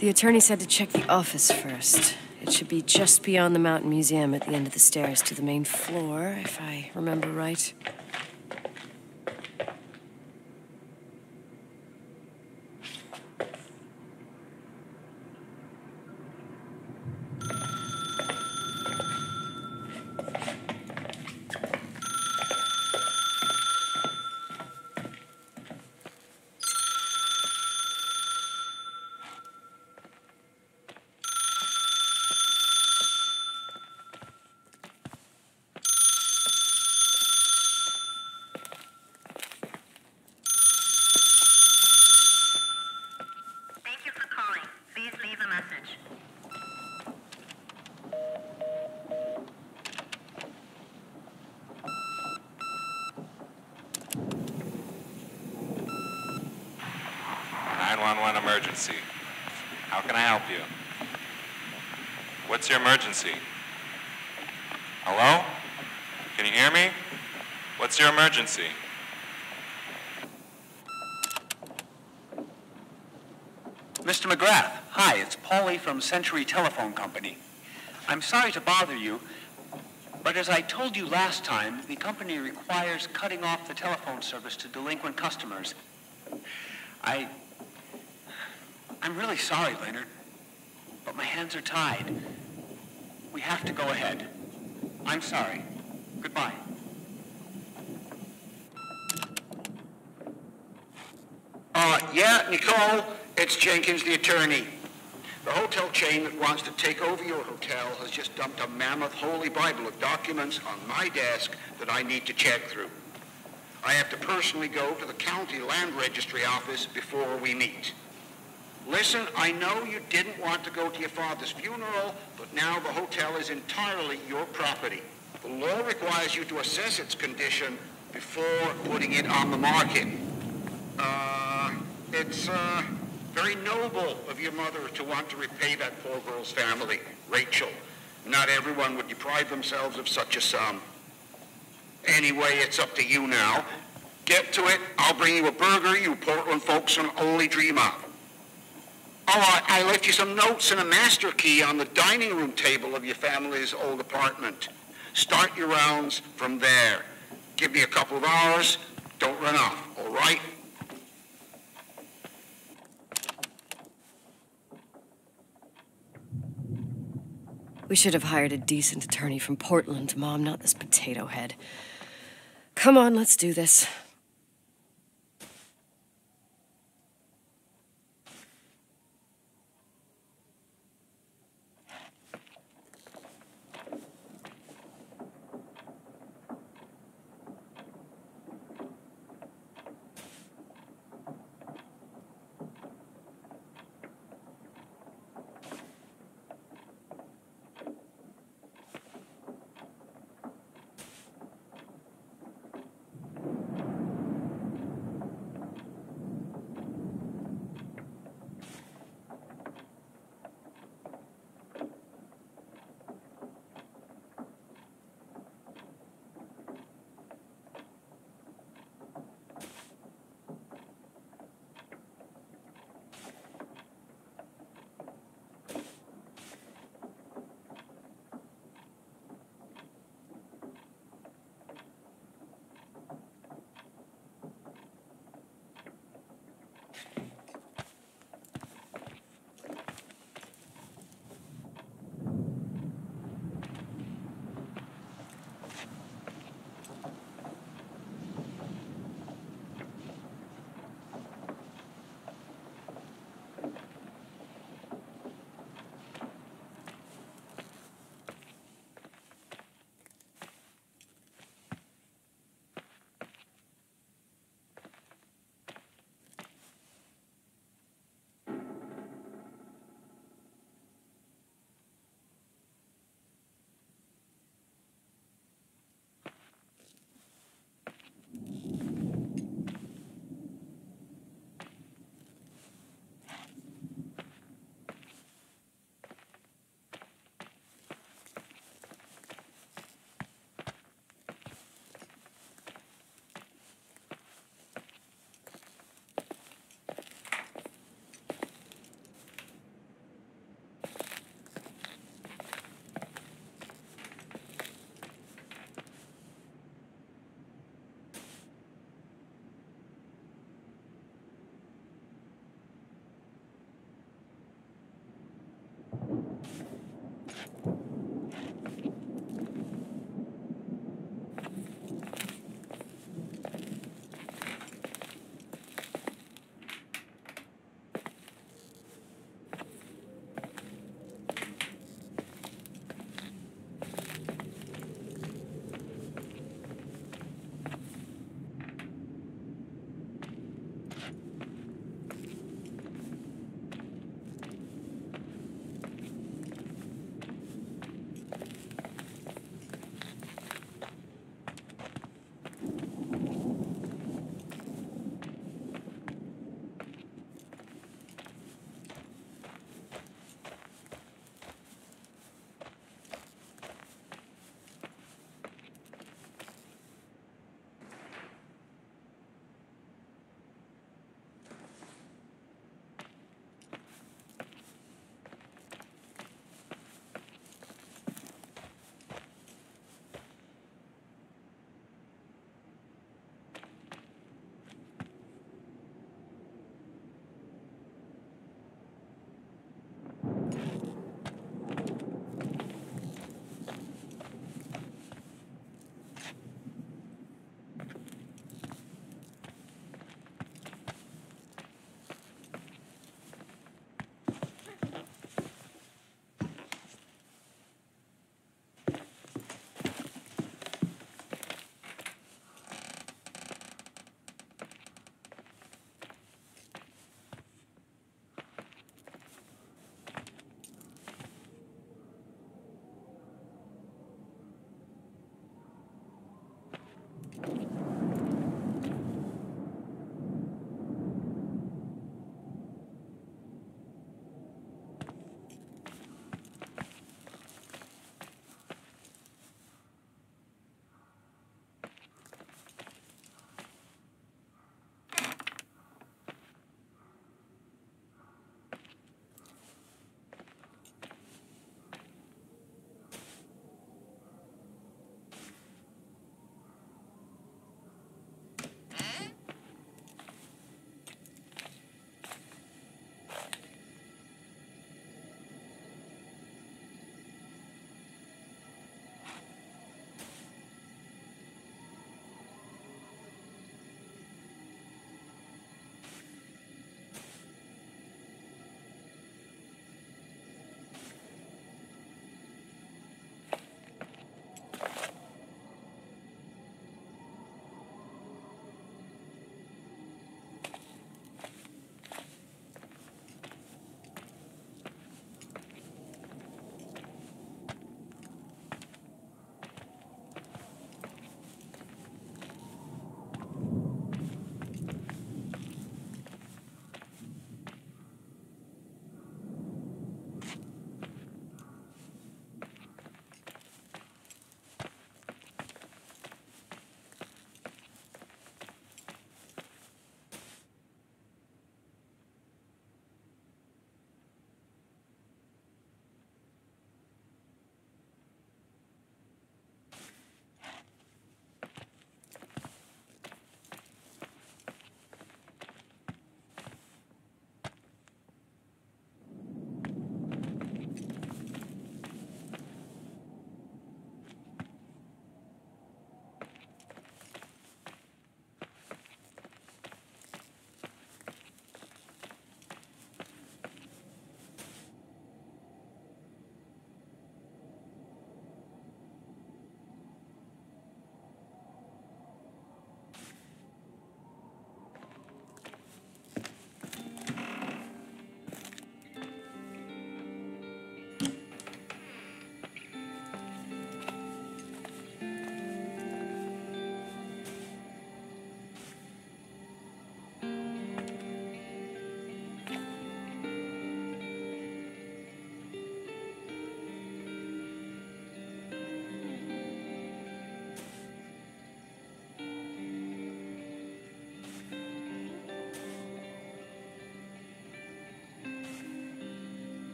The attorney said to check the office first. It should be just beyond the Mountain Museum at the end of the stairs to the main floor, if I remember right. Thank you for calling. Please leave a message. Emergency. How can I help you? What's your emergency? Hello? Can you hear me? What's your emergency? Mr. McGrath, hi, it's Paulie from Century Telephone Company. I'm sorry to bother you, but as I told you last time, the company requires cutting off the telephone service to delinquent customers. I'm really sorry, Leonard, but my hands are tied. We have to go ahead. I'm sorry. Goodbye. Yeah, Nicole, it's Jenkins, the attorney. The hotel chain that wants to take over your hotel has just dumped a mammoth holy Bible of documents on my desk that I need to check through. I have to personally go to the county land registry office before we meet. Listen, I know you didn't want to go to your father's funeral, but now the hotel is entirely your property. The law requires you to assess its condition before putting it on the market. It's very noble of your mother to want to repay that poor girl's family, Rachel. Not everyone would deprive themselves of such a sum. Anyway, it's up to you now. Get to it. I'll bring you a burger you Portland folks can only dream of. Oh, I left you some notes and a master key on the dining room table of your family's old apartment. Start your rounds from there. Give me a couple of hours. Don't run off, all right? We should have hired a decent attorney from Portland, Mom, not this potato head. Come on, let's do this.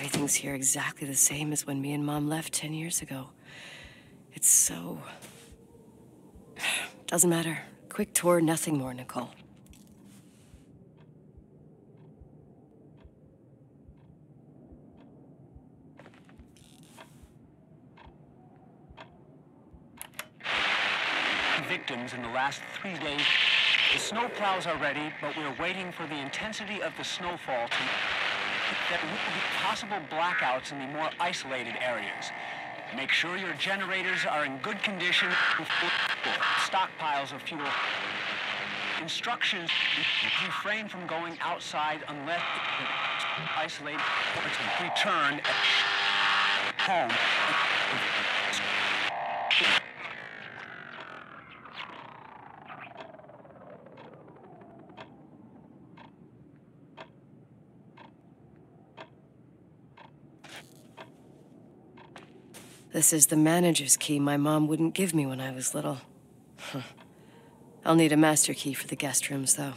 Everything's here exactly the same as when me and Mom left 10 years ago. It's so... Doesn't matter. Quick tour, nothing more, Nicole. Victims in the last 3 days. The snow plows are ready, but we're waiting for the intensity of the snowfall to... There will be possible blackouts in the more isolated areas. Make sure your generators are in good condition with stockpiles of fuel. Instructions: refrain from going outside unless isolated or return at home. This is the manager's key my mom wouldn't give me when I was little. I'll need a master key for the guest rooms, though.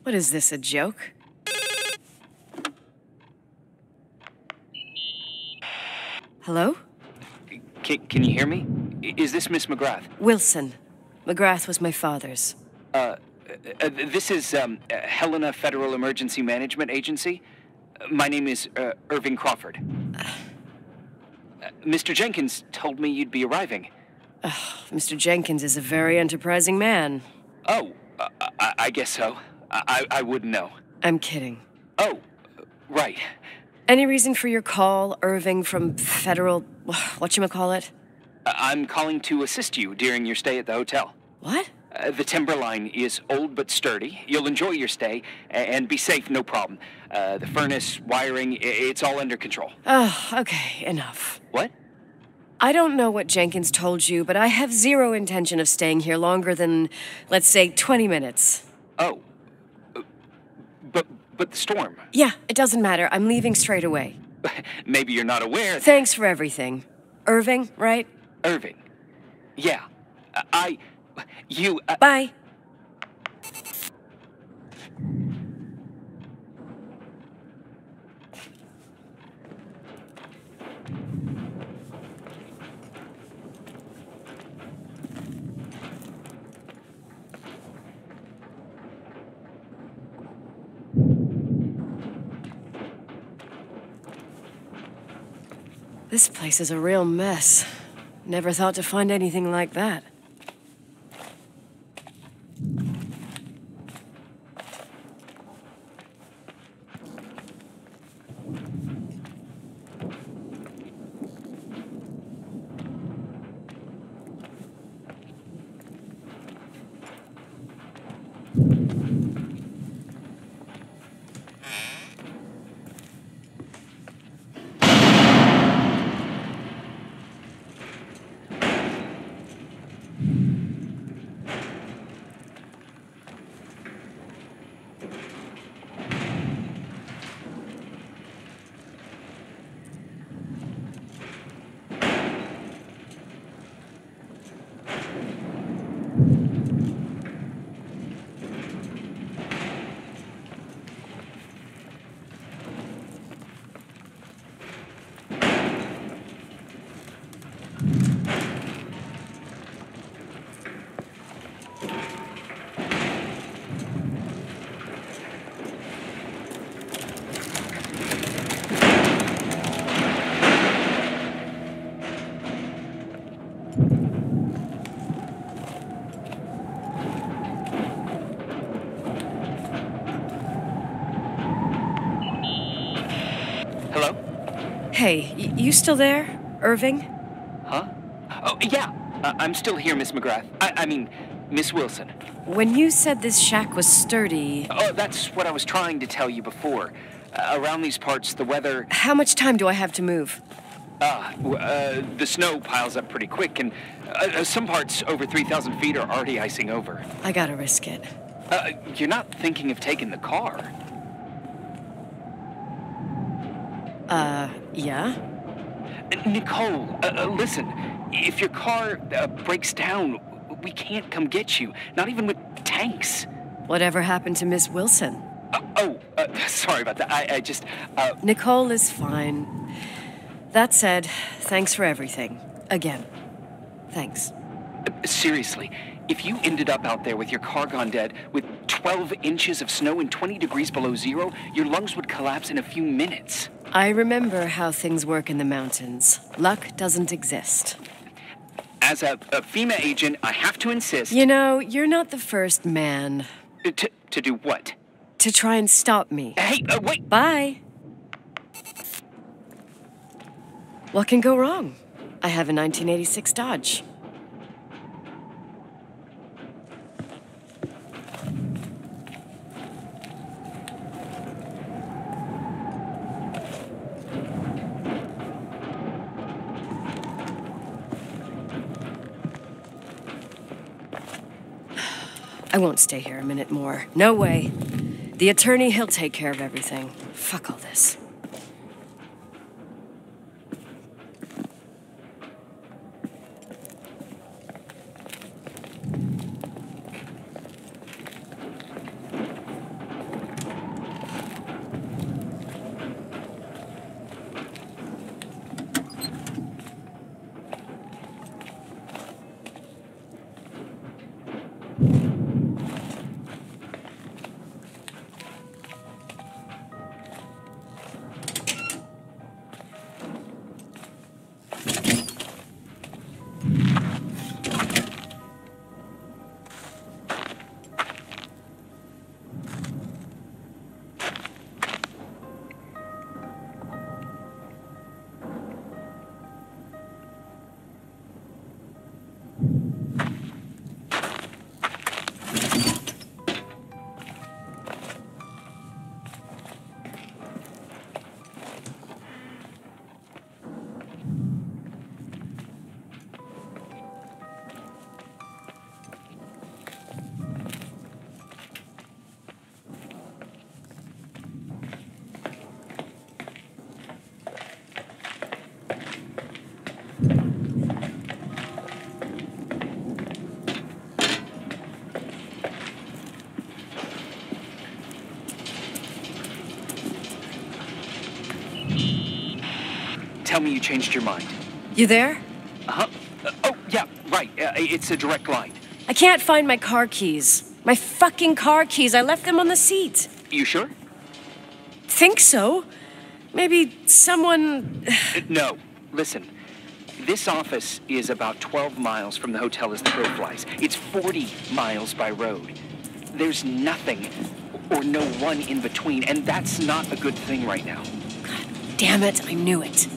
What is this, a joke? Hello? Can you hear me? Is this Miss McGrath? Wilson. McGrath was my father's. This is Helena Federal Emergency Management Agency. My name is Irving Crawford. Mr. Jenkins told me you'd be arriving. Mr. Jenkins is a very enterprising man. Oh, I guess so. I wouldn't know. I'm kidding. Oh, right. Any reason for your call, Irving from Federal... whatchamacallit? I'm calling to assist you during your stay at the hotel. What? The Timberline is old but sturdy. You'll enjoy your stay and be safe, no problem. The furnace, wiring, it's all under control. Oh, okay, enough. What? I don't know what Jenkins told you, but I have zero intention of staying here longer than, let's say, 20 minutes. Oh. But the storm. Yeah, it doesn't matter. I'm leaving straight away. Maybe you're not aware. Thanks for everything. Irving, right? Irving. Yeah. Bye. This place is a real mess. Never thought to find anything like that. Hey, you still there, Irving? Huh? Oh, yeah. I'm still here, Miss McGrath. I mean, Miss Wilson. When you said this shack was sturdy... Oh, that's what I was trying to tell you before. Around these parts, the weather... How much time do I have to move? The snow piles up pretty quick, and some parts over 3,000 feet are already icing over. I gotta risk it. You're not thinking of taking the car? Yeah? Nicole, listen. If your car breaks down, we can't come get you. Not even with tanks. Whatever happened to Miss Wilson? Sorry about that. I just... Nicole is fine. That said, thanks for everything. Again. Thanks. Seriously, if you ended up out there with your car gone dead, with 12 inches of snow and 20 degrees below zero, your lungs would collapse in a few minutes. I remember how things work in the mountains. Luck doesn't exist. As a FEMA agent, I have to insist... You know, you're not the first man. To do what? To try and stop me. Hey, wait! Bye! What can go wrong? I have a 1986 Dodge. I won't stay here a minute more. No way. The attorney, he'll take care of everything. Fuck all this. Tell me you changed your mind. You there? Uh-huh. Oh, yeah, right. It's a direct line. I can't find my car keys. My fucking car keys. I left them on the seat. You sure? Think so. Maybe someone... No. Listen. This office is about 12 miles from the hotel as the crow flies. It's 40 miles by road. There's nothing or no one in between, and that's not a good thing right now. God damn it, I knew it.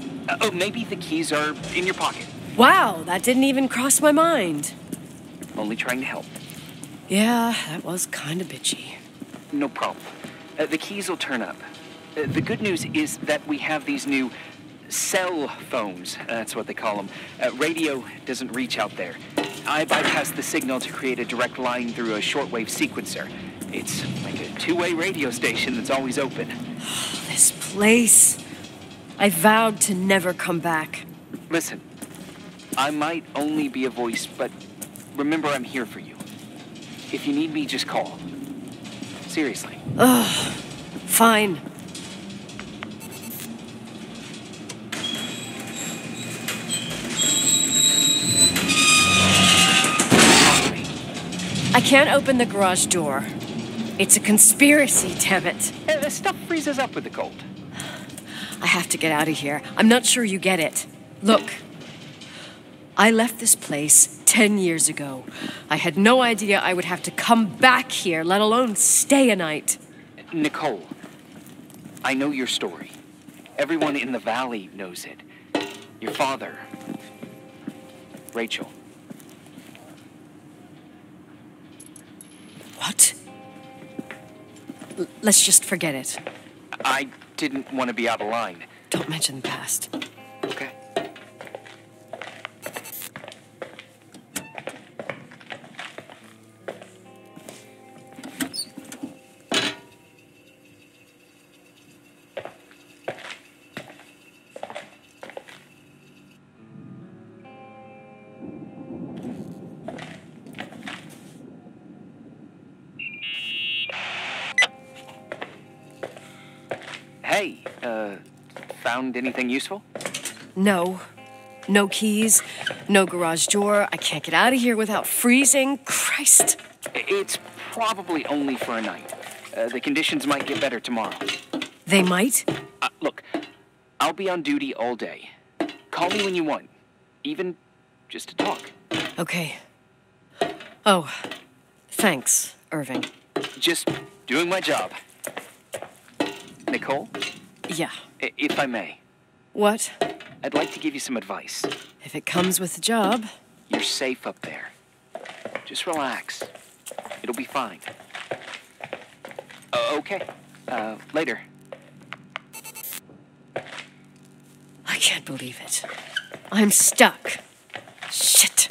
Maybe the keys are in your pocket. Wow, that didn't even cross my mind. Only trying to help. Yeah, that was kind of bitchy. No problem. The keys will turn up. The good news is that we have these new cell phones. That's what they call them. Radio doesn't reach out there. I bypass the signal to create a direct line through a shortwave sequencer. It's like a two-way radio station that's always open. This place. I vowed to never come back. Listen, I might only be a voice, but remember I'm here for you. If you need me, just call. Seriously. Ugh. Fine. I can't open the garage door. It's a conspiracy, damn it. The stuff freezes up with the cold. I have to get out of here. I'm not sure you get it. Look, I left this place 10 years ago. I had no idea I would have to come back here, let alone stay a night. Nicole, I know your story. Everyone in the valley knows it. Your father, Rachel. What? Let's just forget it. I didn't want to be out of line. Don't mention the past. Okay. Hey, found anything useful? No. No keys, no garage door. I can't get out of here without freezing. Christ. It's probably only for a night. The conditions might get better tomorrow. They might? Look, I'll be on duty all day. Call me when you want, even just to talk. Okay. Oh, thanks, Irving. Just doing my job. Nicole, Yeah. if I may, What? I'd like to give you some advice. If it comes with the job. You're safe up there. Just relax. It'll be fine. Okay. Later. I can't believe it. I'm stuck. Shit.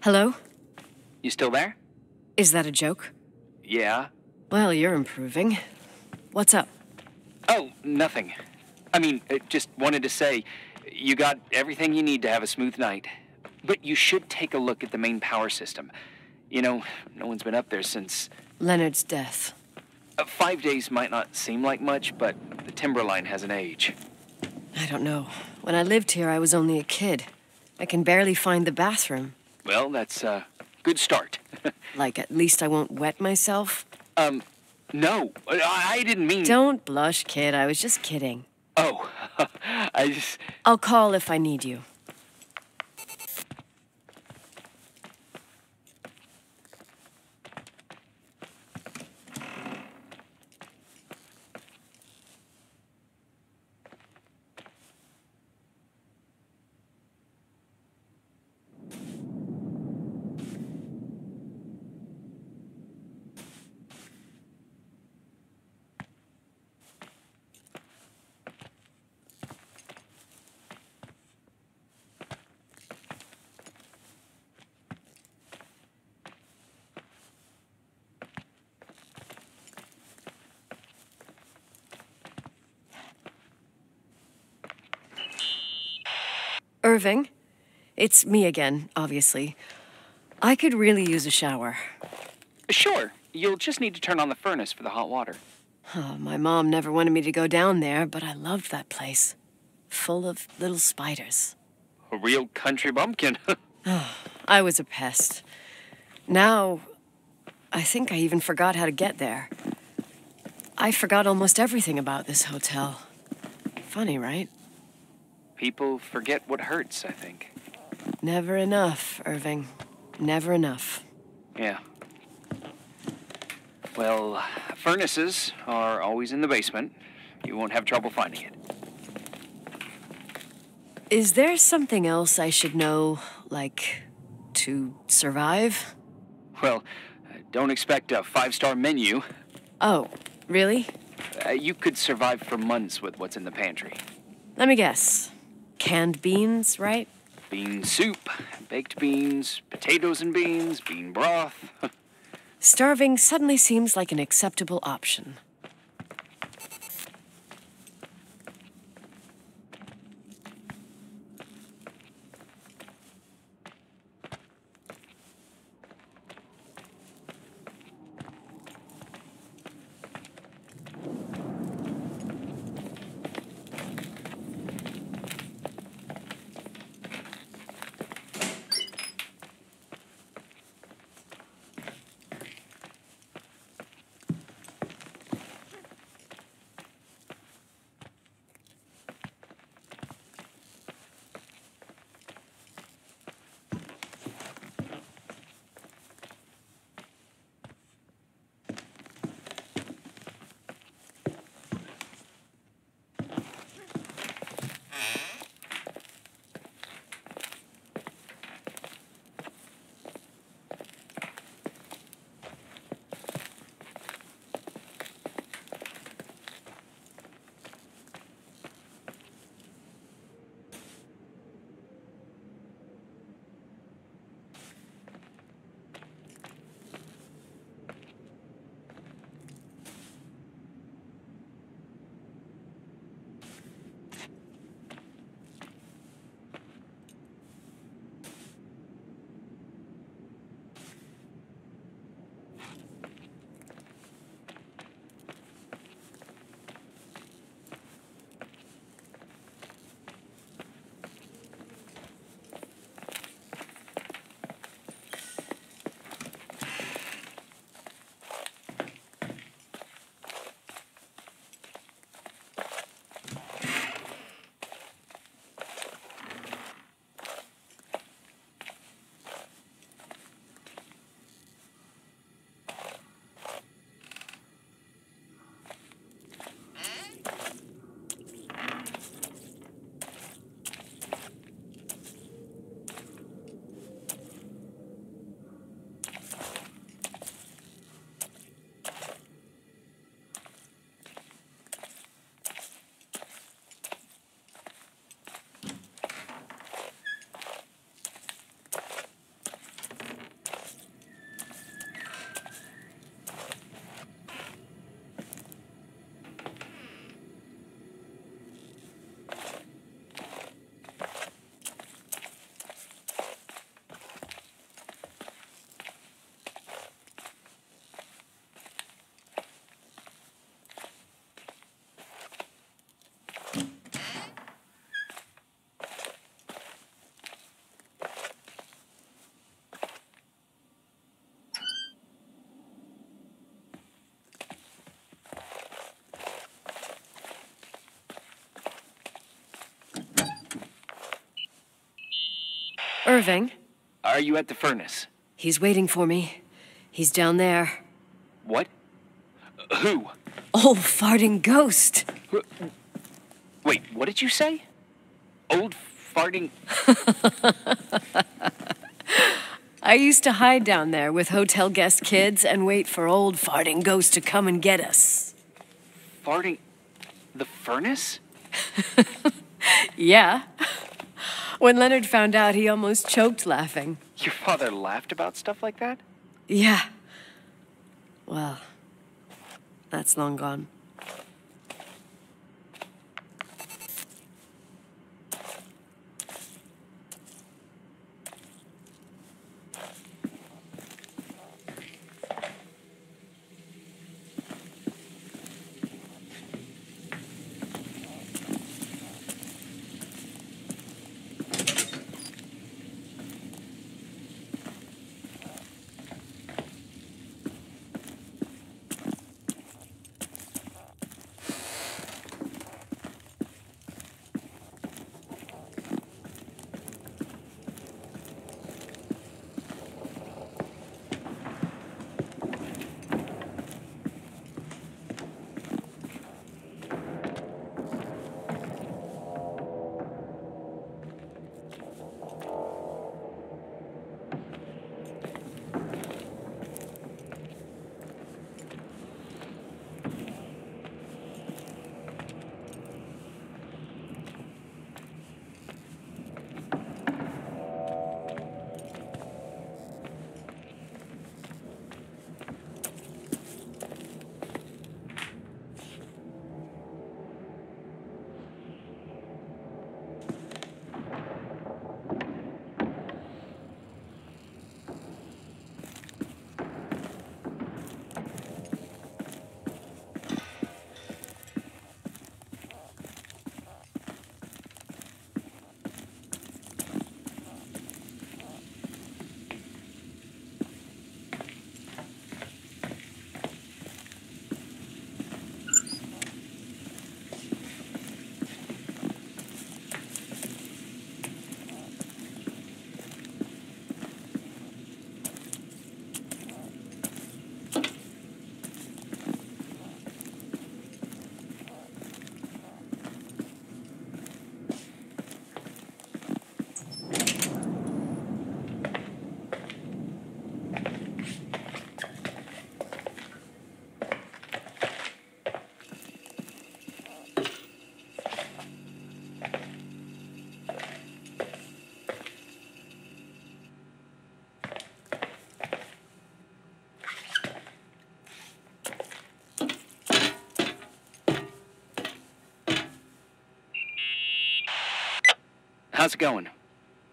Hello? You still there? Is that a joke? Yeah. Well, you're improving. What's up? Oh, nothing. I mean, just wanted to say, you got everything you need to have a smooth night. But you should take a look at the main power system. You know, no one's been up there since... Leonard's death. 5 days might not seem like much, but the timberline has an age. I don't know. When I lived here, I was only a kid. I can barely find the bathroom. Well, that's a good start. Like, at least I won't wet myself. No, I didn't mean... Don't blush, kid. I was just kidding. Oh, I just... I'll call if I need you. Irving, it's me again, obviously. I could really use a shower. Sure, you'll just need to turn on the furnace for the hot water. Oh, my mom never wanted me to go down there, but I loved that place. Full of little spiders. A real country bumpkin. I was a pest. Now, I think I even forgot how to get there. I forgot almost everything about this hotel. Funny, right? People forget what hurts, I think. Never enough, Irving. Never enough. Yeah. Well, furnaces are always in the basement. You won't have trouble finding it. Is there something else I should know, like, to survive? Well, don't expect a 5-star menu. Oh, really? You could survive for months with what's in the pantry. Let me guess. Canned beans, right? Bean soup, baked beans, potatoes and beans, bean broth. Starving suddenly seems like an acceptable option. Irving, Are you at the furnace? he's waiting for me. He's down there. What? Who? Old farting ghost. Wait, what did you say? Old farting... I used to hide down there with hotel guest kids and wait for old farting ghost to come and get us. Farting... the furnace? Yeah. When Leonard found out, he almost choked laughing. Your father laughed about stuff like that? Yeah. Well, that's long gone. How's it going?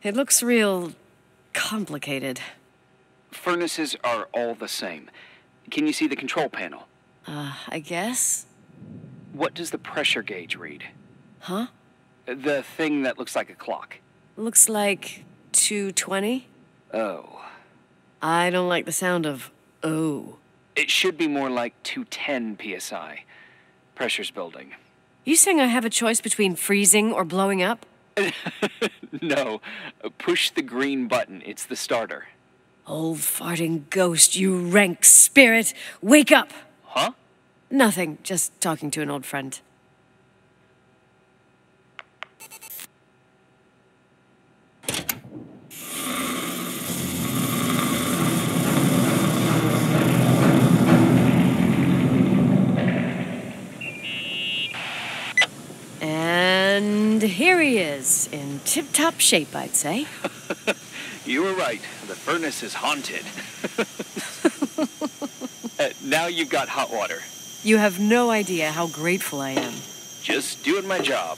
It looks real complicated. Furnaces are all the same. Can you see the control panel? I guess? What does the pressure gauge read? Huh? The thing that looks like a clock. Looks like 220. Oh. I don't like the sound of oh. It should be more like 210 psi. Pressure's building. You saying I have a choice between freezing or blowing up? No. Push the green button. It's the starter. Old farting ghost, you rank spirit. Wake up! Huh? Nothing, just talking to an old friend. And here he is, in tip-top shape, I'd say. You were right. The furnace is haunted. Now you've got hot water. You have no idea how grateful I am. Just doing my job.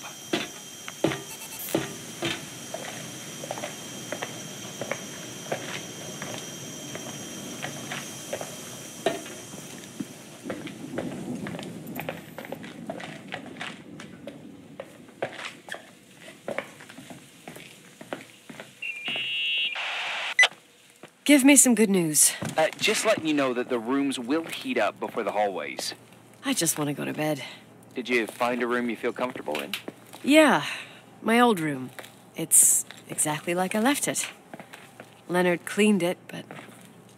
Give me some good news. Just letting you know that the rooms will heat up before the hallways. I just want to go to bed. Did you find a room you feel comfortable in? Yeah, my old room. It's exactly like I left it. Leonard cleaned it, but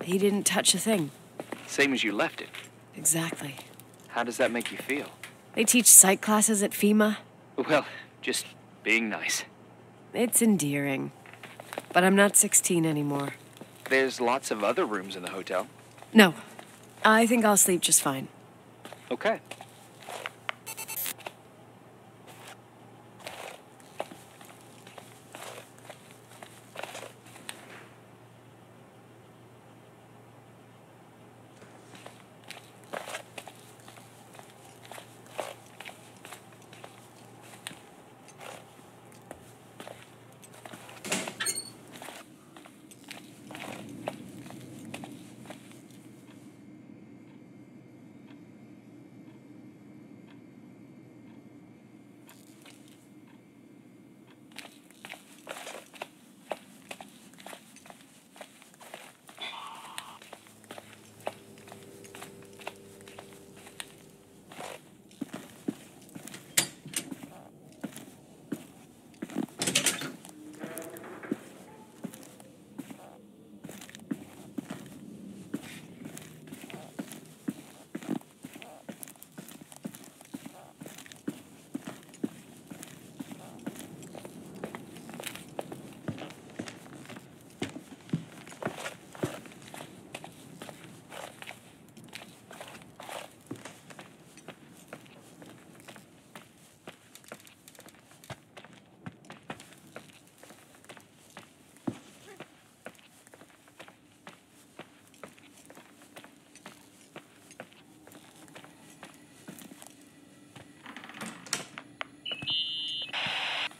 he didn't touch a thing. Same as you left it. Exactly. How does that make you feel? They teach psych classes at FEMA. Well, just being nice. It's endearing. But I'm not 16 anymore. There's lots of other rooms in the hotel. No. I think I'll sleep just fine. Okay.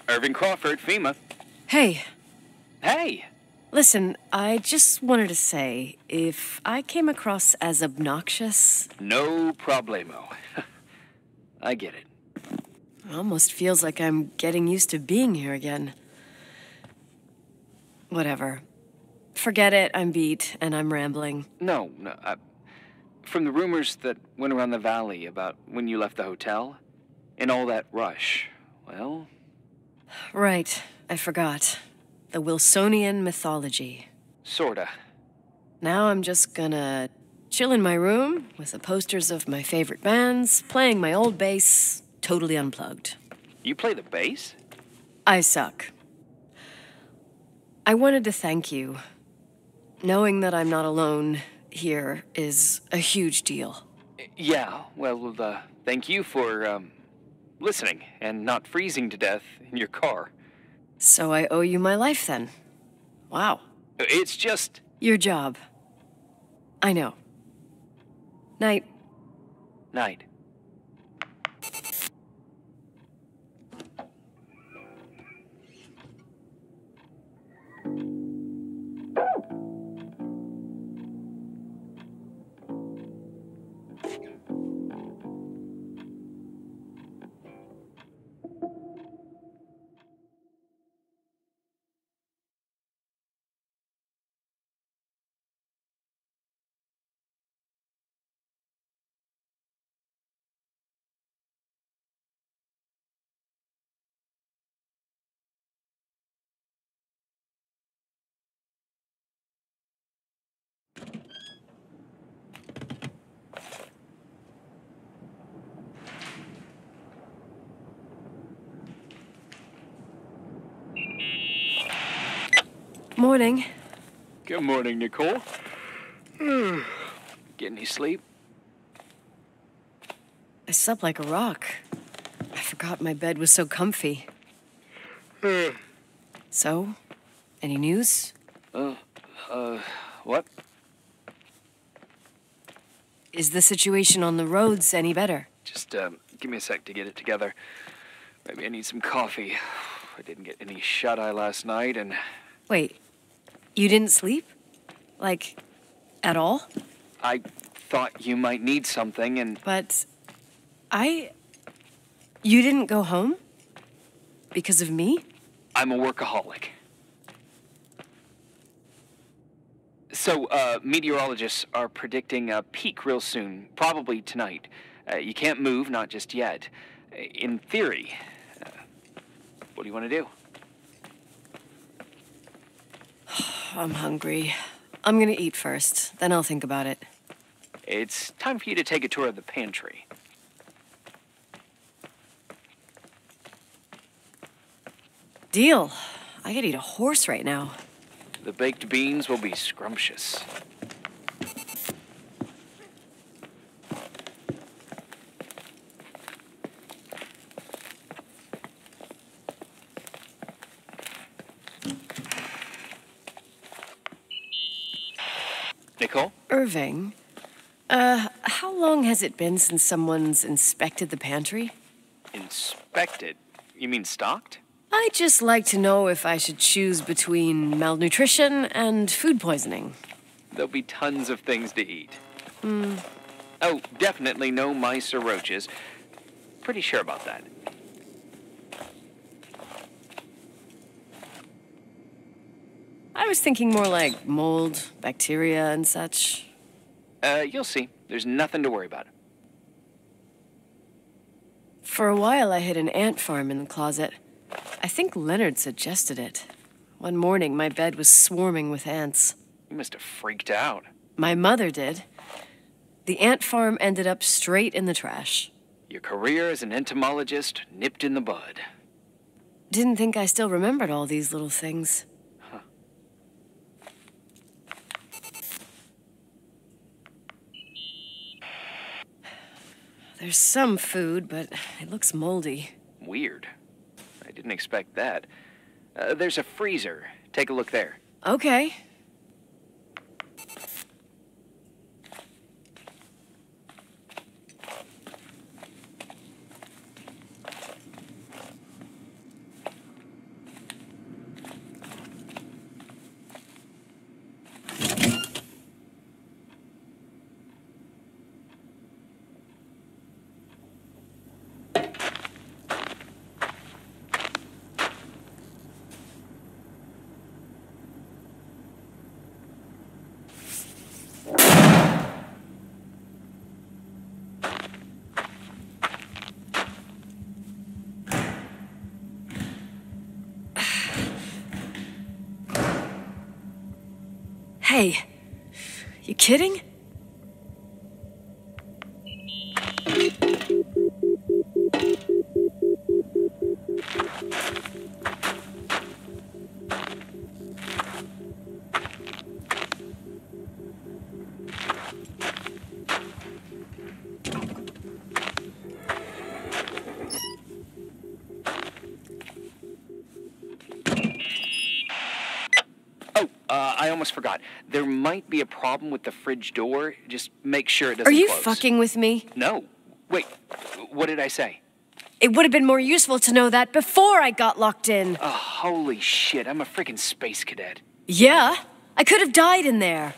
Irving Crawford, FEMA. Hey, Hey! listen, I just wanted to say, if I came across as obnoxious, No problemo. I get it. it almost feels like I'm getting used to being here again. Whatever. Forget it, I'm beat, and I'm rambling. No, from the rumors that went around the valley about when you left the hotel, and all that rush, well, Right, I forgot. The Wilsonian mythology. sorta. Now I'm just gonna chill in my room with the posters of my favorite bands, playing my old bass, totally unplugged. You play the bass? I suck. I wanted to thank you. Knowing that I'm not alone here is a huge deal. Yeah, well, thank you for, listening and not freezing to death in your car. So I owe you my life then. Wow. It's just... Your job. I know. Night. night. Morning. Good morning, Nicole. Get any sleep? I slept like a rock. I forgot my bed was so comfy. So, any news? What? Is the situation on the roads any better? Just, give me a sec to get it together. Maybe I need some coffee. I didn't get any shut-eye last night, and... Wait, you didn't sleep? Like, at all? I thought you might need something, and... But you didn't go home? Because of me? I'm a workaholic. So, meteorologists are predicting a peak real soon, probably tonight. You can't move, not just yet. In theory, what do you want to do? I'm hungry. I'm gonna eat first, then I'll think about it. It's time for you to take a tour of the pantry. Deal. I could eat a horse right now. The baked beans will be scrumptious. Nicole? Irving, how long has it been since someone's inspected the pantry? Inspected? You mean stocked? I'd just like to know if I should choose between malnutrition and food poisoning. There'll be tons of things to eat. Oh, definitely no mice or roaches. Pretty sure about that. I was thinking more like mold, bacteria, and such. You'll see. There's nothing to worry about. For a while, I hid an ant farm in the closet. I think Leonard suggested it. One morning, my bed was swarming with ants. You must have freaked out. My mother did. The ant farm ended up straight in the trash. Your career as an entomologist nipped in the bud. Didn't think I still remembered all these little things. There's some food, but it looks moldy. Weird. I didn't expect that. There's a freezer. Take a look there. Okay. Hey, you kidding? I almost forgot. There might be a problem with the fridge door. Just make sure it doesn't Are you close. fucking with me? No. Wait, what did I say? It would have been more useful to know that before I got locked in. Oh, holy shit, I'm a freaking space cadet. Yeah, I could have died in there.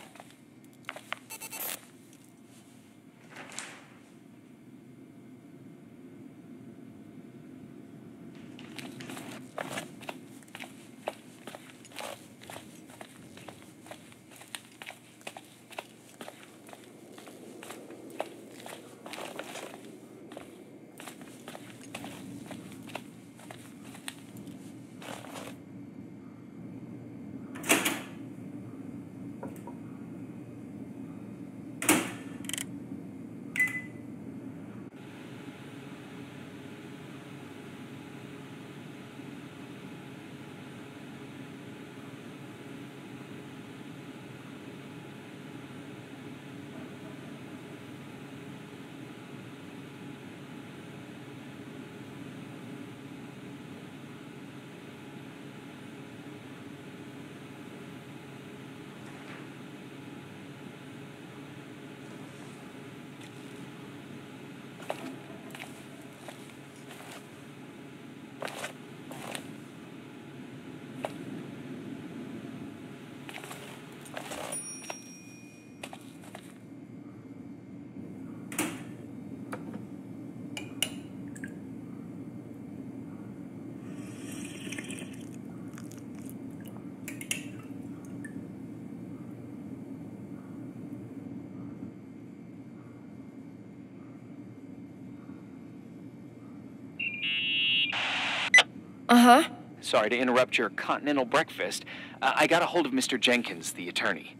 Uh-huh. Sorry to interrupt your continental breakfast. I got a hold of Mr. Jenkins, the attorney.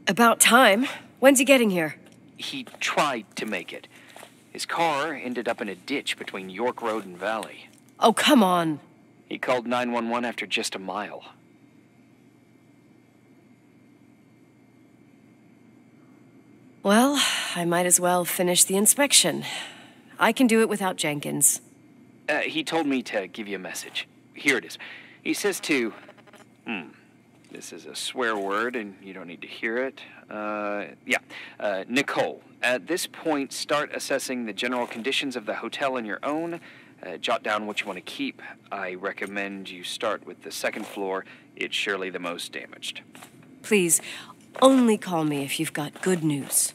About time. When's he getting here? He tried to make it. His car ended up in a ditch between York Road and Valley. Oh, come on. He called 911 after just a mile. Well, I might as well finish the inspection. I can do it without Jenkins. He told me to give you a message. Here it is. He says to... This is a swear word, and you don't need to hear it. Nicole, at this point, start assessing the general conditions of the hotel on your own. Jot down what you want to keep. I recommend you start with the second floor. It's surely the most damaged. Please, only call me if you've got good news.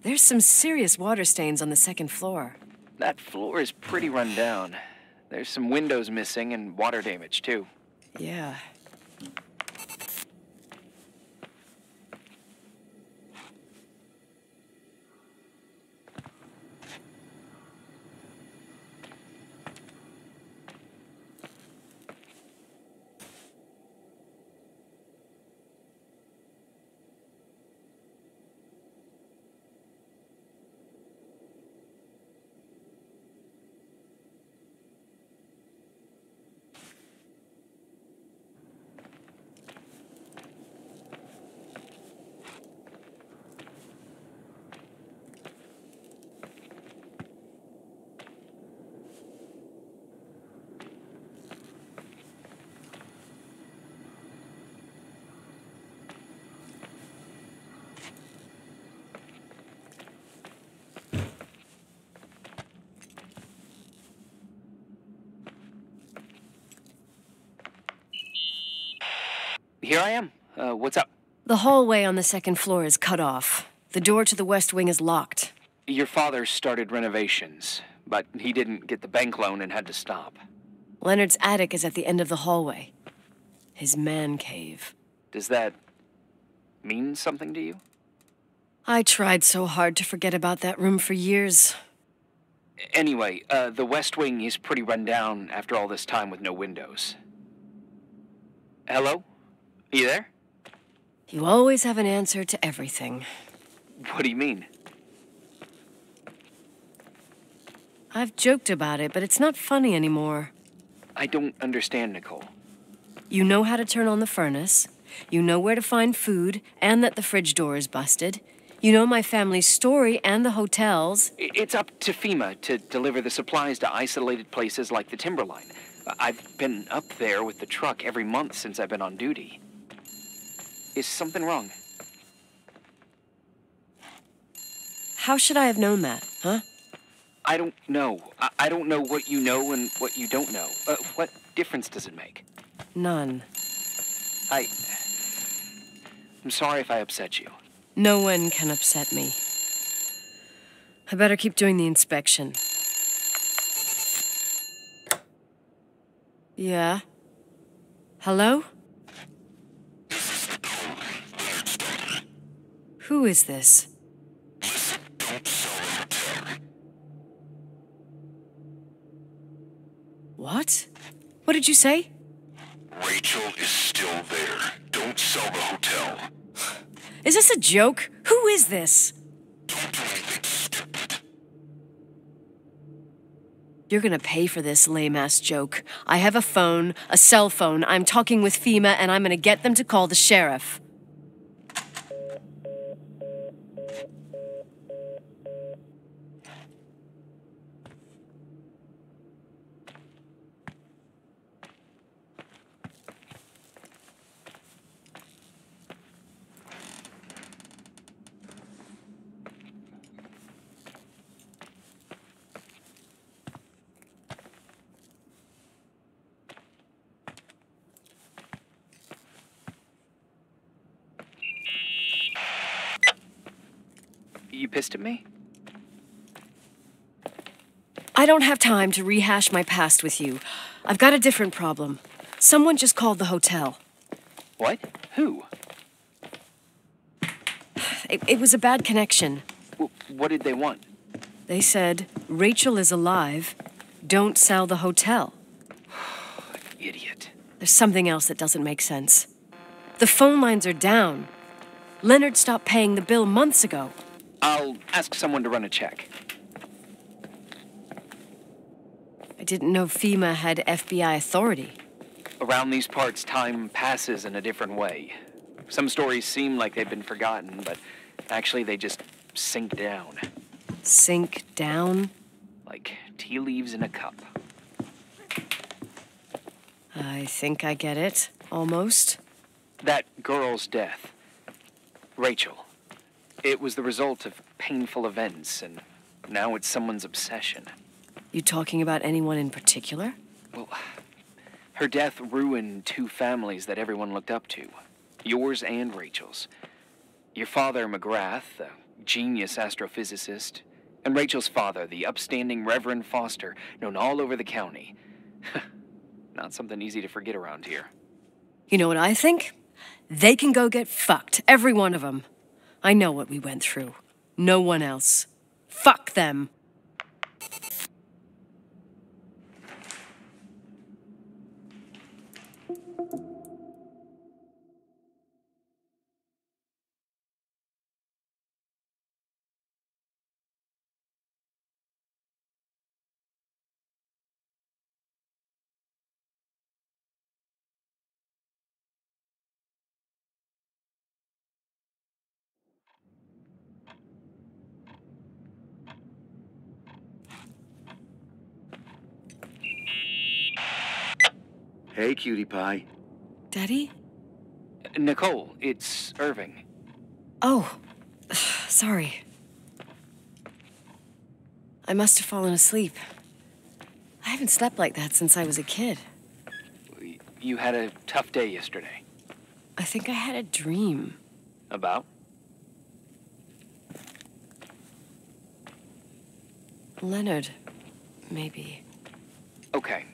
There's some serious water stains on the second floor. That floor is pretty run down. There's some windows missing and water damage, too. Yeah. Here I am. What's up? The hallway on the second floor is cut off. The door to the west wing is locked. Your father started renovations, but he didn't get the bank loan and had to stop. Leonard's attic is at the end of the hallway. His man cave. Does that mean something to you? I tried so hard to forget about that room for years. Anyway, the west wing is pretty run down after all this time with no windows. Hello? You there? You always have an answer to everything. What do you mean? I've joked about it, but it's not funny anymore. I don't understand, Nicole. You know how to turn on the furnace. You know where to find food, and that the fridge door is busted. You know my family's story and the hotel's. It's up to FEMA to deliver the supplies to isolated places like the Timberline. I've been up there with the truck every month since I've been on duty. Is something wrong? How should I have known that, huh? I don't know. I don't know what you know and what you don't know. What difference does it make? None. I'm sorry if I upset you. No one can upset me. I better keep doing the inspection. Yeah? Hello? Who is this? Listen, don't sell the hotel. What? What did you say? Rachel is still there. Don't sell the hotel. Is this a joke? Who is this? Don't do anything stupid. You're gonna pay for this lame-ass joke. I have a phone, a cell phone. I'm talking with FEMA, and I'm gonna get them to call the sheriff. You pissed at me? I don't have time to rehash my past with you. I've got a different problem. Someone just called the hotel. What? Who? It was a bad connection. What did they want? They said, Rachel is alive. Don't sell the hotel. Idiot. There's something else that doesn't make sense. The phone lines are down. Leonard stopped paying the bill months ago. I'll ask someone to run a check. I didn't know FEMA had FBI authority. Around these parts, time passes in a different way. Some stories seem like they've been forgotten, but actually they just sink down. Sink down? Like tea leaves in a cup. I think I get it. Almost. That girl's death. Rachel. It was the result of painful events, and now it's someone's obsession. You talking about anyone in particular? Well, her death ruined two families that everyone looked up to. Yours and Rachel's. Your father, McGrath, a genius astrophysicist, and Rachel's father, the upstanding Reverend Foster, known all over the county. Not something easy to forget around here. You know what I think? They can go get fucked, every one of them. I know what we went through. No one else. Fuck them. Hey, cutie pie. Daddy? Nicole, it's Irving. Oh, sorry. I must have fallen asleep. I haven't slept like that since I was a kid. You had a tough day yesterday. I think I had a dream. About? Leonard, maybe. Okay,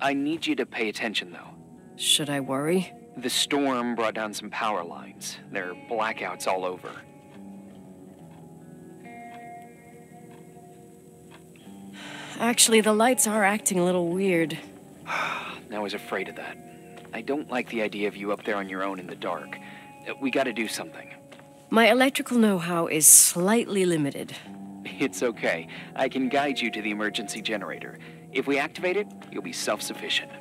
I need you to pay attention, though. Should I worry? The storm brought down some power lines. There are blackouts all over. Actually, the lights are acting a little weird. I was afraid of that. I don't like the idea of you up there on your own in the dark. We gotta do something. My electrical know-how is slightly limited. It's okay. I can guide you to the emergency generator. If we activate it, you'll be self-sufficient.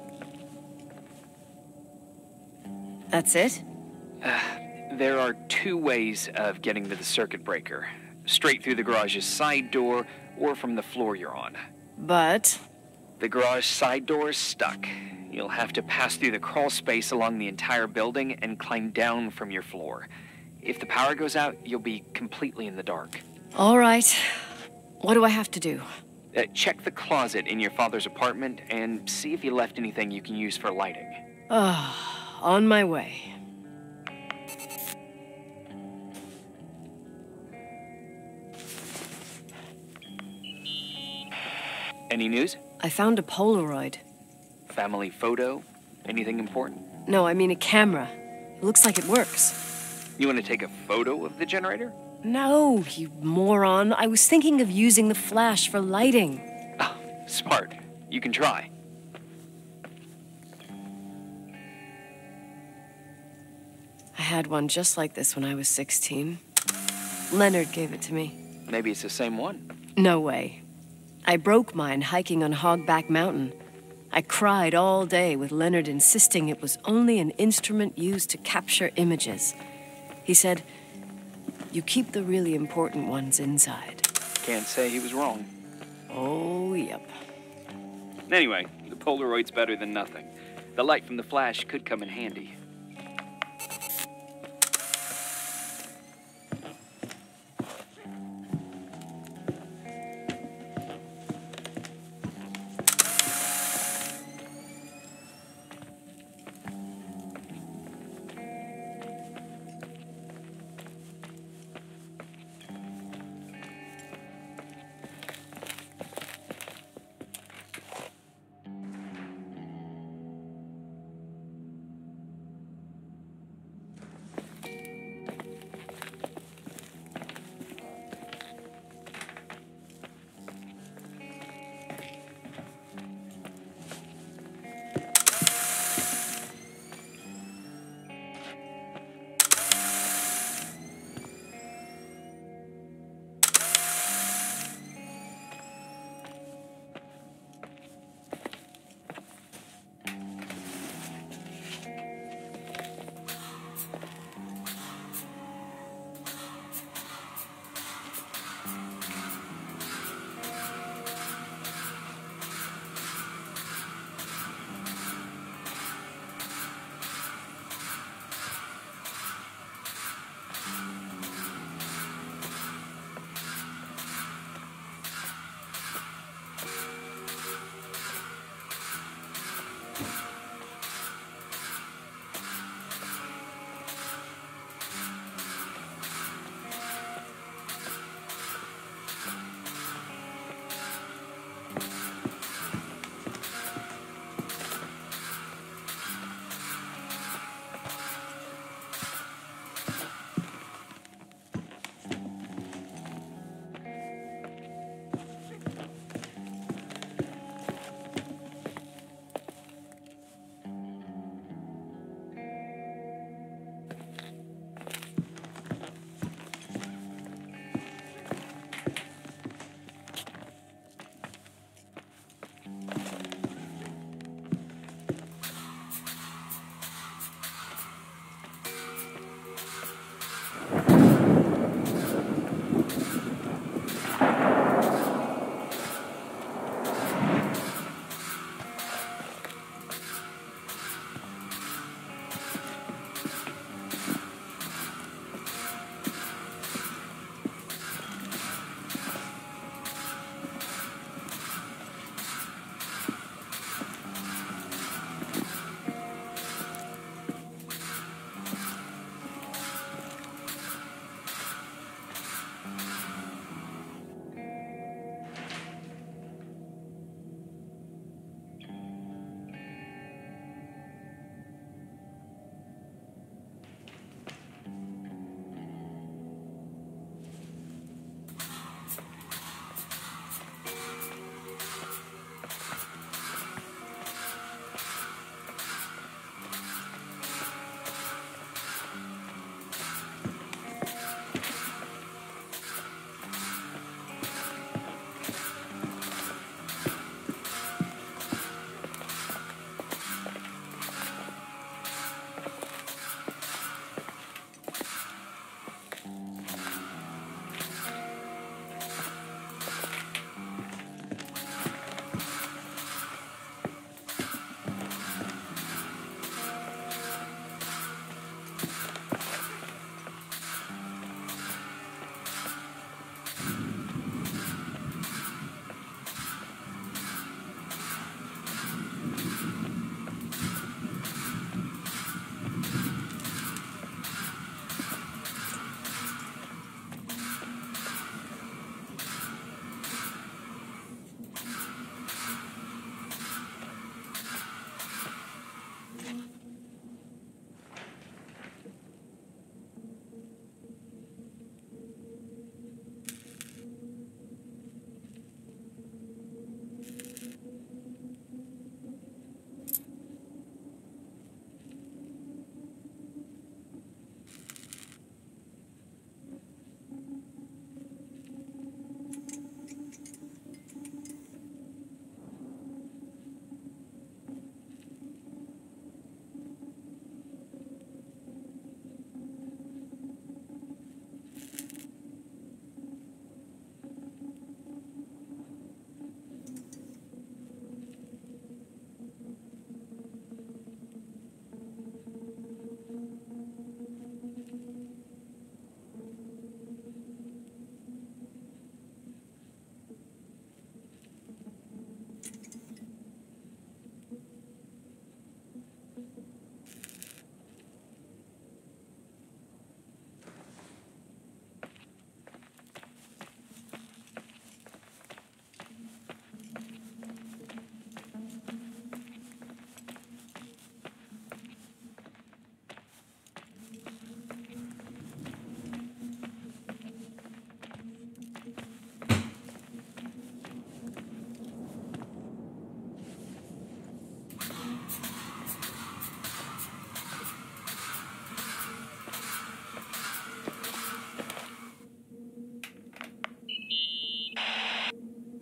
That's it? There are two ways of getting to the circuit breaker. Straight through the garage's side door, or from the floor you're on. But... The garage side door is stuck. You'll have to pass through the crawl space along the entire building and climb down from your floor. If the power goes out, you'll be completely in the dark. all right. What do I have to do? Check the closet in your father's apartment and see if he left anything you can use for lighting. On my way. Any news? I found a Polaroid. Family photo? Anything important? No, I mean a camera. It looks like it works. You want to take a photo of the generator? No, you moron. I was thinking of using the flash for lighting. Oh, smart. You can try. I had one just like this when I was 16. Leonard gave it to me. Maybe it's the same one. No way. I broke mine hiking on Hogback Mountain. I cried all day with Leonard insisting it was only an instrument used to capture images. He said, "You keep the really important ones inside." Can't say he was wrong. Oh, yep. Anyway, the Polaroid's better than nothing. The light from the flash could come in handy.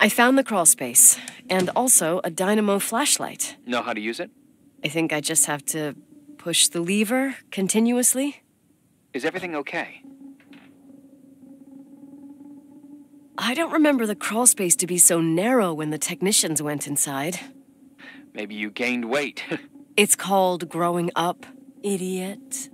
I found the crawl space, and also a dynamo flashlight. Know how to use it? I think I just have to push the lever continuously. Is everything okay? I don't remember the crawl space to be so narrow when the technicians went inside. Maybe you gained weight. It's called growing up, idiot.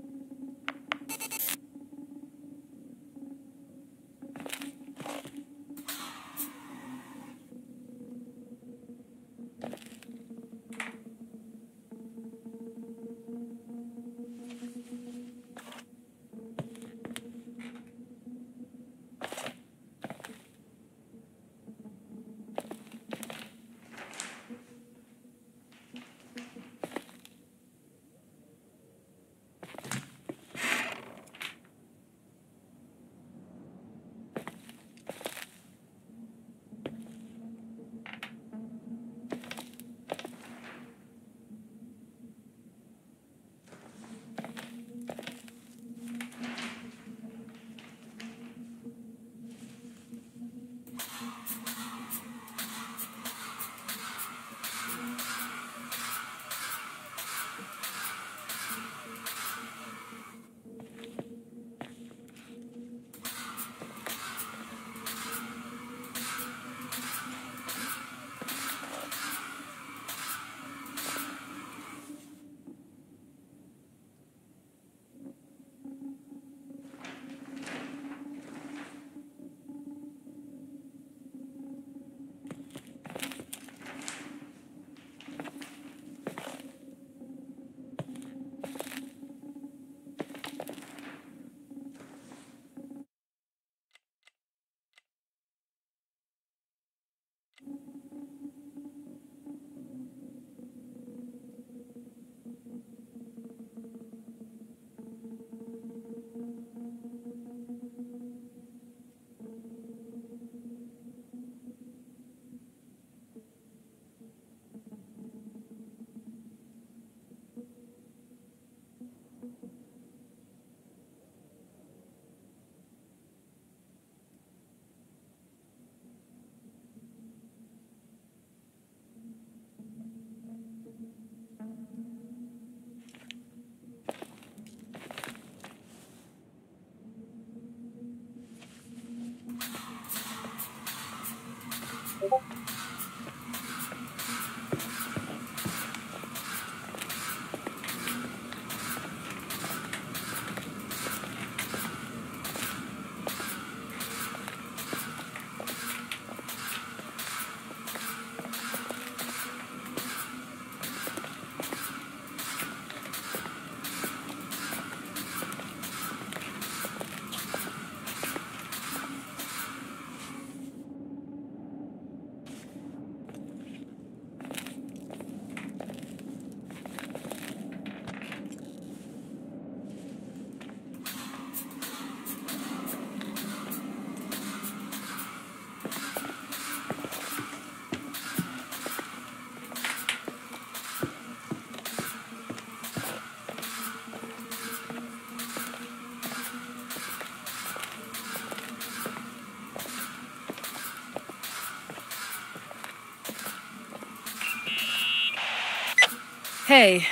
Hey.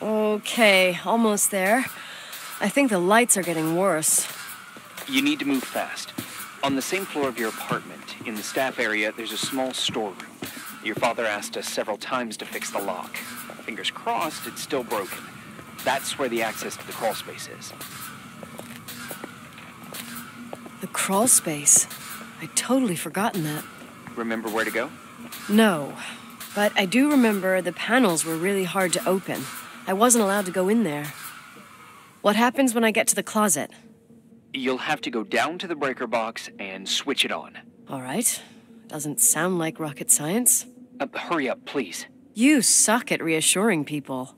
Okay, almost there. I think the lights are getting worse. You need to move fast. On the same floor of your apartment, in the staff area, there's a small storeroom. Your father asked us several times to fix the lock. Fingers crossed, it's still broken. That's where the access to the crawl space is. The crawl space? I'd totally forgotten that. Remember where to go? No, but I do remember the panels were really hard to open. I wasn't allowed to go in there. What happens when I get to the closet? You'll have to go down to the breaker box and switch it on. All right. Doesn't sound like rocket science. Hurry up, please. You suck at reassuring people.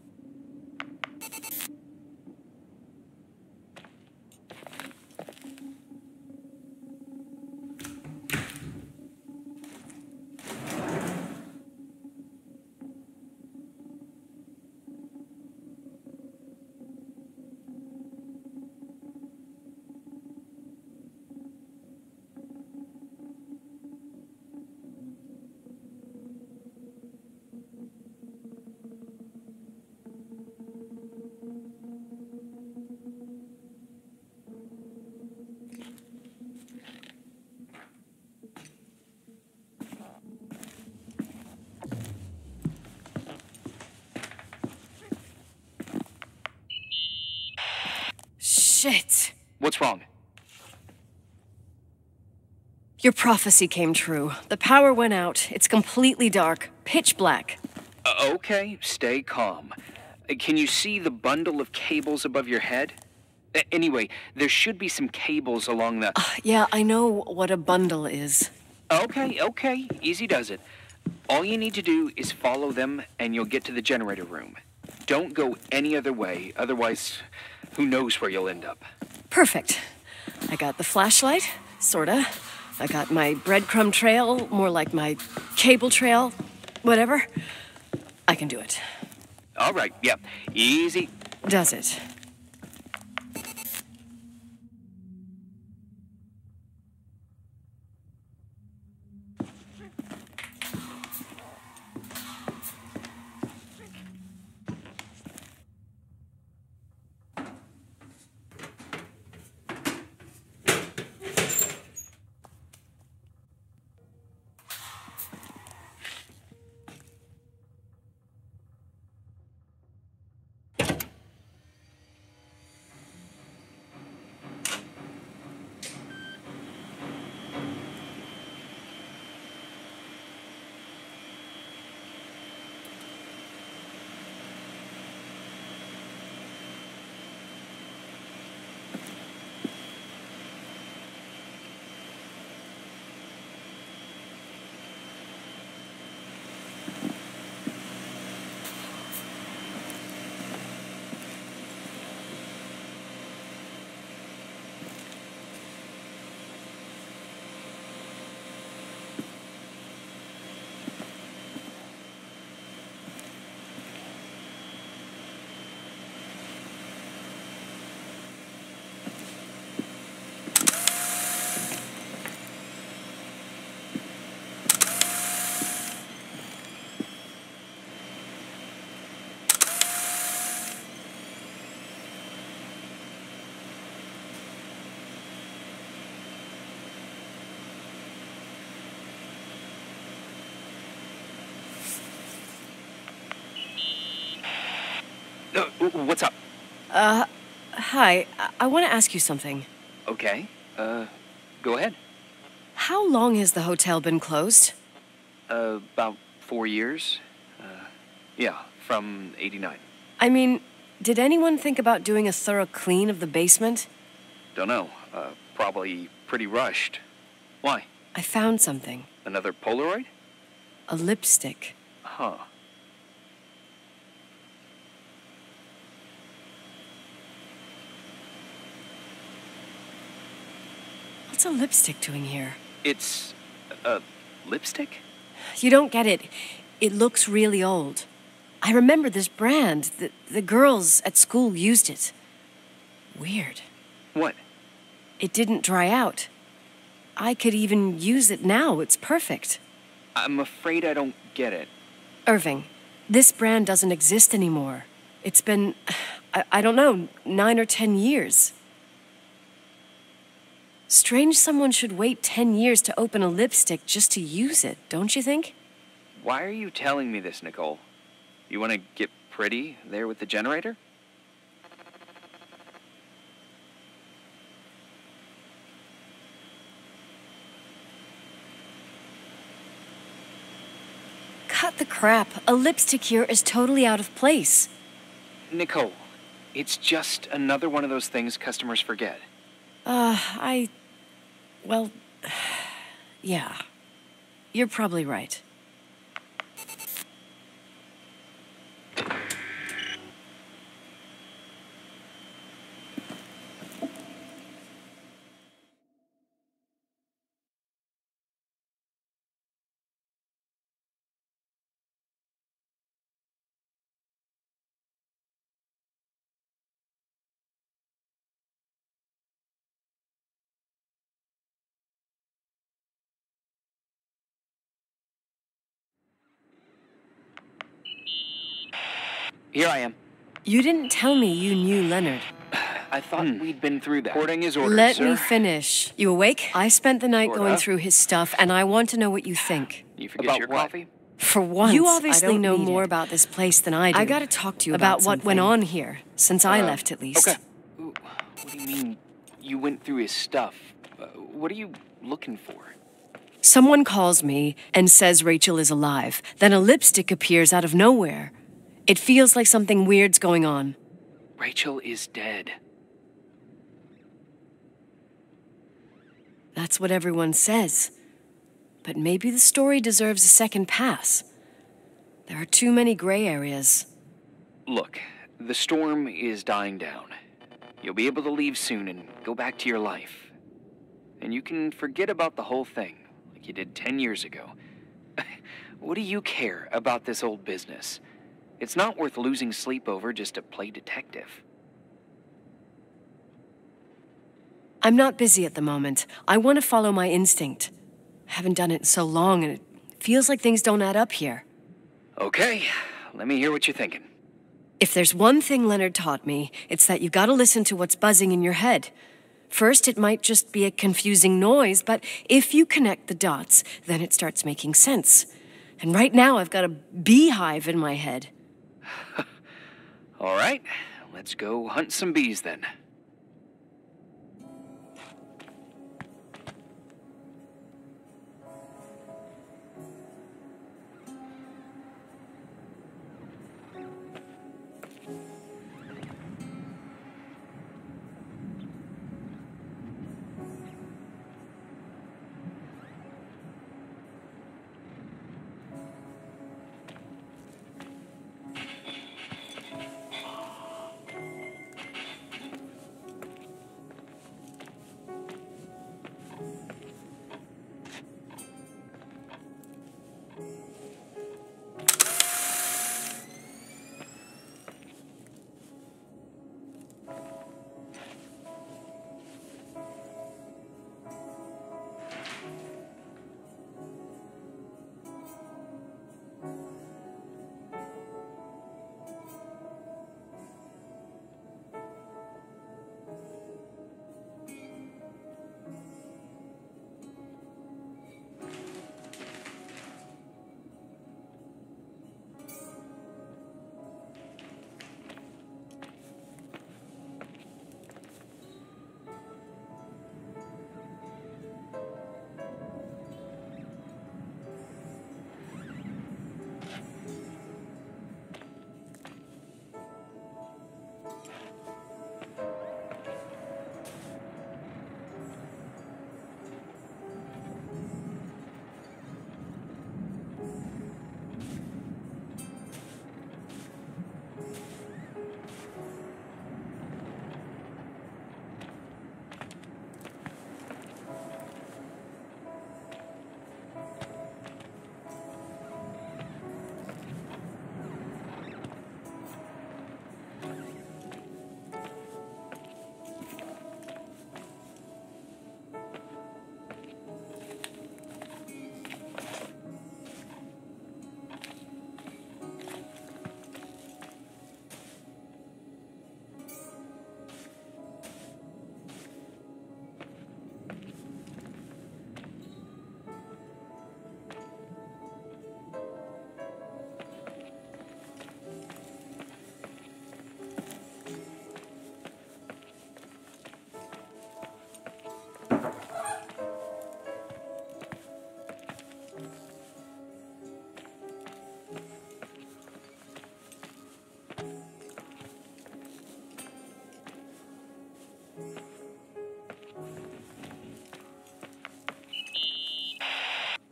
Shit. What's wrong? Your prophecy came true. The power went out. It's completely dark. Pitch black. Okay, stay calm. Can you see the bundle of cables above your head? Anyway, there should be some cables along the... Yeah, I know what a bundle is. Okay. Easy does it. All you need to do is follow them, and you'll get to the generator room. Don't go any other way, otherwise, who knows where you'll end up. Perfect. I got the flashlight, sorta. I got my breadcrumb trail, more like my cable trail, whatever. I can do it. All right, yeah, easy. Does it? What's up? Hi. I want to ask you something. Okay, go ahead. How long has the hotel been closed? About 4 years. Yeah, from '89. I mean, did anyone think about doing a thorough clean of the basement? Don't know. Probably pretty rushed. Why? I found something. Another Polaroid? A lipstick. Huh. What's a lipstick doing here? It's a lipstick? You don't get it. It looks really old. I remember this brand. The girls at school used it. Weird. What? It didn't dry out. I could even use it now. It's perfect. I'm afraid I don't get it. Irving, this brand doesn't exist anymore. It's been, I don't know, 9 or 10 years. Strange someone should wait 10 years to open a lipstick just to use it, don't you think? Why are you telling me this, Nicole? You want to get pretty there with the generator? Cut the crap. A lipstick here is totally out of place. Nicole, it's just another one of those things customers forget. Well, yeah. You're probably right. Here I am. You didn't tell me you knew Leonard. I thought we'd been through that. Reporting is ordered, Let sir. me finish. You awake? I spent the night Sorta. going through his stuff, and I want to know what you think. You forget About your what? coffee? For once, you obviously I don't know need more it. about this place than I do. I gotta talk to you about about what went something. on here, since I left at least. Okay. What do you mean, you went through his stuff? What are you looking for? Someone calls me and says Rachel is alive. Then a lipstick appears out of nowhere. It feels like something weird's going on. Rachel is dead. That's what everyone says. But maybe the story deserves a second pass. There are too many gray areas. Look, the storm is dying down. You'll be able to leave soon and go back to your life. And you can forget about the whole thing, like you did 10 years ago. What do you care about this old business? It's not worth losing sleep over just to play detective. I'm not busy at the moment. I want to follow my instinct. Haven't done it in so long, and it feels like things don't add up here. Okay, let me hear what you're thinking. If there's one thing Leonard taught me, it's that you gotta listen to what's buzzing in your head. First, it might just be a confusing noise, but if you connect the dots, then it starts making sense. And right now, I've got a beehive in my head. All right, let's go hunt some bees then.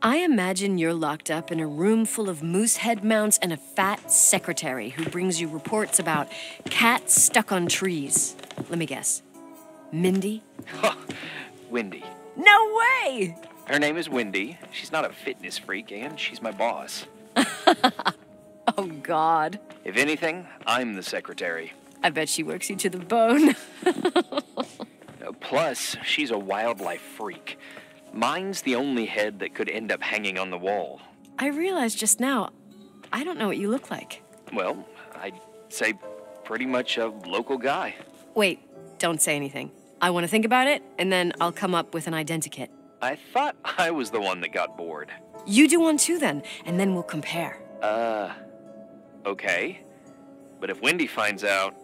I imagine you're locked up in a room full of moose head mounts and a fat secretary who brings you reports about cats stuck on trees. Let me guess. Mindy? Wendy. No way! Her name is Wendy. She's not a fitness freak, and she's my boss. Oh, God. If anything, I'm the secretary. I bet she works you to the bone. Plus, she's a wildlife freak. Mine's the only head that could end up hanging on the wall. I realized just now, I don't know what you look like. Well, I'd say pretty much a local guy. Wait, don't say anything. I want to think about it, and then I'll come up with an identikit. I thought I was the one that got bored. You do one too then, and then we'll compare. Okay. But if Wendy finds out...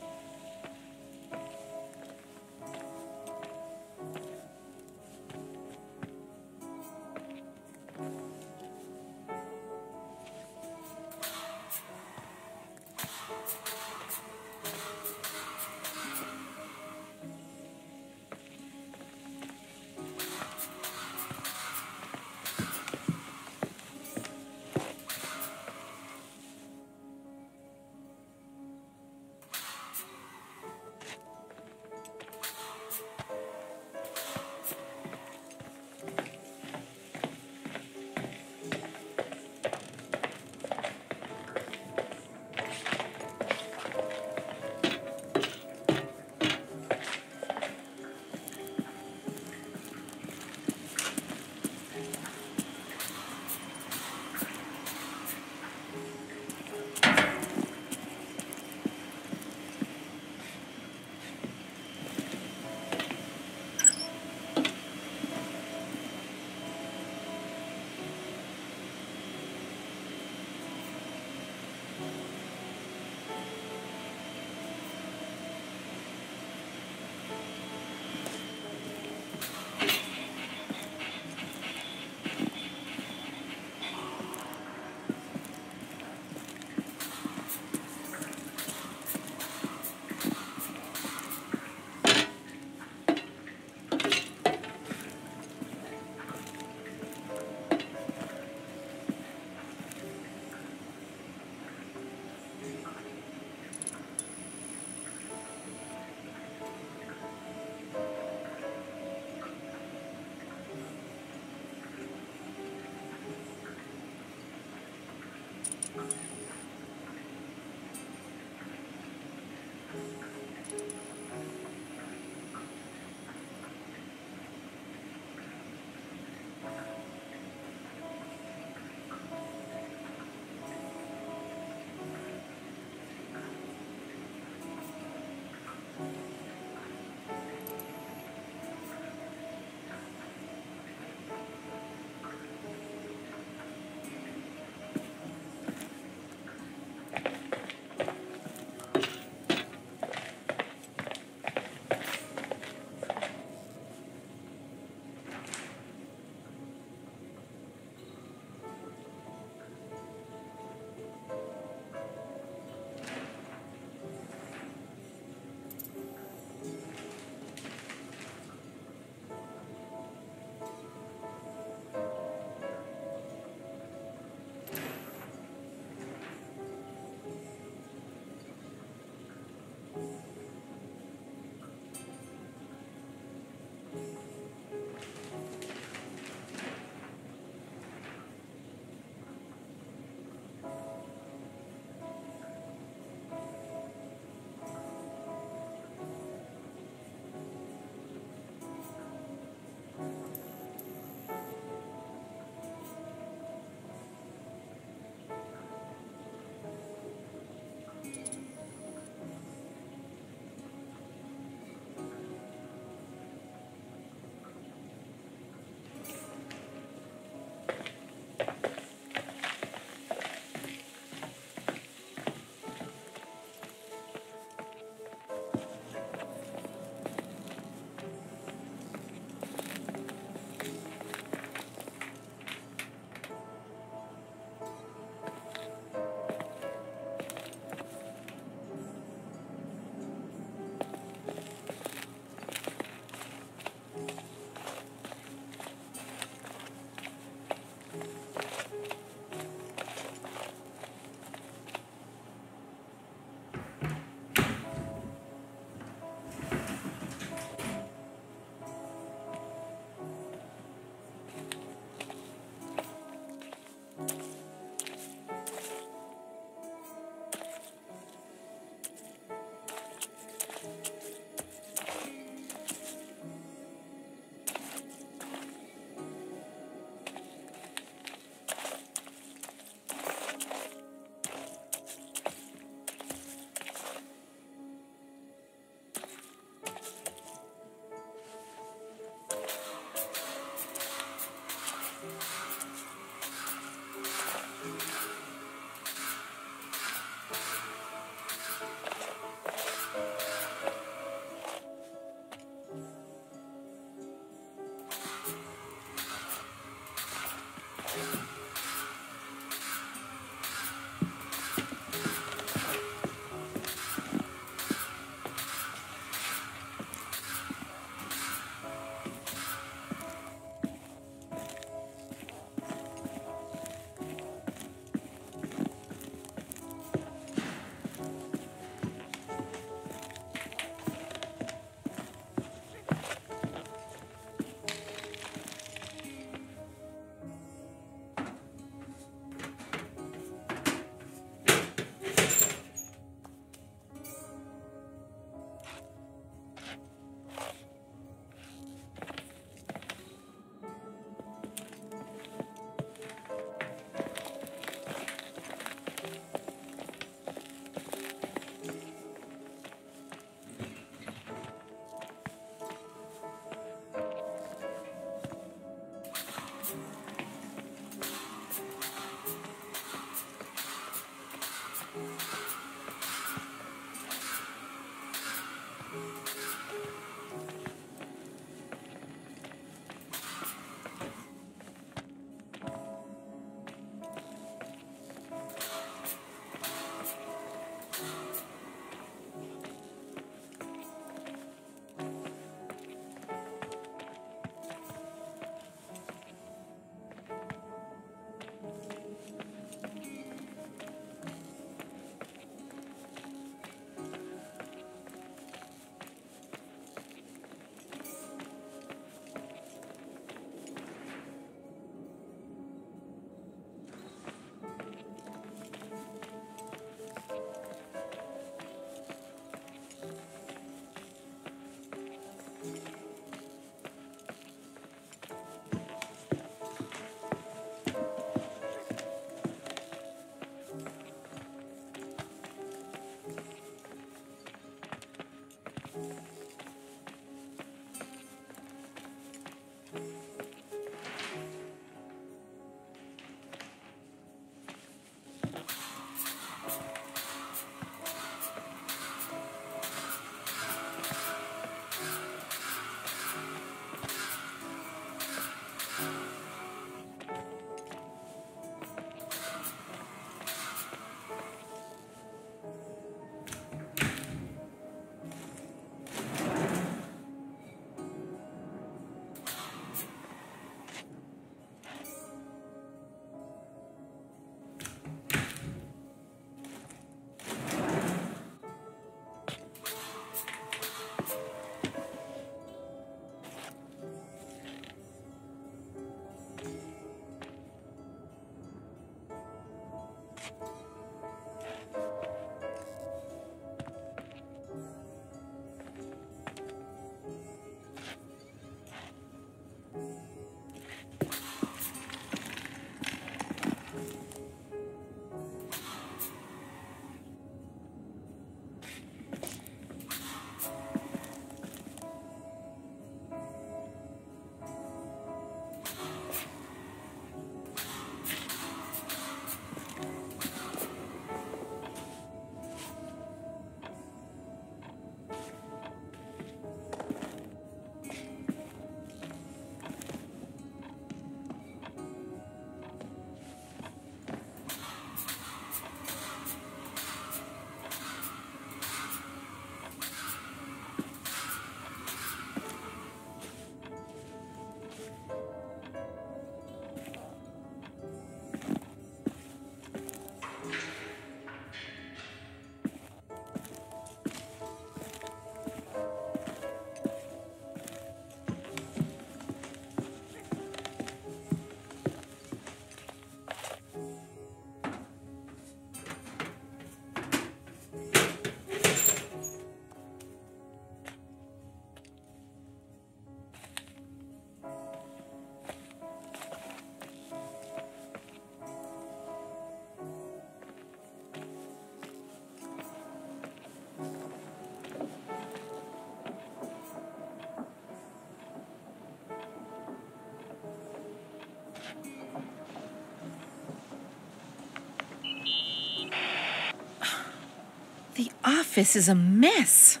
The office is a mess.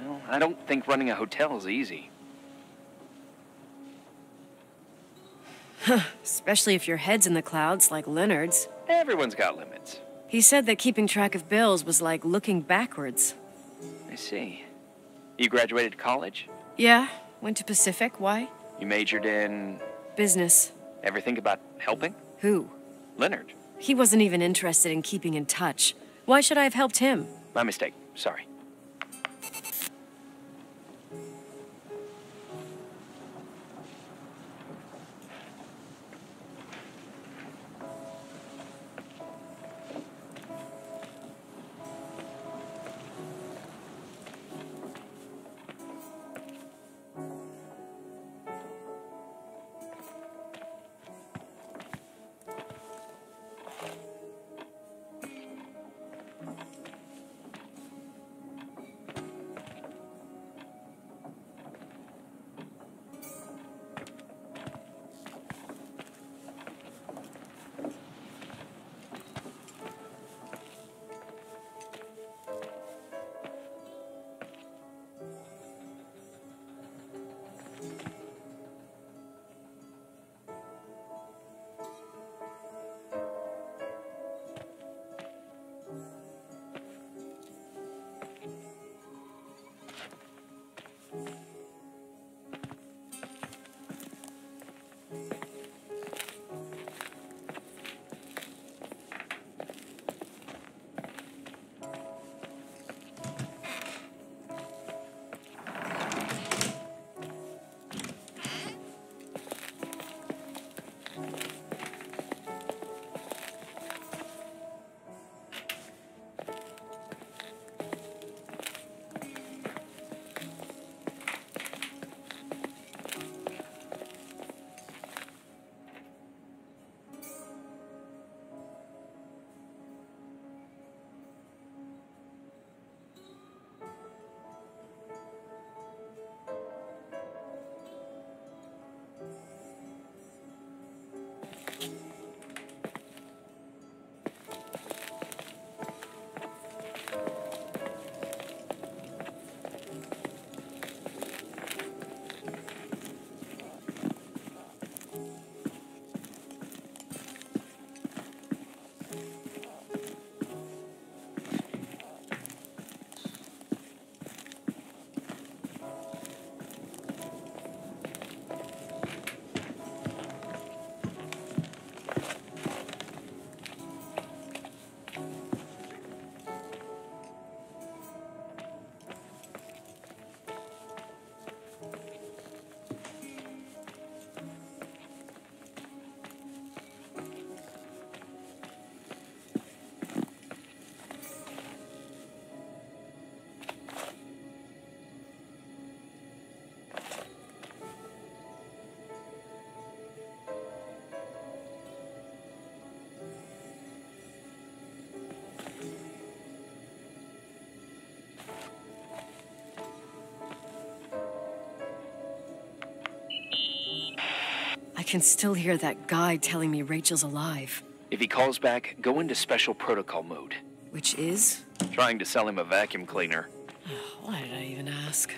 Well, I don't think running a hotel is easy. Especially if your head's in the clouds like Leonard's. Everyone's got limits. He said that keeping track of bills was like looking backwards. I see. You graduated college? Yeah, went to Pacific. Why? You majored in... Business. Ever think about helping? Who? Leonard. He wasn't even interested in keeping in touch. Why should I have helped him? My mistake. Sorry. I can still hear that guy telling me Rachel's alive. If he calls back, go into special protocol mode. Which is? Trying to sell him a vacuum cleaner. Why did I even ask?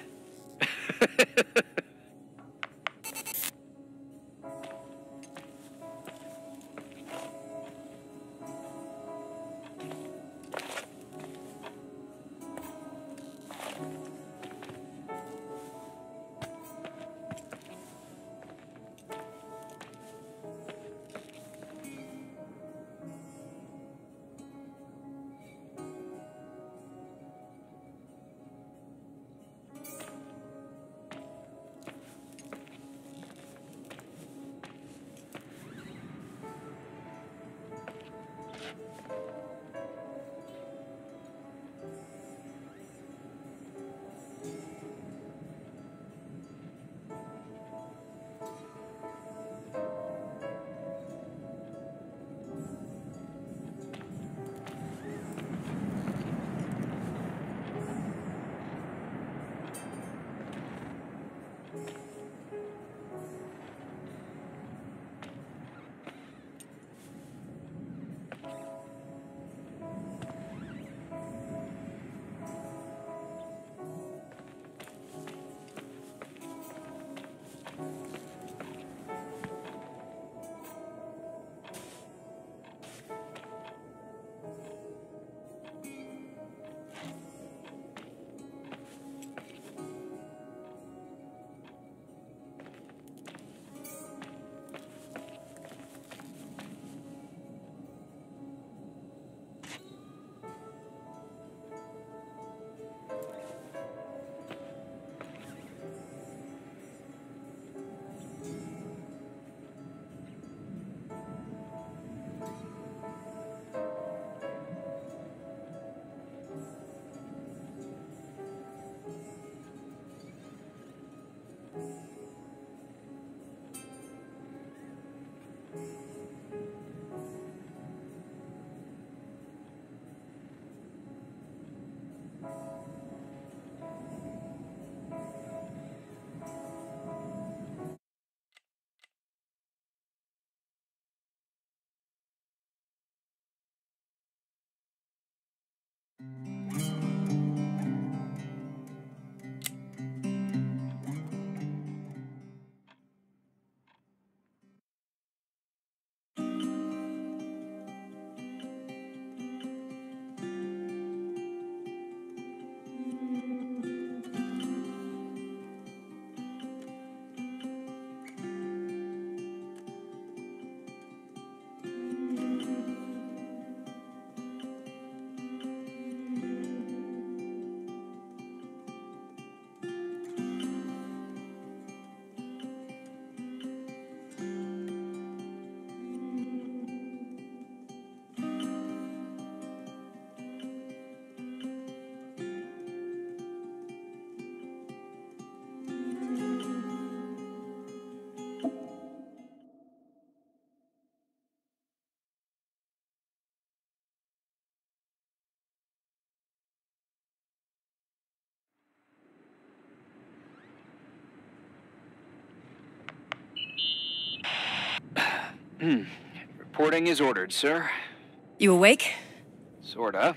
Reporting is ordered, sir. You awake? Sorta.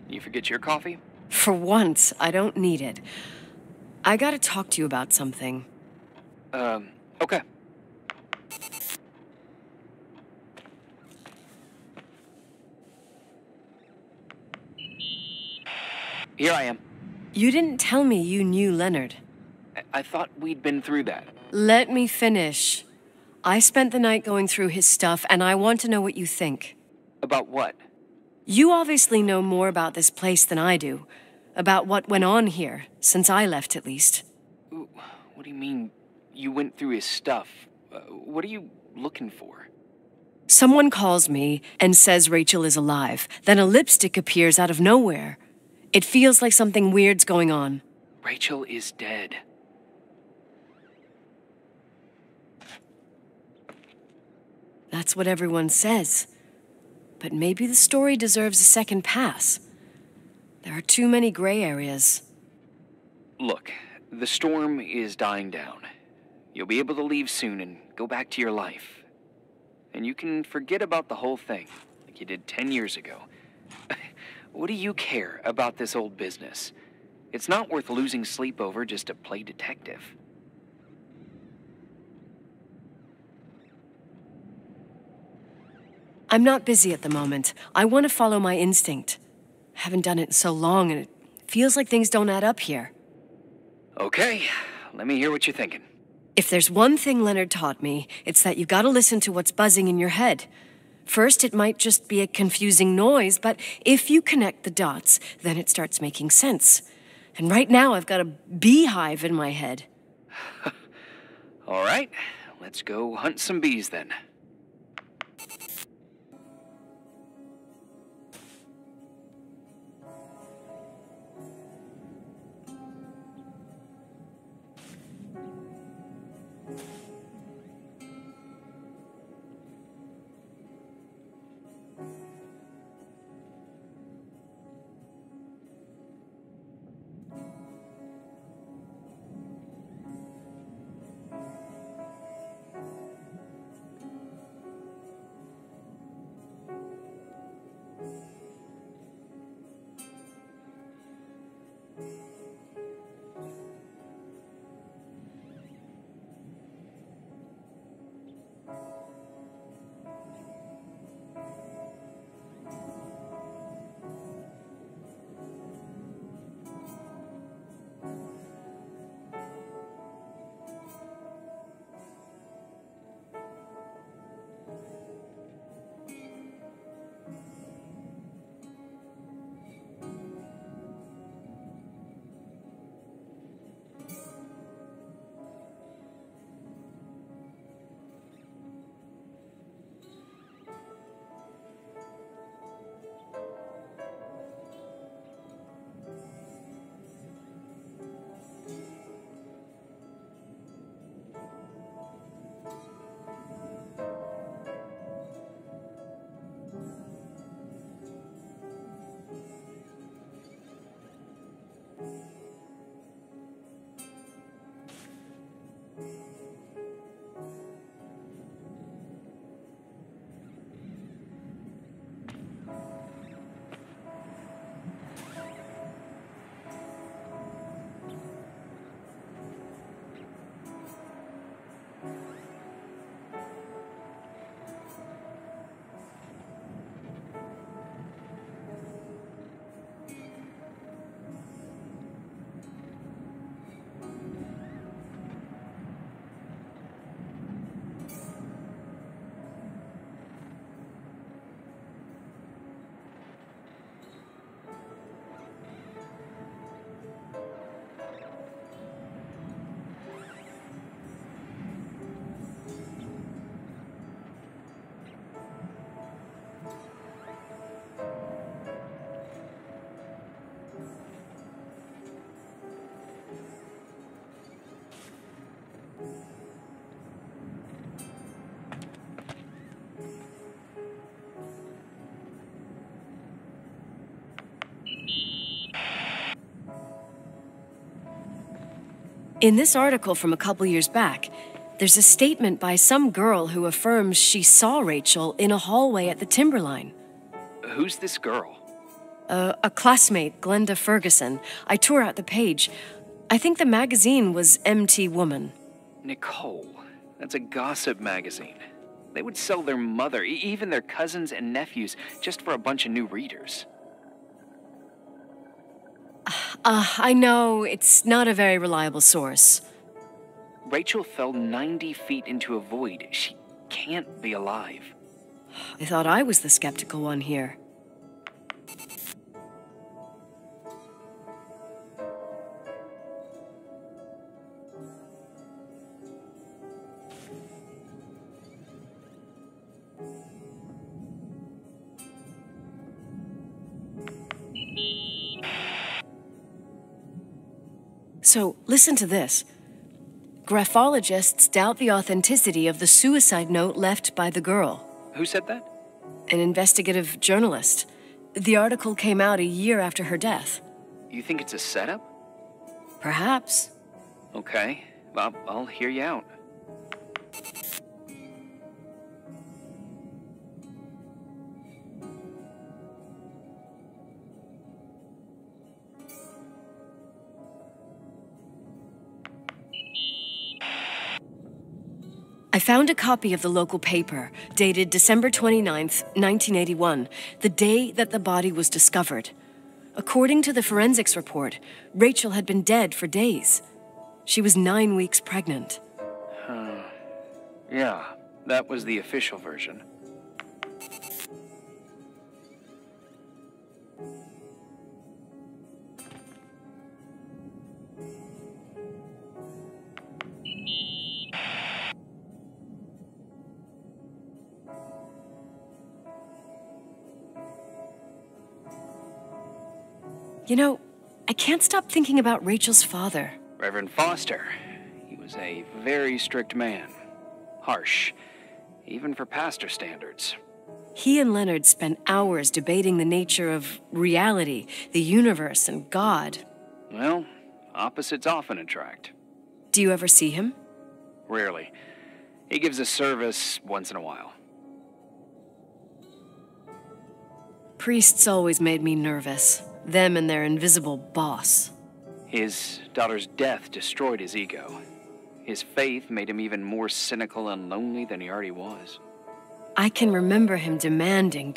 You forget your coffee? For once, I don't need it. I gotta talk to you about something. Okay. Here I am. You didn't tell me you knew Leonard. I thought we'd been through that. Let me finish. I spent the night going through his stuff, and I want to know what you think. About what? You obviously know more about this place than I do. About what went on here, since I left at least. What do you mean, you went through his stuff? What are you looking for? Someone calls me and says Rachel is alive. Then a lipstick appears out of nowhere. It feels like something weird's going on. Rachel is dead. That's what everyone says. But maybe the story deserves a second pass. There are too many gray areas. Look, the storm is dying down. You'll be able to leave soon and go back to your life. And you can forget about the whole thing, like you did 10 years ago. What do you care about this old business? It's not worth losing sleep over just to play detective. I'm not busy at the moment. I want to follow my instinct. Haven't done it in so long, and it feels like things don't add up here. Okay, let me hear what you're thinking. If there's one thing Leonard taught me, it's that you've got to listen to what's buzzing in your head. First, it might just be a confusing noise, but if you connect the dots, then it starts making sense. And right now, I've got a beehive in my head. All right, let's go hunt some bees then. In this article from a couple years back, There's a statement by some girl who affirms she saw Rachel in a hallway at the Timberline. Who's this girl? A classmate, Glenda Ferguson. I tore out the page. I think the magazine was MT Woman. Nicole, that's a gossip magazine. They would sell their mother, even their cousins and nephews, just for a bunch of new readers. I know, it's not a very reliable source. Rachel fell 90 feet into a void. She can't be alive. I thought I was the skeptical one here. So, listen to this. Graphologists doubt the authenticity of the suicide note left by the girl. Who said that? An investigative journalist. The article came out a year after her death. You think it's a setup? Perhaps. Okay, well, I'll hear you out. I found a copy of the local paper, dated December 29th, 1981, the day that the body was discovered. According to the forensics report, Rachel had been dead for days. She was 9 weeks pregnant. Yeah, that was the official version. You know, I can't stop thinking about Rachel's father. Reverend Foster. He was a very strict man. Harsh, even for pastor standards. He and Leonard spent hours debating the nature of reality, the universe, and God. Well, opposites often attract. Do you ever see him? Rarely. He gives a service once in a while. Priests always made me nervous. Them and their invisible boss. His daughter's death destroyed his ego. His faith made him even more cynical and lonely than he already was. I can remember him demanding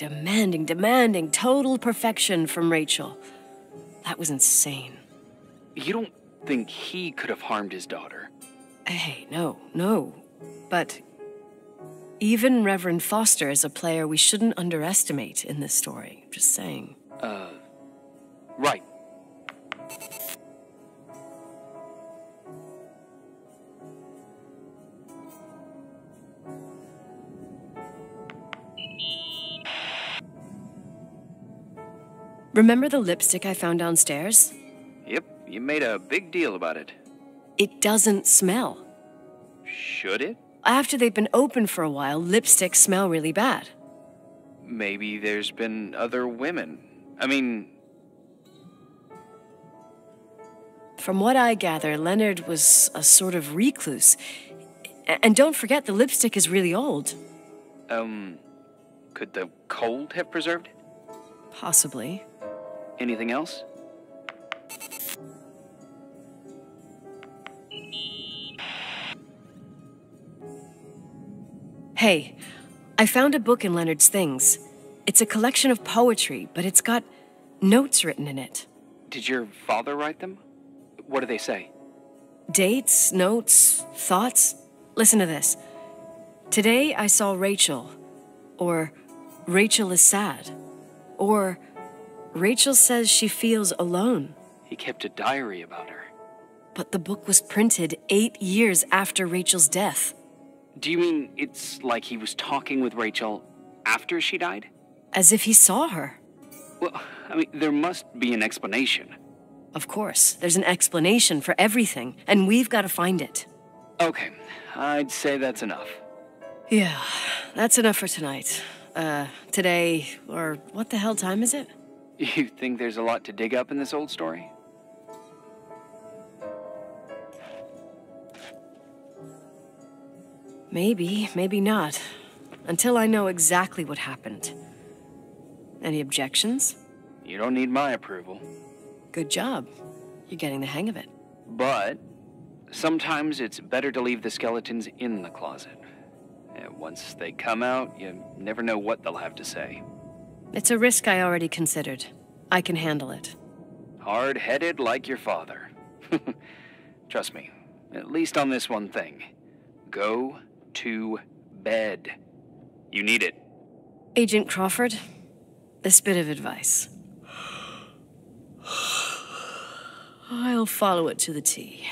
total perfection from Rachel. That was insane. You don't think he could have harmed his daughter? Hey, no. But even Reverend Foster is a player we shouldn't underestimate in this story. Just saying. Right. Remember the lipstick I found downstairs? Yep, you made a big deal about it. It doesn't smell. Should it? After they've been open for a while, lipsticks smell really bad. Maybe there's been other women. From what I gather, Leonard was a sort of recluse. And don't forget, the lipstick is really old. Could the cold have preserved it? Possibly. Anything else? Hey, I found a book in Leonard's things. It's a collection of poetry, but it's got notes written in it. Did your father write them? What do they say? Dates, notes, thoughts. Listen to this. Today I saw Rachel. Or Rachel is sad. Or Rachel says she feels alone. He kept a diary about her. But the book was printed 8 years after Rachel's death. Do you mean it's like he was talking with Rachel after she died? As if he saw her. Well, there must be an explanation. Of course, there's an explanation for everything, and we've got to find it. Okay, I'd say that's enough. Yeah, that's enough for tonight. Today, or what the hell time is it? You think there's a lot to dig up in this old story? Maybe, maybe not. Until I know exactly what happened. Any objections? You don't need my approval. Good job. You're getting the hang of it. But sometimes it's better to leave the skeletons in the closet. Once they come out, you never know what they'll have to say. It's a risk I already considered. I can handle it. Hard-headed like your father. Trust me, at least on this one thing. Go to bed. You need it. Agent Crawford, this bit of advice. I'll follow it to the T.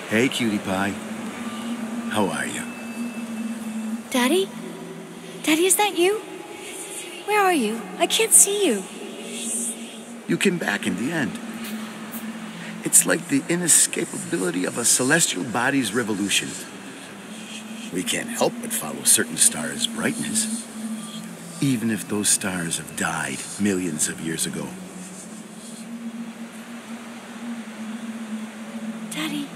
Hey, cutie pie. How are you? Daddy? Daddy, is that you? Where are you? I can't see you. You came back in the end. It's like the inescapability of a celestial body's revolution. We can't help but follow certain stars' brightness, even if those stars have died millions of years ago. Daddy,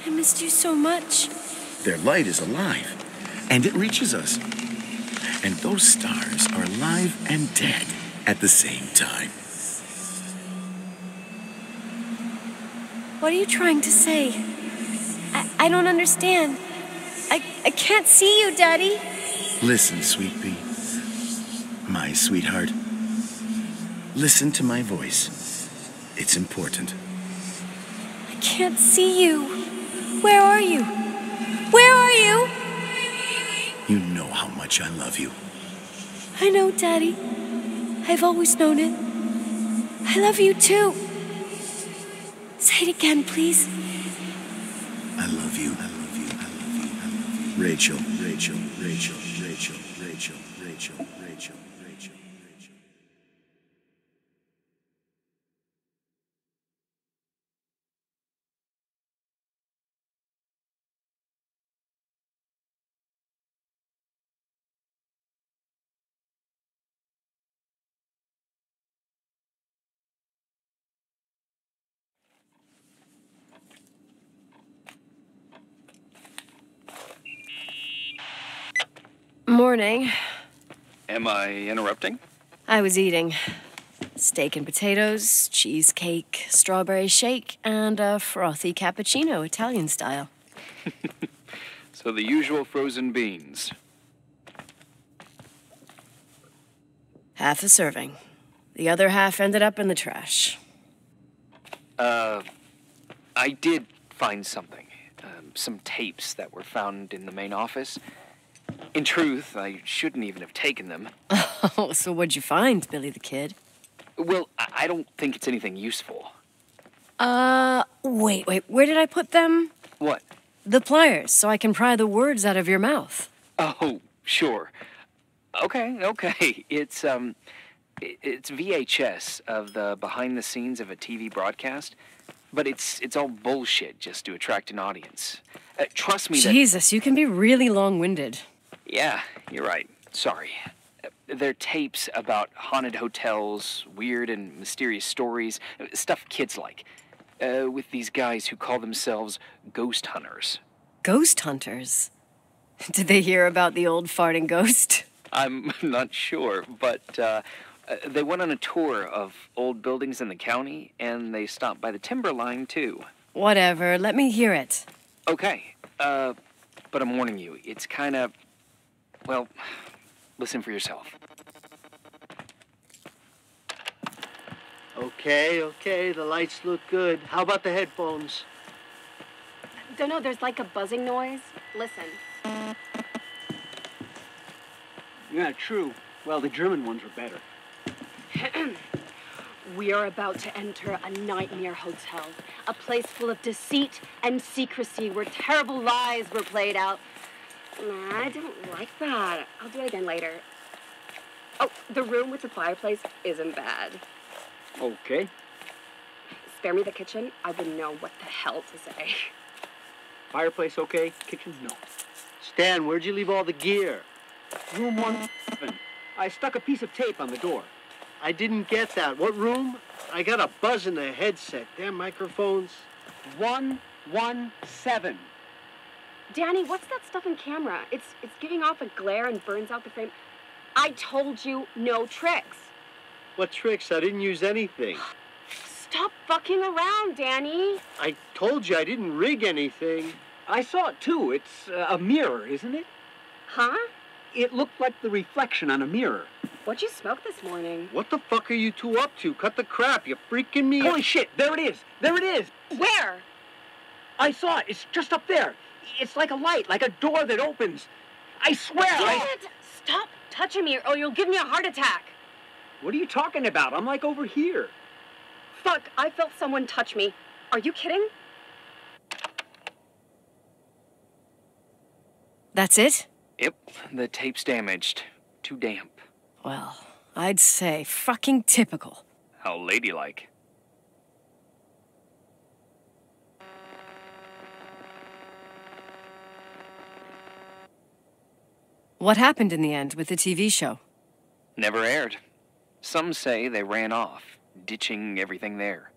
I missed you so much. Their light is alive, and it reaches us. And those stars are alive and dead at the same time. What are you trying to say? I don't understand. I can't see you, Daddy. Listen, sweet pea. My sweetheart. Listen to my voice. It's important. I can't see you. Where are you? Where are you? You know how much I love you. I know, Daddy. I've always known it. I love you too. Say it again, please. I love you. I love you. I love you. I love you. Rachel, Rachel, Rachel, Rachel, Rachel, Rachel, Rachel, Rachel, Rachel. Morning. Am I interrupting? I was eating steak and potatoes, cheesecake, strawberry shake, and a frothy cappuccino, Italian style. So the usual frozen beans. Half a serving. The other half ended up in the trash. I did find something. Some tapes that were found in the main office. In truth, I shouldn't even have taken them. Oh, so what'd you find, Billy the Kid? Well, I don't think it's anything useful. Wait, where did I put them? What? The pliers, so I can pry the words out of your mouth. Oh, sure. Okay. It's VHS of the behind the scenes of a TV broadcast, but it's all bullshit just to attract an audience. Trust me that... Jesus, you can be really long-winded. Yeah, you're right. Sorry. They're tapes about haunted hotels, weird and mysterious stories, stuff kids like, with these guys who call themselves ghost hunters. Ghost hunters? Did they hear about the old farting ghost? I'm not sure, but they went on a tour of old buildings in the county, and they stopped by the timberline, too. Whatever, let me hear it. Okay, but I'm warning you, it's kind of... Well, listen for yourself. Okay, the lights look good. How about the headphones? Don't know, there's like a buzzing noise. Listen. Yeah, true. Well, the German ones were better. We are about to enter a nightmare hotel, a place full of deceit and secrecy where terrible lies were played out. Nah, I don't like that. I'll do it again later. Oh, the room with the fireplace isn't bad. Okay. Spare me the kitchen. I wouldn't know what the hell to say. Fireplace okay? Kitchen no. Stan, where'd you leave all the gear? Room 117. I stuck a piece of tape on the door. I didn't get that. What room? I got a buzz in the headset. Damn microphones. 117. Danny, what's that stuff in camera? It's giving off a glare and burns out the frame. I told you no tricks. What tricks? I didn't use anything. Stop fucking around, Danny. I told you I didn't rig anything. I saw it too. It's a mirror, isn't it? Huh? It looked like the reflection on a mirror. What'd you smoke this morning? What the fuck are you two up to? Cut the crap. You're freaking me Holy shit, there it is. There it is. Where? I saw it. It's just up there. It's like a light, like a door that opens. I swear. Stop touching me or you'll give me a heart attack. What are you talking about? I'm like over here. Fuck, I felt someone touch me. Are you kidding? That's it? Yep, the tape's damaged. Too damp. Well, I'd say fucking typical. How ladylike. What happened in the end with the TV show? Never aired. Some say they ran off, ditching everything there.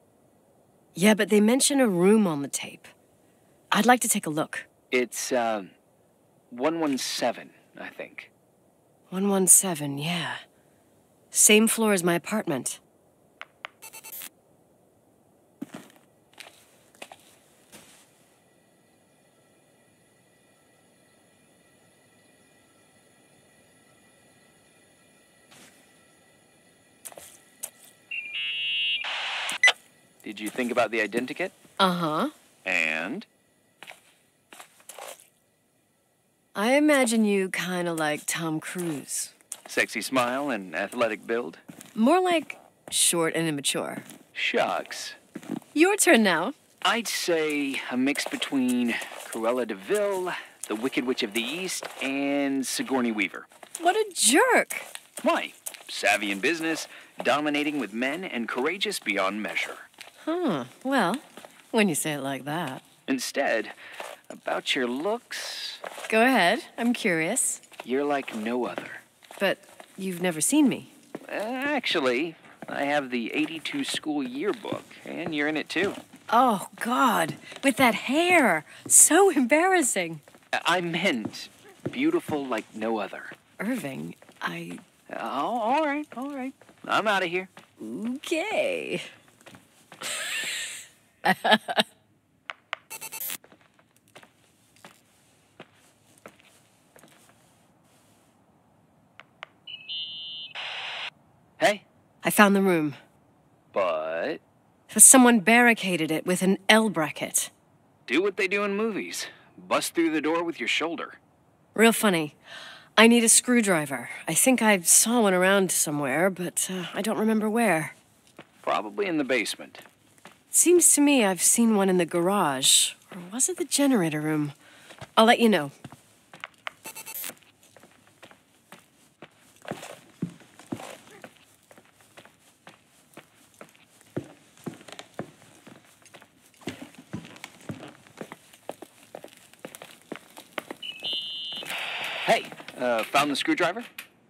Yeah, but they mention a room on the tape. I'd like to take a look. It's, 117, I think. 117, yeah. Same floor as my apartment. Did you think about the identikit? Uh-huh. And? I imagine you kind of like Tom Cruise. Sexy smile and athletic build? More like short and immature. Shucks. Your turn now. I'd say a mix between Cruella de Vil, the Wicked Witch of the East, and Sigourney Weaver. What a jerk. Why? Savvy in business, dominating with men, and courageous beyond measure. Huh. Well, when you say it like that. Instead, about your looks... Go ahead. I'm curious. You're like no other. But you've never seen me. Actually, I have the 82 school yearbook, and you're in it too. Oh, God. With that hair. So embarrassing. I meant beautiful like no other. Irving, Oh, all right. I'm out of here. Okay. Hey? I found the room. But? Someone barricaded it with an L bracket. Do what they do in movies. Bust through the door with your shoulder. Real funny. I need a screwdriver. I think I saw one around somewhere, but I don't remember where. Probably in the basement. Seems to me I've seen one in the garage. Or was it the generator room? I'll let you know. Hey, found the screwdriver?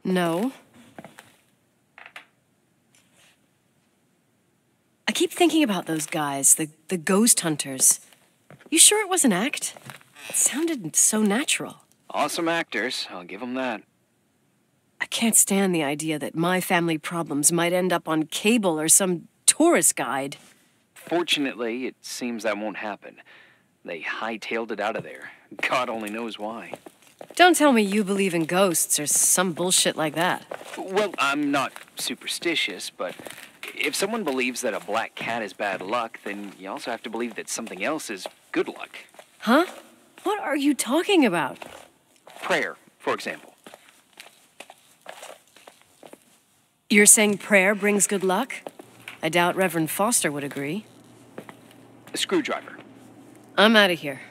No. I keep thinking about those guys, the ghost hunters. You sure it was an act? It sounded so natural. Awesome actors, I'll give them that. I can't stand the idea that my family problems might end up on cable or some tourist guide. Fortunately, it seems that won't happen. They hightailed it out of there. God only knows why. Don't tell me you believe in ghosts or some bullshit like that. Well, I'm not superstitious, but if someone believes that a black cat is bad luck, then you also have to believe that something else is good luck. Huh? What are you talking about? Prayer, for example. You're saying prayer brings good luck? I doubt Reverend Foster would agree. A screwdriver. I'm out of here.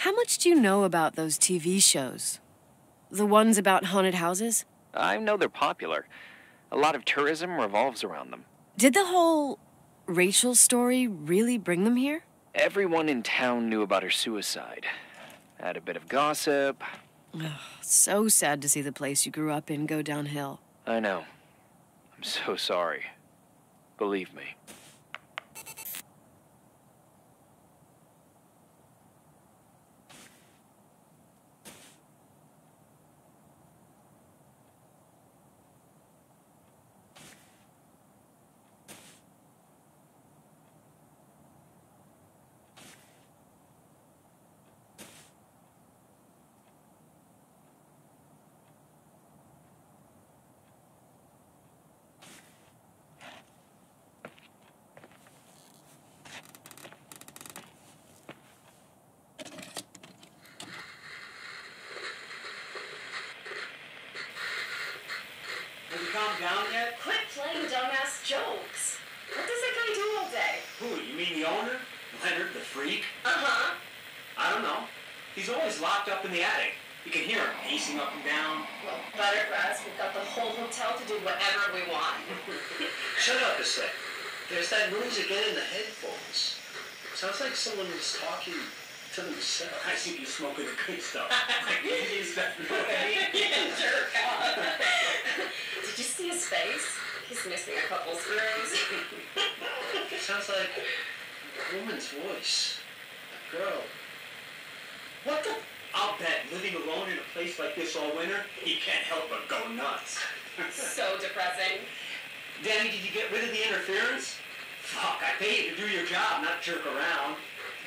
How much do you know about those TV shows? The ones about haunted houses? I know they're popular. A lot of tourism revolves around them. Did the whole Rachel story really bring them here? Everyone in town knew about her suicide. Had a bit of gossip. Ugh, so sad to see the place you grew up in go downhill. I know. I'm so sorry. Believe me. Calm down yet? Quit playing dumbass jokes. What does that guy do all day? Who, you mean the owner? Leonard the freak? Uh-huh. I don't know. He's always locked up in the attic. You can hear him pacing up and down. Well, better for us. We've got the whole hotel to do whatever we want. Shut up a sec. There's that noise again in the headphones. Sounds like someone was talking to themselves. I think you're smoking the good stuff. Jerk off. Did you see his face? He's missing a couple screws. Sounds like a woman's voice. A girl. What the? I'll bet living alone in a place like this all winter, he can't help but go nuts. So depressing. Danny, did you get rid of the interference? Fuck, I pay you to do your job, not jerk around.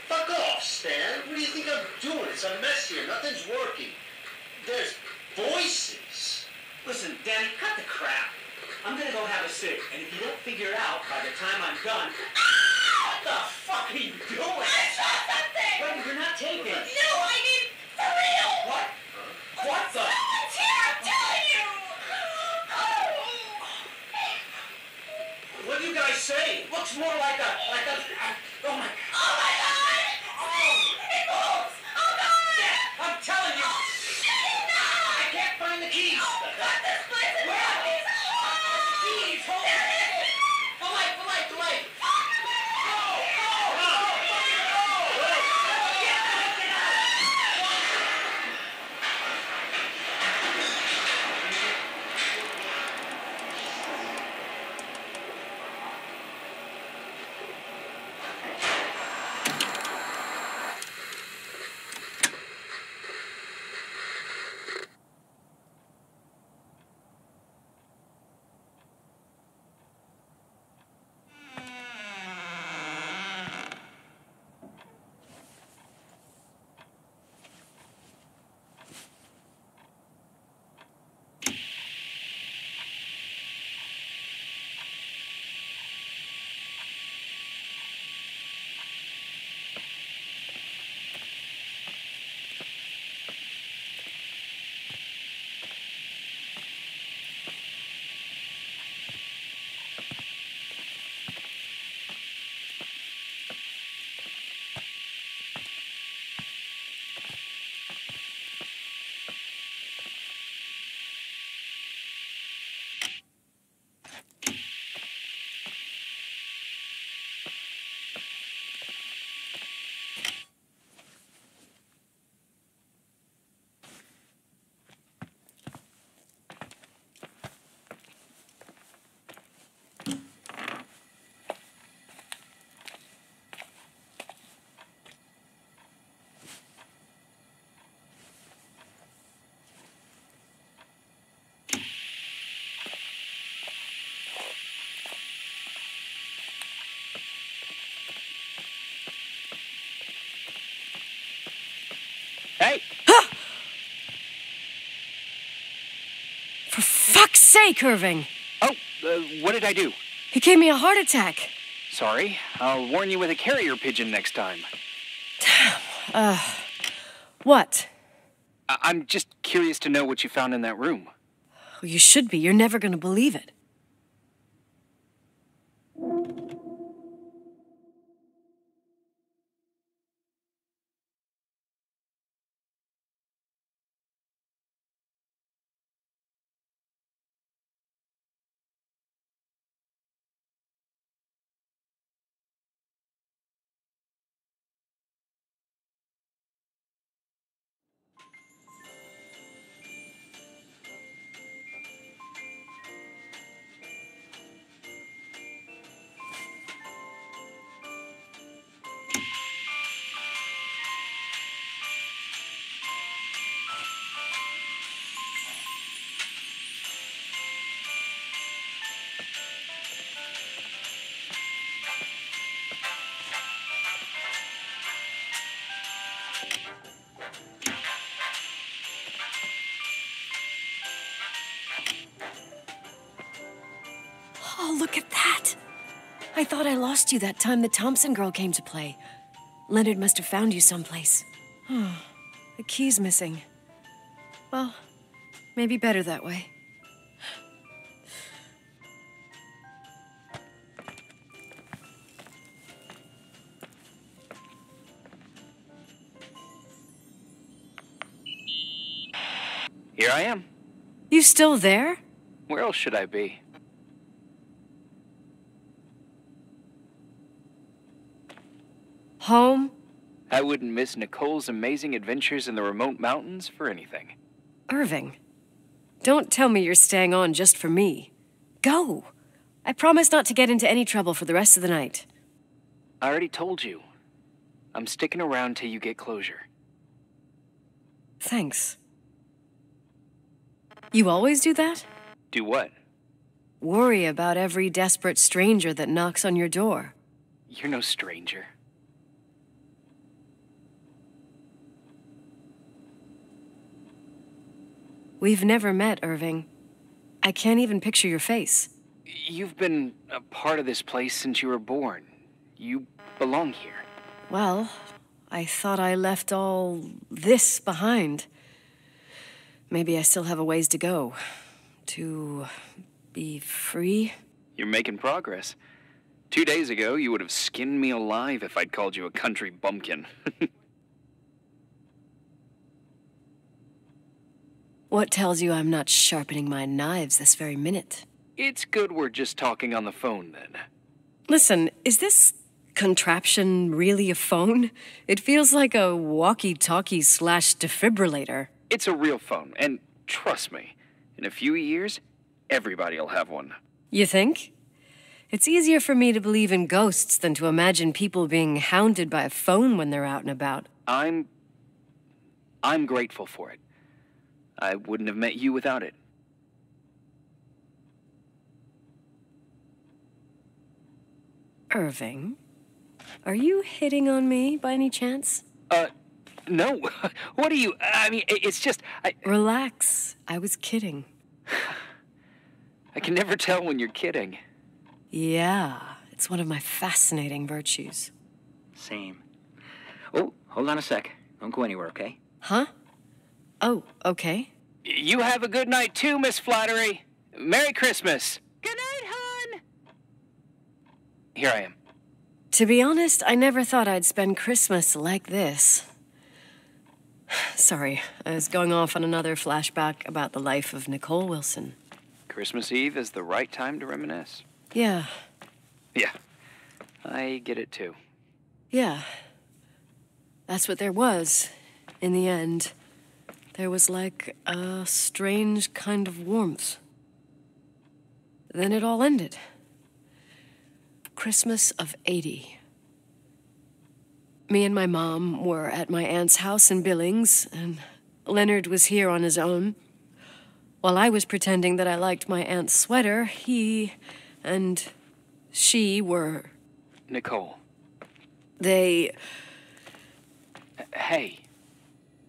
Fuck off, Stan. What do you think I'm doing? It's a mess here. Nothing's working. There's voices. Listen, Danny, cut the crap. I'm gonna go have a cig, and if you don't figure it out by the time I'm done... What the fuck are you doing? I saw something! Wait, you're not taking. No, I mean, for real! What? What the? Someone's here, I'm telling you! What do you guys say? It looks more like a... oh my... Oh my God! It moves! Oh God! I'm telling you! No! I can't find the keys! Oh God, this place is Where? broken! Keys! Hold There on! it is! The light! The light! The light! Oh, Go! Go! Go! Go! Hey! For fuck's sake, Irving! Oh, what did I do? He gave me a heart attack. Sorry. I'll warn you with a carrier pigeon next time. What? I'm just curious to know what you found in that room. Well, you should be. You're never gonna believe it. Oh, look at that! I thought I lost you that time the Thompson girl came to play. Leonard must have found you someplace. Oh, the key's missing. Well, maybe better that way. Here I am. You still there? Where else should I be? Home? I wouldn't miss Nicole's amazing adventures in the remote mountains for anything. Irving, don't tell me you're staying on just for me. Go! I promise not to get into any trouble for the rest of the night. I already told you. I'm sticking around till you get closure. Thanks. You always do that? Do what? Worry about every desperate stranger that knocks on your door. You're no stranger. We've never met, Irving. I can't even picture your face. You've been a part of this place since you were born. You belong here. Well, I thought I left all this behind. Maybe I still have a ways to go. To be free? You're making progress. 2 days ago, you would have skinned me alive if I'd called you a country bumpkin. What tells you I'm not sharpening my knives this very minute? It's good we're just talking on the phone, then. Listen, is this contraption really a phone? It feels like a walkie-talkie / defibrillator. It's a real phone, and trust me, in a few years, everybody'll have one. You think? It's easier for me to believe in ghosts than to imagine people being hounded by a phone when they're out and about. I'm grateful for it. I wouldn't have met you without it. Irving, are you hitting on me by any chance? No. What are you... I mean, it's just... Relax. I was kidding. I can never tell when you're kidding. Yeah, it's one of my fascinating virtues. Same. Oh, hold on a sec. Don't go anywhere, okay? Huh? Oh, okay. You have a good night too, Miss Flattery. Merry Christmas. Good night, hon. Here I am. To be honest, I never thought I'd spend Christmas like this. Sorry, I was going off on another flashback about the life of Nicole Wilson. Christmas Eve is the right time to reminisce. Yeah. Yeah. I get it too. Yeah. That's what there was, in the end. There was like a strange kind of warmth. Then it all ended. Christmas of '80. Me and my mom were at my aunt's house in Billings, and Leonard was here on his own. While I was pretending that I liked my aunt's sweater, he and she were... Nicole. They... Hey.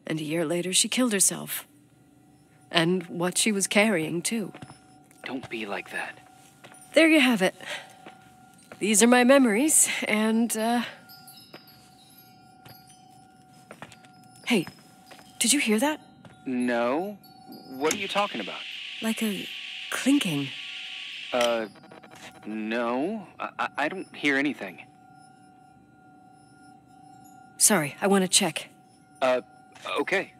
And a year later, she killed herself. And what she was carrying, too. Don't be like that. There you have it. These are my memories, and, Hey, did you hear that? No. What are you talking about? Like a clinking. No. I don't hear anything. Sorry, I want to check. Okay.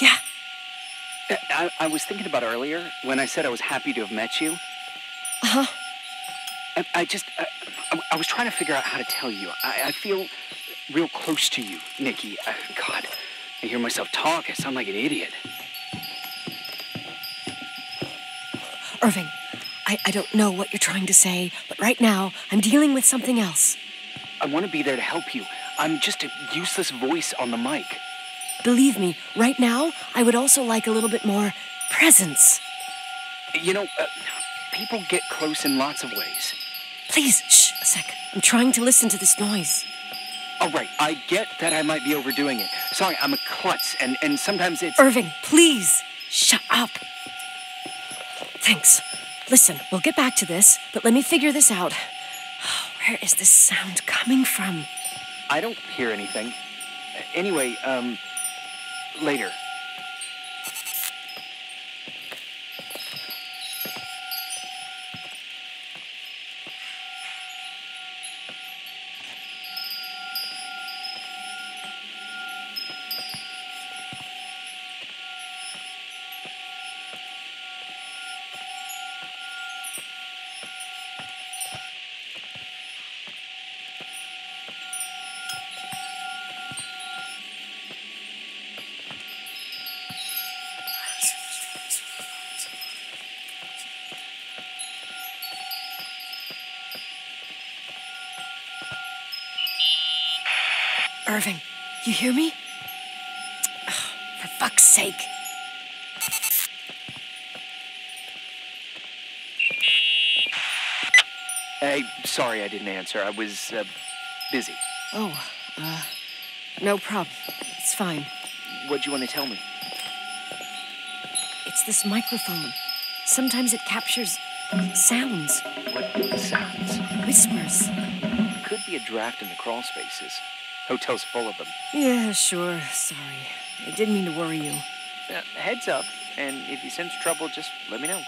Yeah. I was thinking about earlier when I said I was happy to have met you. Uh-huh. I was trying to figure out how to tell you. I feel real close to you, Nikki. God, I hear myself talk. I sound like an idiot. Irving, I don't know what you're trying to say, but right now, I'm dealing with something else. I want to be there to help you. I'm just a useless voice on the mic. Believe me, right now, I would also like a little bit more presence. You know, people get close in lots of ways. Please, shh, a sec. I'm trying to listen to this noise. All right, I get that I might be overdoing it. Sorry, I'm a klutz, and sometimes it's... Irving, please, shut up. Thanks. Listen, we'll get back to this, but let me figure this out. Where is this sound coming from? I don't hear anything. Anyway, later. Irving, you hear me? Oh, for fuck's sake. Hey, sorry I didn't answer. I was, busy. Oh, no problem. It's fine. What'd you want to tell me? It's this microphone. Sometimes it captures sounds. What sounds? Whispers. Could be a draft in the crawl spaces. Hotel's full of them. Yeah, sure. Sorry. I didn't mean to worry you. Heads up, and if you sense trouble, just let me know.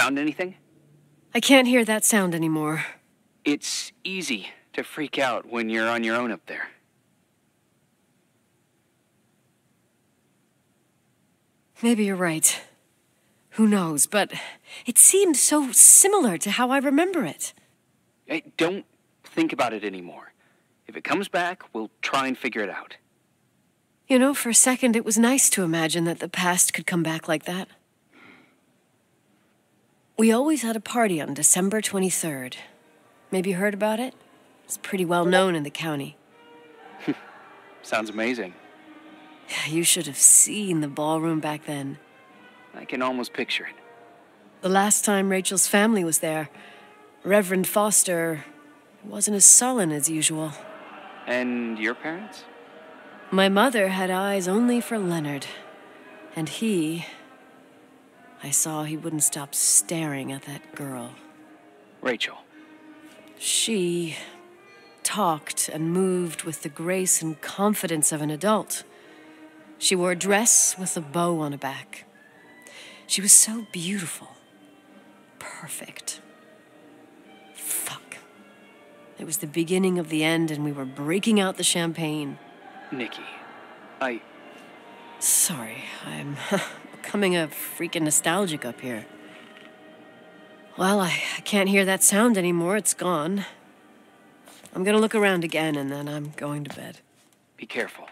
Found anything? I can't hear that sound anymore. It's easy to freak out when you're on your own up there. Maybe you're right. Who knows, but it seemed so similar to how I remember it. Hey, don't think about it anymore. If it comes back, we'll try and figure it out. You know, for a second, it was nice to imagine that the past could come back like that. We always had a party on December 23rd. Maybe you heard about it? It's pretty well known in the county. Sounds amazing. You should have seen the ballroom back then. I can almost picture it. The last time Rachel's family was there, Reverend Foster wasn't as sullen as usual. And your parents? My mother had eyes only for Leonard. And I saw he wouldn't stop staring at that girl. Rachel. She talked and moved with the grace and confidence of an adult. She wore a dress with a bow on her back. She was so beautiful. Perfect. Fuck. It was the beginning of the end, and we were breaking out the champagne. Nikki, Sorry, I'm becoming a freaking nostalgic up here. Well, I can't hear that sound anymore. It's gone. I'm gonna look around again, and then I'm going to bed. Be careful.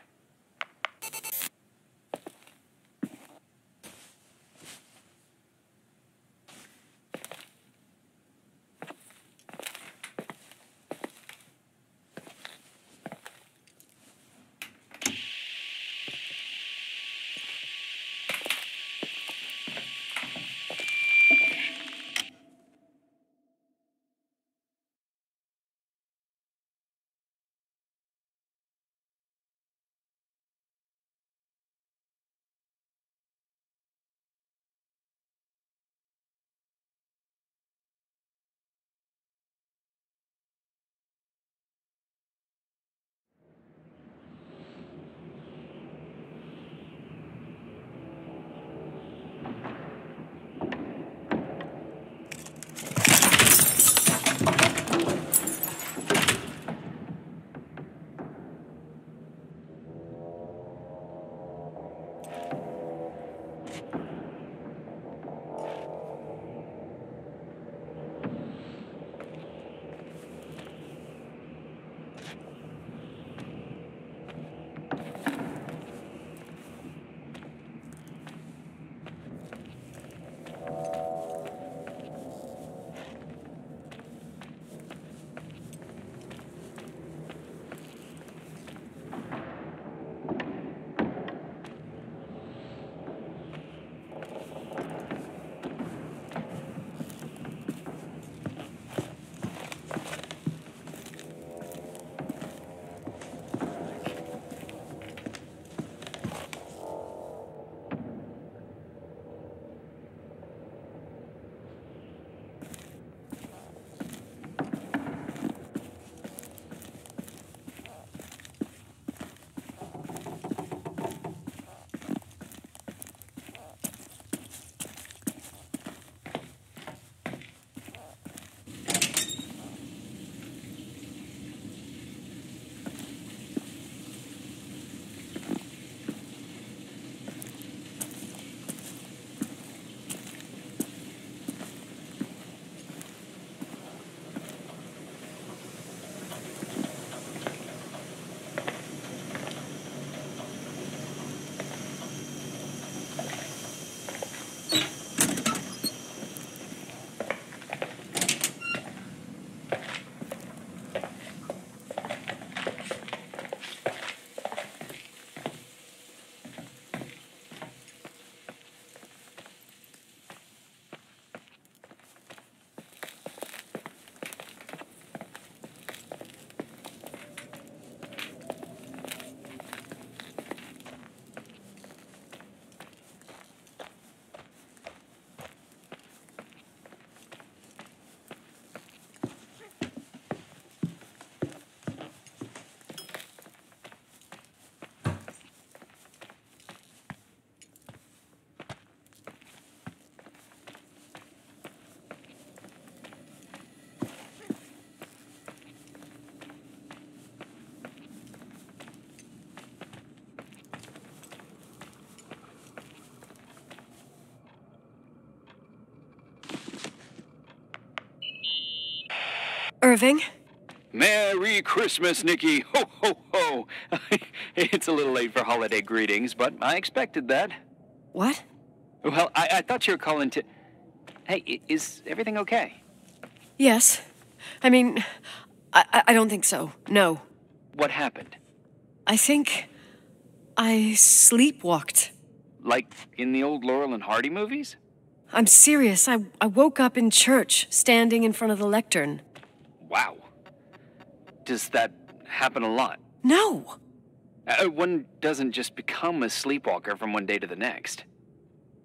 Irving? Merry Christmas, Nikki. Ho, ho, ho. It's a little late for holiday greetings, but I expected that. What? Well, I thought you were calling to... Hey, is everything okay? Yes. I mean, I don't think so. No. What happened? I think I sleepwalked. Like in the old Laurel and Hardy movies? I'm serious. I woke up in church, standing in front of the lectern. Wow. Does that happen a lot? No. One doesn't just become a sleepwalker from one day to the next.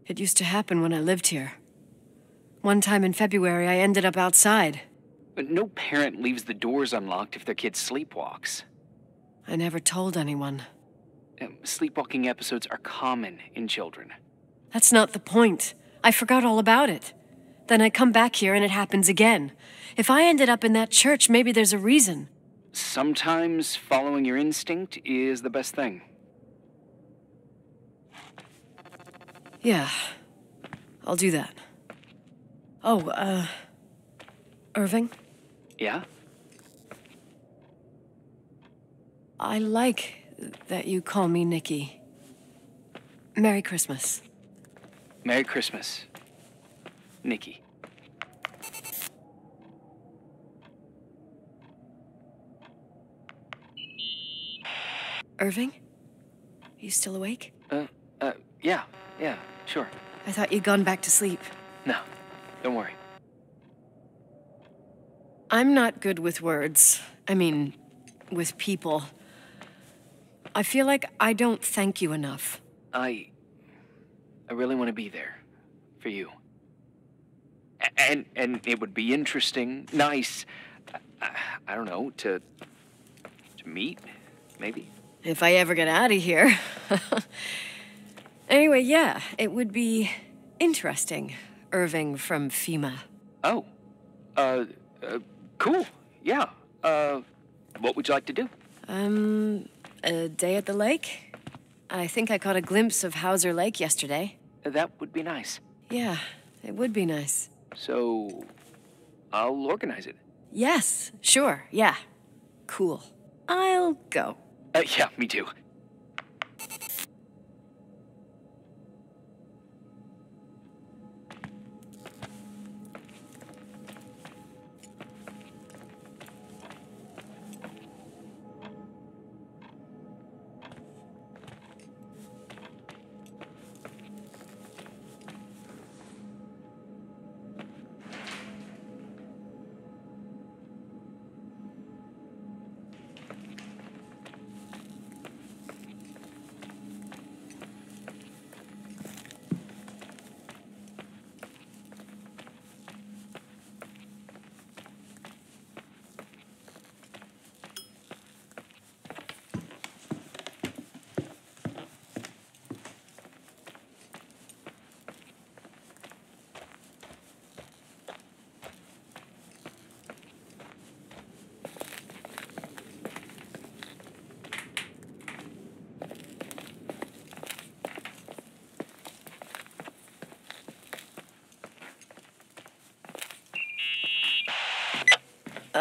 It used to happen when I lived here. One time in February, I ended up outside. But no parent leaves the doors unlocked if their kid sleepwalks. I never told anyone. Sleepwalking episodes are common in children. That's not the point. I forgot all about it. Then I come back here and it happens again. If I ended up in that church, maybe there's a reason. Sometimes following your instinct is the best thing. Yeah, I'll do that. Oh, Irving? Yeah? I like that you call me Nikki. Merry Christmas. Merry Christmas, Nikki. Irving? You still awake? Yeah, sure. I thought you'd gone back to sleep. No, don't worry. I'm not good with words. I mean, with people. I feel like I don't thank you enough. I really want to be there for you. And it would be interesting, nice, I don't know, to meet, maybe. If I ever get out of here. Anyway, yeah, it would be interesting, Irving from FEMA. Oh, cool, yeah. What would you like to do? A day at the lake? I think I caught a glimpse of Hauser Lake yesterday. That would be nice. Yeah, it would be nice. So, I'll organize it. Yes, sure, yeah. Cool. I'll go. Yeah, me too.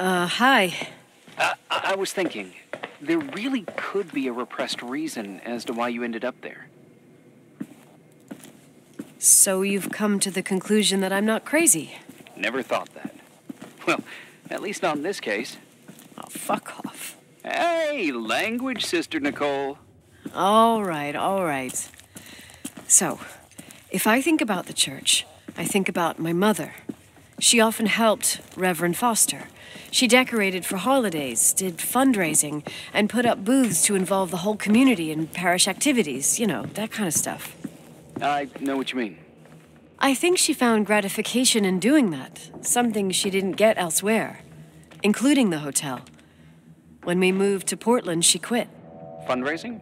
Hi. I was thinking, there really could be a repressed reason as to why you ended up there. So you've come to the conclusion that I'm not crazy? Never thought that. Well, at least not in this case. Oh, fuck off. Hey, language, Sister Nicole. All right. So, if I think about the church, I think about my mother. She often helped Reverend Foster. She decorated for holidays, did fundraising, and put up booths to involve the whole community in parish activities, you know, that kind of stuff. I know what you mean. I think she found gratification in doing that, something she didn't get elsewhere, including the hotel. When we moved to Portland, she quit. Fundraising?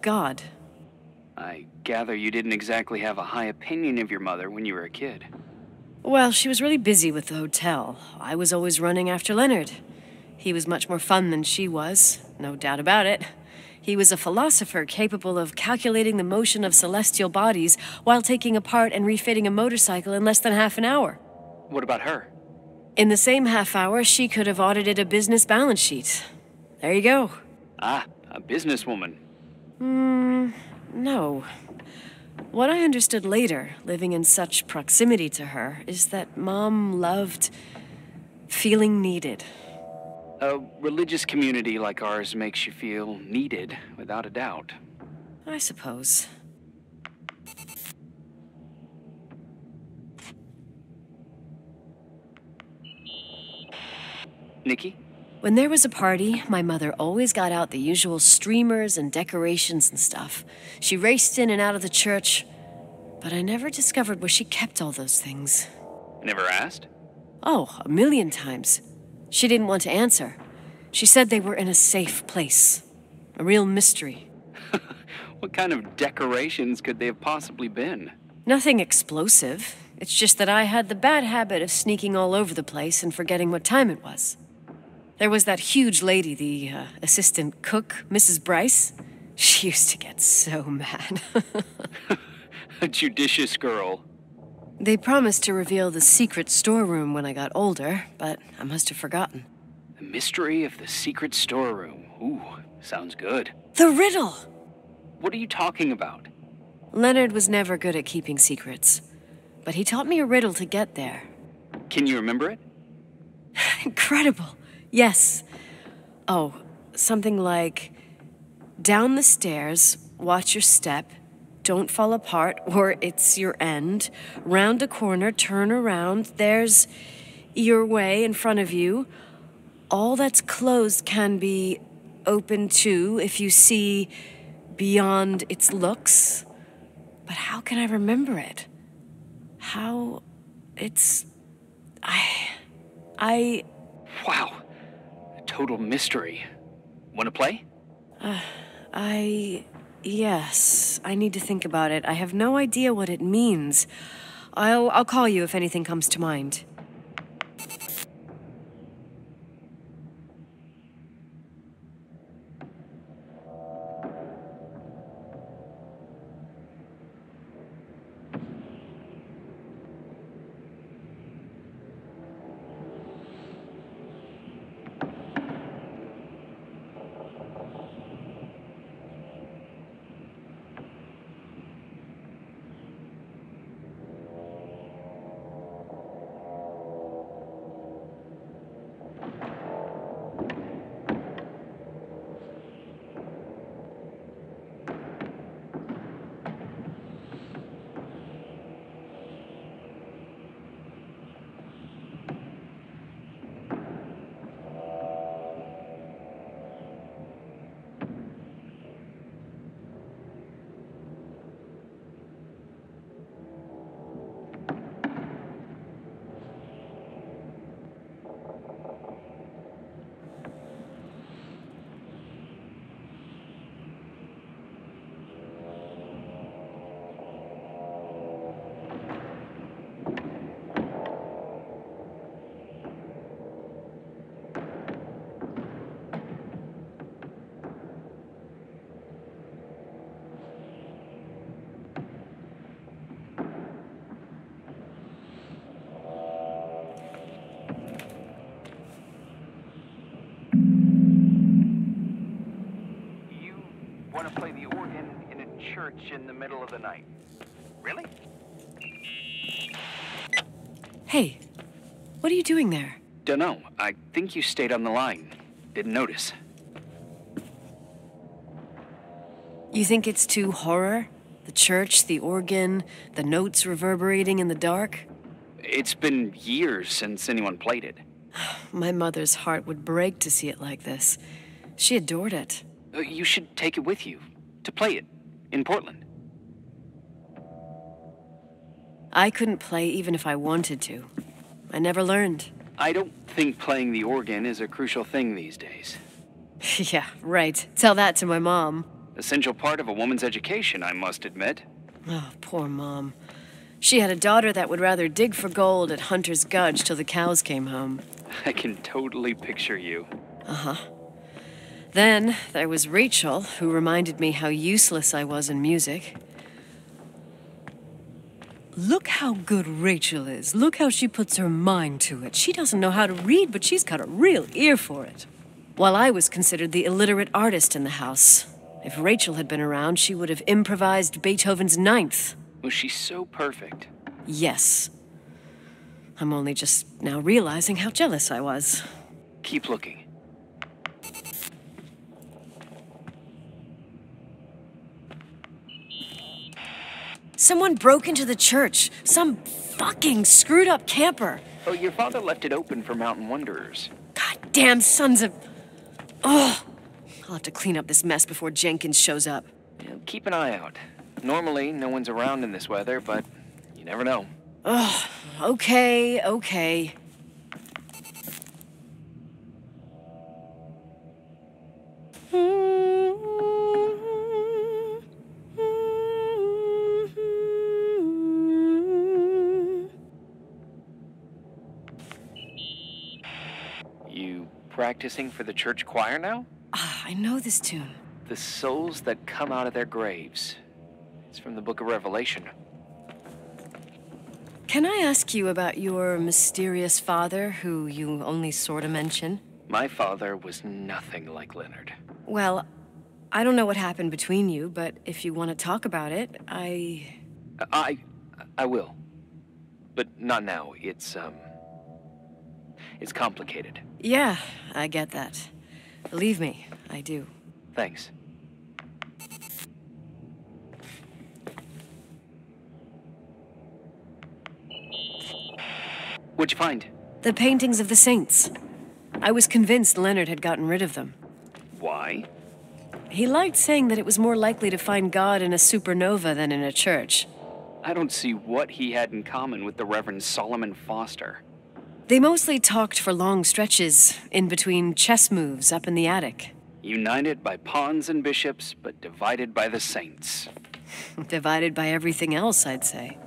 God. I gather you didn't exactly have a high opinion of your mother when you were a kid. Well, she was really busy with the hotel. I was always running after Leonard. He was much more fun than she was, no doubt about it. He was a philosopher capable of calculating the motion of celestial bodies while taking apart and refitting a motorcycle in less than half an hour. What about her? In the same half hour, she could have audited a business balance sheet. There you go. Ah, a businesswoman. No. What I understood later, living in such proximity to her, is that Mom loved feeling needed. A religious community like ours makes you feel needed, without a doubt. I suppose. Nikki? When there was a party, my mother always got out the usual streamers and decorations and stuff. She raced in and out of the church, but I never discovered where she kept all those things. Never asked? Oh, a million times. She didn't want to answer. She said they were in a safe place. A real mystery. What kind of decorations could they have possibly been? Nothing explosive. It's just that I had the bad habit of sneaking all over the place and forgetting what time it was. There was that huge lady, the assistant cook, Mrs. Bryce. She used to get so mad. A judicious girl. They promised to reveal the secret storeroom when I got older, but I must have forgotten. The mystery of the secret storeroom. Ooh, sounds good. The riddle! What are you talking about? Leonard was never good at keeping secrets, but he taught me a riddle to get there. Can you remember it? Incredible. Yes. Oh, something like, down the stairs, watch your step, don't fall apart or it's your end, round a corner, turn around, there's your way in front of you. All that's closed can be open too if you see beyond its looks. But how can I remember it? How it's... Wow. A total mystery. Want to play? Yes. I need to think about it. I have no idea what it means. I'll call you if anything comes to mind. Want to play the organ in a church in the middle of the night. Really? Hey, what are you doing there? Dunno. I think you stayed on the line. Didn't notice. You think it's too horror? The church, the organ, the notes reverberating in the dark? It's been years since anyone played it. My mother's heart would break to see it like this. She adored it. You should take it with you, to play it, in Portland. I couldn't play even if I wanted to. I never learned. I don't think playing the organ is a crucial thing these days. Yeah, right. Tell that to my mom. Essential part of a woman's education, I must admit. Oh, poor Mom. She had a daughter that would rather dig for gold at Hunter's Gulch till the cows came home. I can totally picture you. Uh-huh. Then there was Rachel, who reminded me how useless I was in music. Look how good Rachel is. Look how she puts her mind to it. She doesn't know how to read, but she's got a real ear for it. While I was considered the illiterate artist in the house. If Rachel had been around, she would have improvised Beethoven's Ninth. Was she so perfect? Yes. I'm only just now realizing how jealous I was. Keep looking. Someone broke into the church. Some fucking screwed up camper. Oh, your father left it open for mountain wanderers. Damn sons of... Oh! I'll have to clean up this mess before Jenkins shows up. Yeah, keep an eye out. Normally, no one's around in this weather, but you never know. Oh, okay. You practicing for the church choir now? I know this tune. The souls that come out of their graves. It's from the book of Revelation. Can I ask you about your mysterious father, who you only sort of mention? My father was nothing like Leonard. Well, I don't know what happened between you, but if you want to talk about it, I will. But not now. It's complicated. Yeah, I get that. Believe me, I do. Thanks. What'd you find? The paintings of the saints. I was convinced Leonard had gotten rid of them. Why? He liked saying that it was more likely to find God in a supernova than in a church. I don't see what he had in common with the Reverend Solomon Foster. They mostly talked for long stretches, in between chess moves up in the attic. United by pawns and bishops, but divided by the saints. Divided by everything else, I'd say.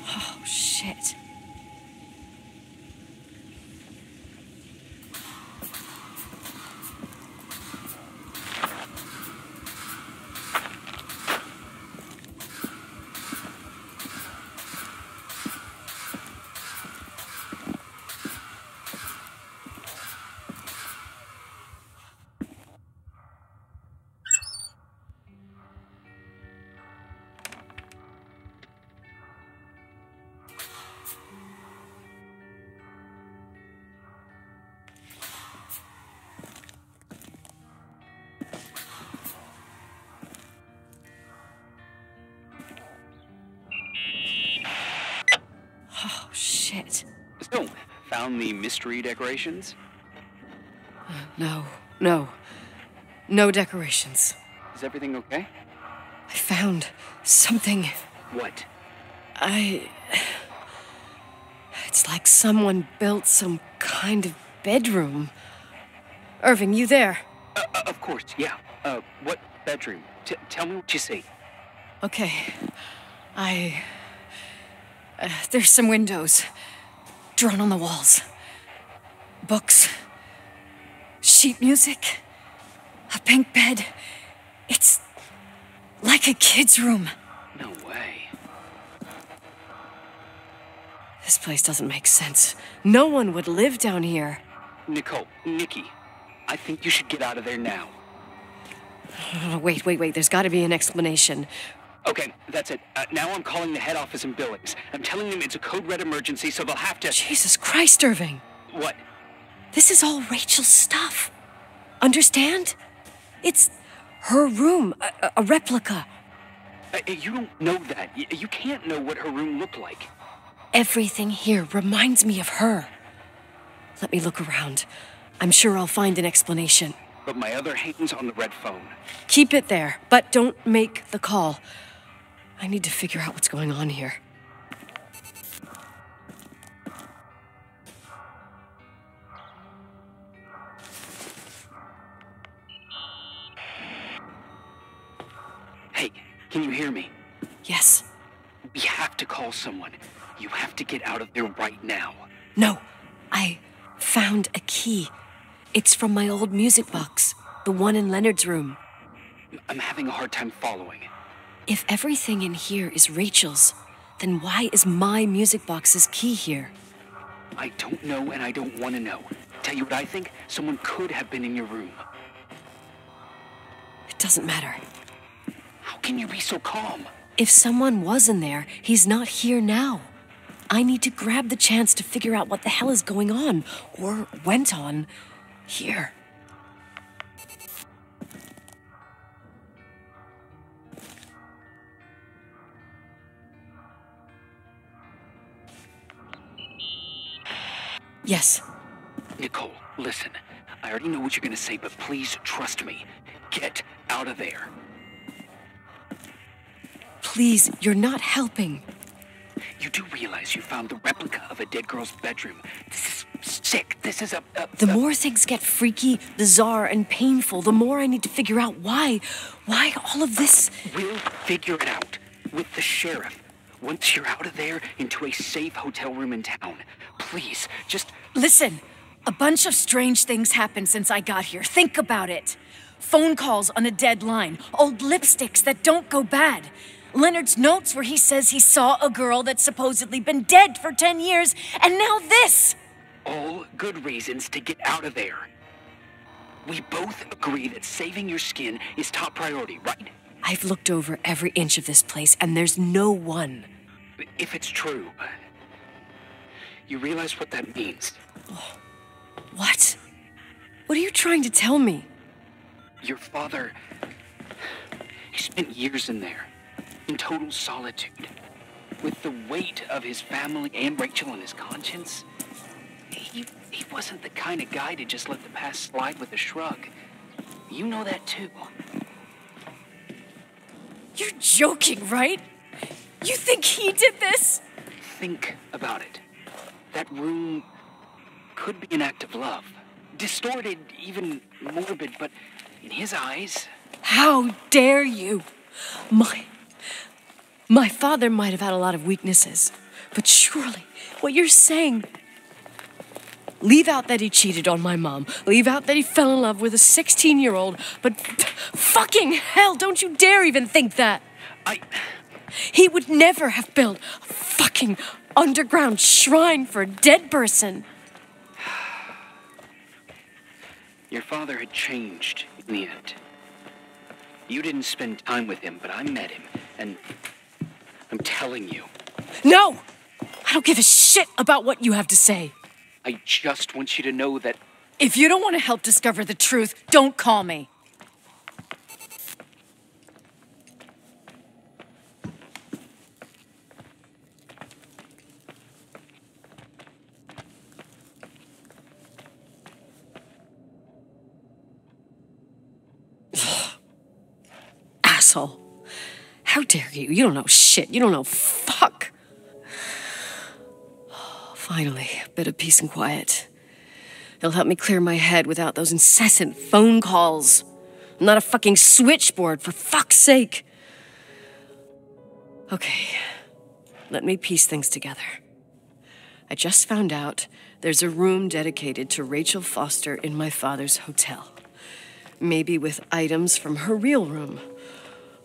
Oh, shit. Oh, shit. So, found the mystery decorations? No. No decorations. Is everything okay? I found something. What? It's like someone built some kind of bedroom. Irving, you there? Of course, yeah. What bedroom? Tell me what you see. Okay. There's some windows drawn on the walls. Books. Sheet music. A pink bed. It's like a kid's room. No way. This place doesn't make sense. No one would live down here. Nikki, I think you should get out of there now. Oh, wait. There's got to be an explanation. Okay, that's it. Now I'm calling the head office in Billings. I'm telling them it's a code red emergency, so they'll have to... Jesus Christ, Irving. What? This is all Rachel's stuff. Understand? It's her room, a replica. You don't know that. You can't know what her room looked like. Everything here reminds me of her. Let me look around. I'm sure I'll find an explanation. But my other hand's on the red phone. Keep it there, but don't make the call. I need to figure out what's going on here. Hey, can you hear me? Yes. We have to call someone. You have to get out of there right now. No, I found a key. It's from my old music box, the one in Leonard's room. I'm having a hard time following. If everything in here is Rachel's, then why is my music box's key here? I don't know and I don't want to know. Tell you what I think? Someone could have been in your room. It doesn't matter. How can you be so calm? If someone was in there, he's not here now. I need to grab the chance to figure out what the hell is going on, or went on, here. Yes. Nicole, listen. I already know what you're gonna say, but please trust me. Get out of there. Please, you're not helping. You do realize you found the replica of a dead girl's bedroom. This is sick. This is The more things get freaky, bizarre, and painful, the more I need to figure out why all of this... We'll figure it out with the sheriff. Once you're out of there, into a safe hotel room in town. Please, just... Listen, a bunch of strange things happened since I got here. Think about it. Phone calls on a dead line, old lipsticks that don't go bad. Leonard's notes where he says he saw a girl that's supposedly been dead for 10 years, and now this! All good reasons to get out of there. We both agree that saving your skin is top priority, right? I've looked over every inch of this place, and there's no one. If it's true, you realize what that means. What? What are you trying to tell me? Your father, he spent years in there, in total solitude, with the weight of his family and Rachel on his conscience. He wasn't the kind of guy to just let the past slide with a shrug. You know that too. You're joking, right? You think he did this? Think about it. That room could be an act of love. Distorted, even morbid, but in his eyes... How dare you? My father might have had a lot of weaknesses, But surely, what you're saying... Leave out that he cheated on my mom. Leave out that he fell in love with a 16-year-old. But fucking hell, don't you dare even think that. He would never have built a fucking underground shrine for a dead person. Your father had changed in the end. You didn't spend time with him, but I met him, and I'm telling you. No! I don't give a shit about what you have to say. I just want you to know that... If you don't want to help discover the truth, don't call me. Asshole. How dare you? You don't know shit. You don't know fuck. Finally, a bit of peace and quiet. It'll help me clear my head without those incessant phone calls. I'm not a fucking switchboard, for fuck's sake. Okay, let me piece things together. I just found out there's a room dedicated to Rachel Foster in my father's hotel. Maybe with items from her real room.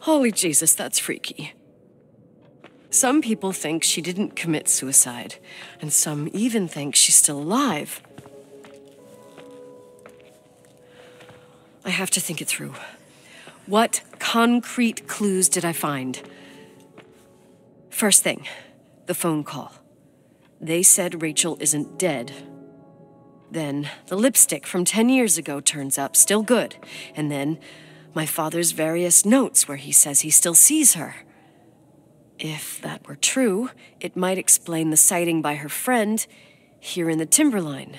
Holy Jesus, that's freaky. Some people think she didn't commit suicide, and some even think she's still alive. I have to think it through. What concrete clues did I find? First thing, the phone call. They said Rachel isn't dead. Then the lipstick from 10 years ago turns up, still good. And then my father's various notes where he says he still sees her. If that were true, it might explain the sighting by her friend here in the Timberline.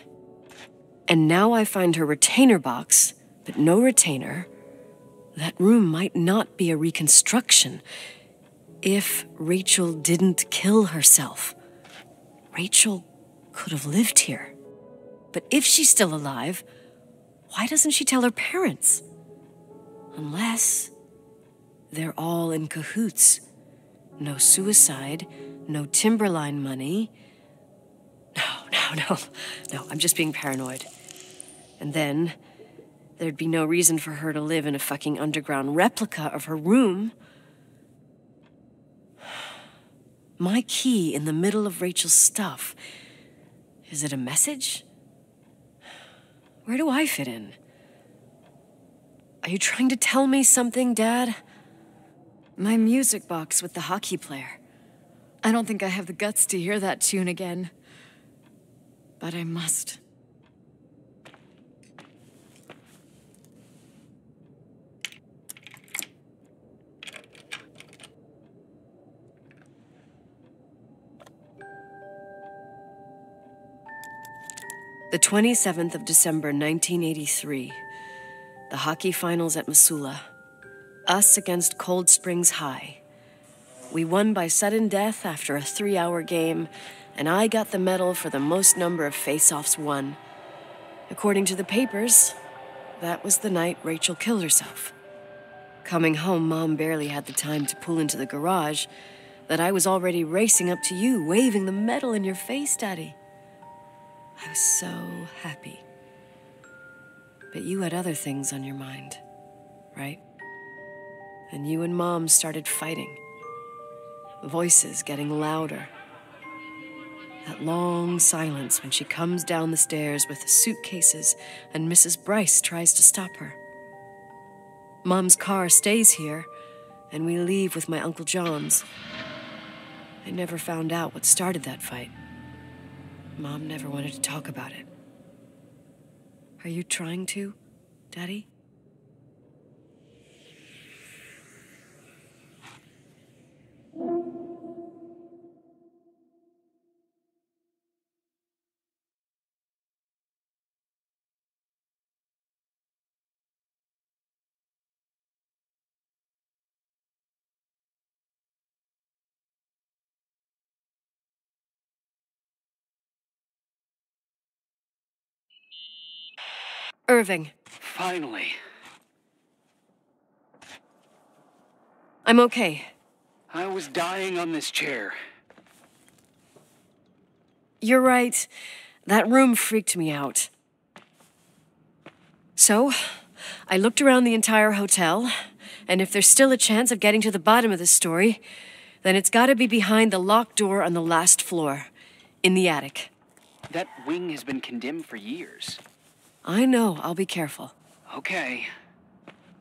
And now I find her retainer box, but no retainer. That room might not be a reconstruction. If Rachel didn't kill herself, Rachel could have lived here. But if she's still alive, why doesn't she tell her parents? Unless they're all in cahoots. No suicide, no Timberline money. No, I'm just being paranoid. And then, there'd be no reason for her to live in a fucking underground replica of her room. My key in the middle of Rachel's stuff. Is it a message? Where do I fit in? Are you trying to tell me something, Dad? My music box with the hockey player. I don't think I have the guts to hear that tune again. But I must. The 27th of December, 1983. The hockey finals at Missoula. Us against Cold Springs High. We won by sudden death after a 3-hour game, and I got the medal for the most number of face-offs won. According to the papers, that was the night Rachel killed herself. Coming home, Mom barely had the time to pull into the garage that I was already racing up to you, waving the medal in your face, Daddy. I was so happy. But you had other things on your mind, right? And you and Mom started fighting. Voices getting louder. That long silence when she comes down the stairs with the suitcases and Mrs. Bryce tries to stop her. Mom's car stays here, and we leave with my Uncle John's. I never found out what started that fight. Mom never wanted to talk about it. Are you trying to, Daddy? Irving. Finally. I'm okay. I was dying on this chair. You're right. That room freaked me out. So, I looked around the entire hotel, and if there's still a chance of getting to the bottom of this story, then it's gotta be behind the locked door on the last floor, in the attic. That wing has been condemned for years. I know, I'll be careful. Okay.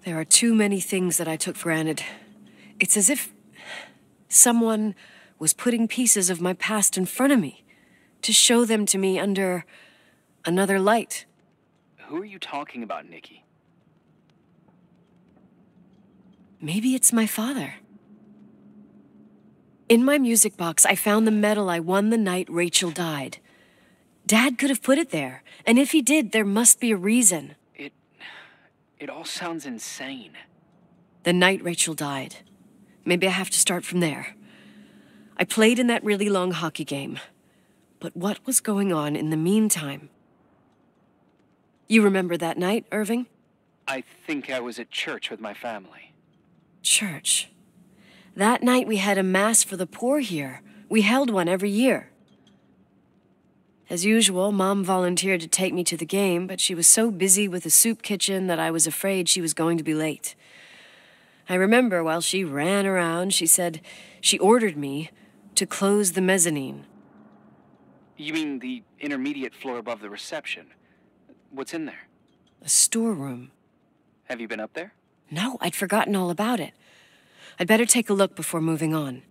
There are too many things that I took for granted. It's as if someone was putting pieces of my past in front of me to show them to me under another light. Who are you talking about, Nikki? Maybe it's my father. In my music box, I found the medal I won the night Rachel died. Dad could have put it there, and if he did, there must be a reason. It all sounds insane. The night Rachel died. Maybe I have to start from there. I played in that really long hockey game. But what was going on in the meantime? You remember that night, Irving? I think I was at church with my family. Church? That night we had a mass for the poor here. We held one every year. As usual, Mom volunteered to take me to the game, but she was so busy with the soup kitchen that I was afraid she was going to be late. I remember while she ran around, she said she ordered me to close the mezzanine. You mean the intermediate floor above the reception? What's in there? A storeroom. Have you been up there? No, I'd forgotten all about it. I'd better take a look before moving on.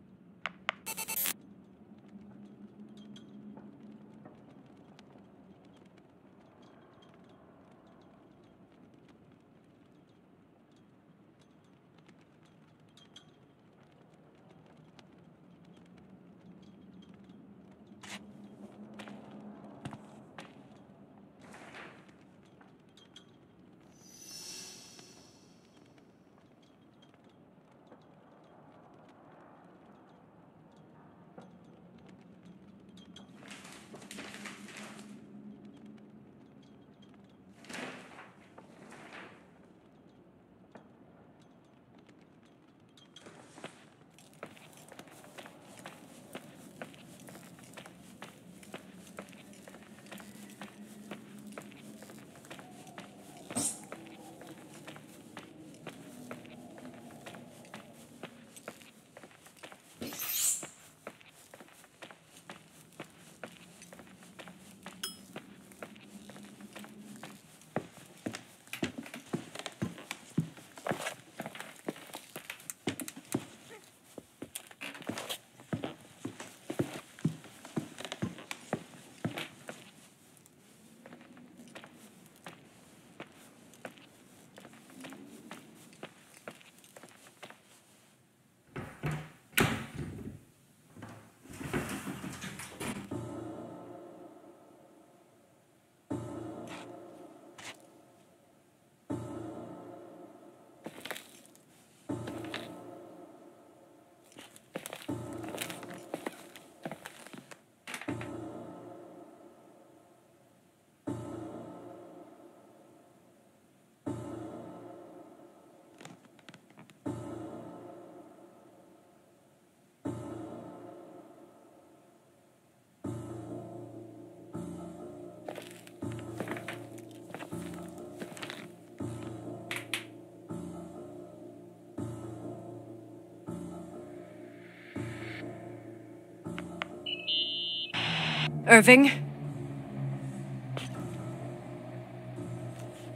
Irving?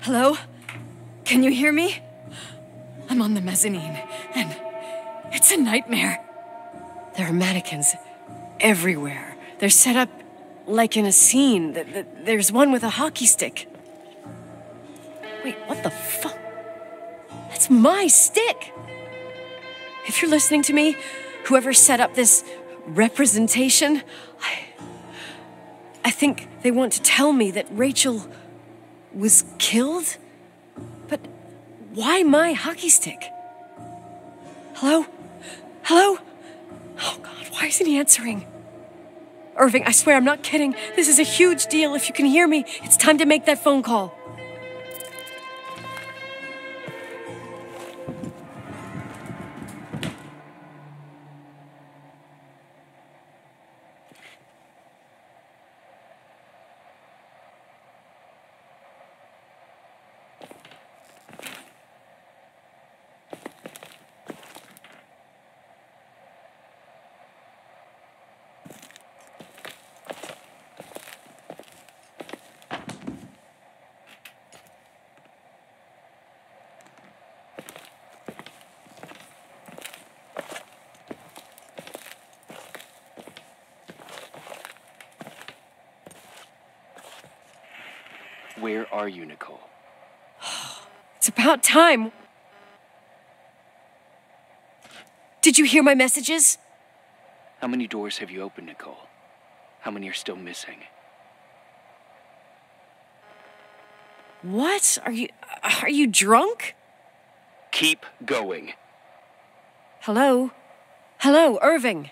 Hello? Can you hear me? I'm on the mezzanine, and it's a nightmare. There are mannequins everywhere. They're set up like in a scene. There's one with a hockey stick. Wait, what the fuck? That's my stick! If you're listening to me, whoever set up this representation, I think they want to tell me that Rachel was killed? But why my hockey stick? Hello? Hello? Oh God, why isn't he answering? Irving, I swear I'm not kidding. This is a huge deal. If you can hear me, it's time to make that phone call. Where are you, Nicole? It's about time. Did you hear my messages? How many doors have you opened, Nicole? How many are still missing? What? Are you drunk? Keep going. Hello? Hello, Irving.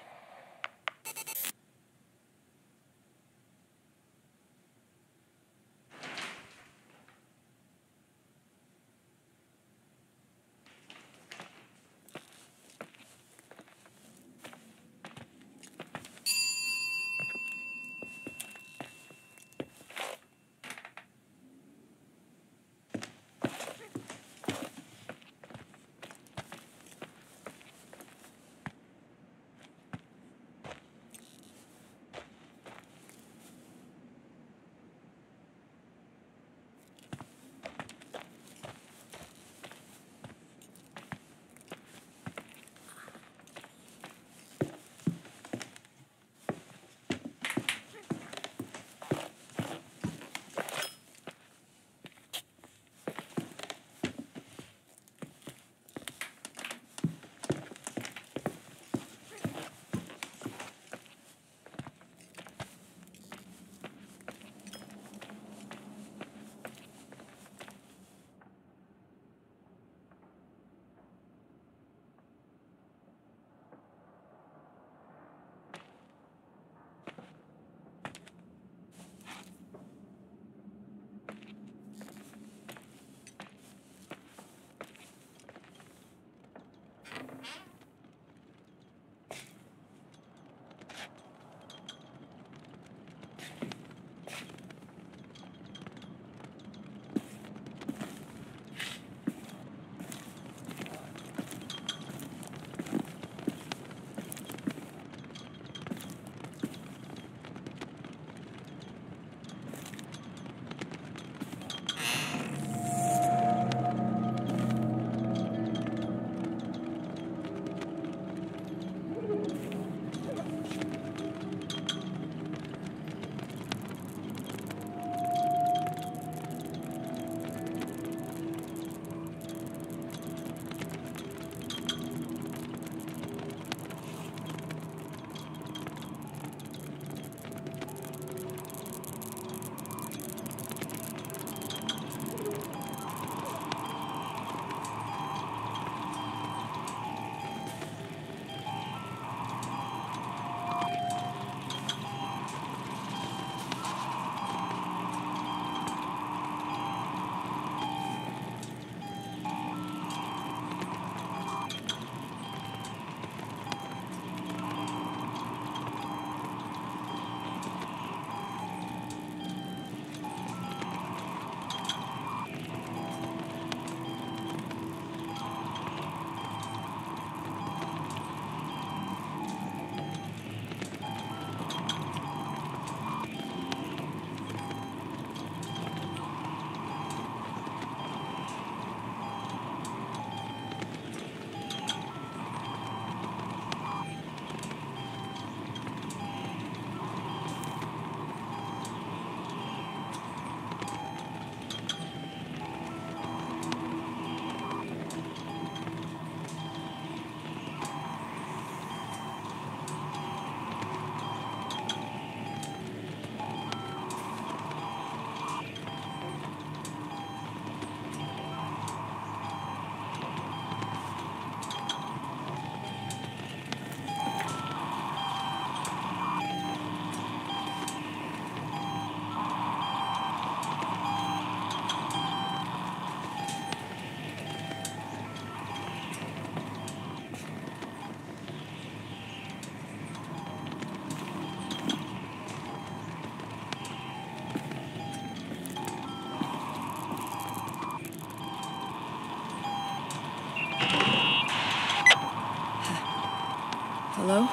Hello?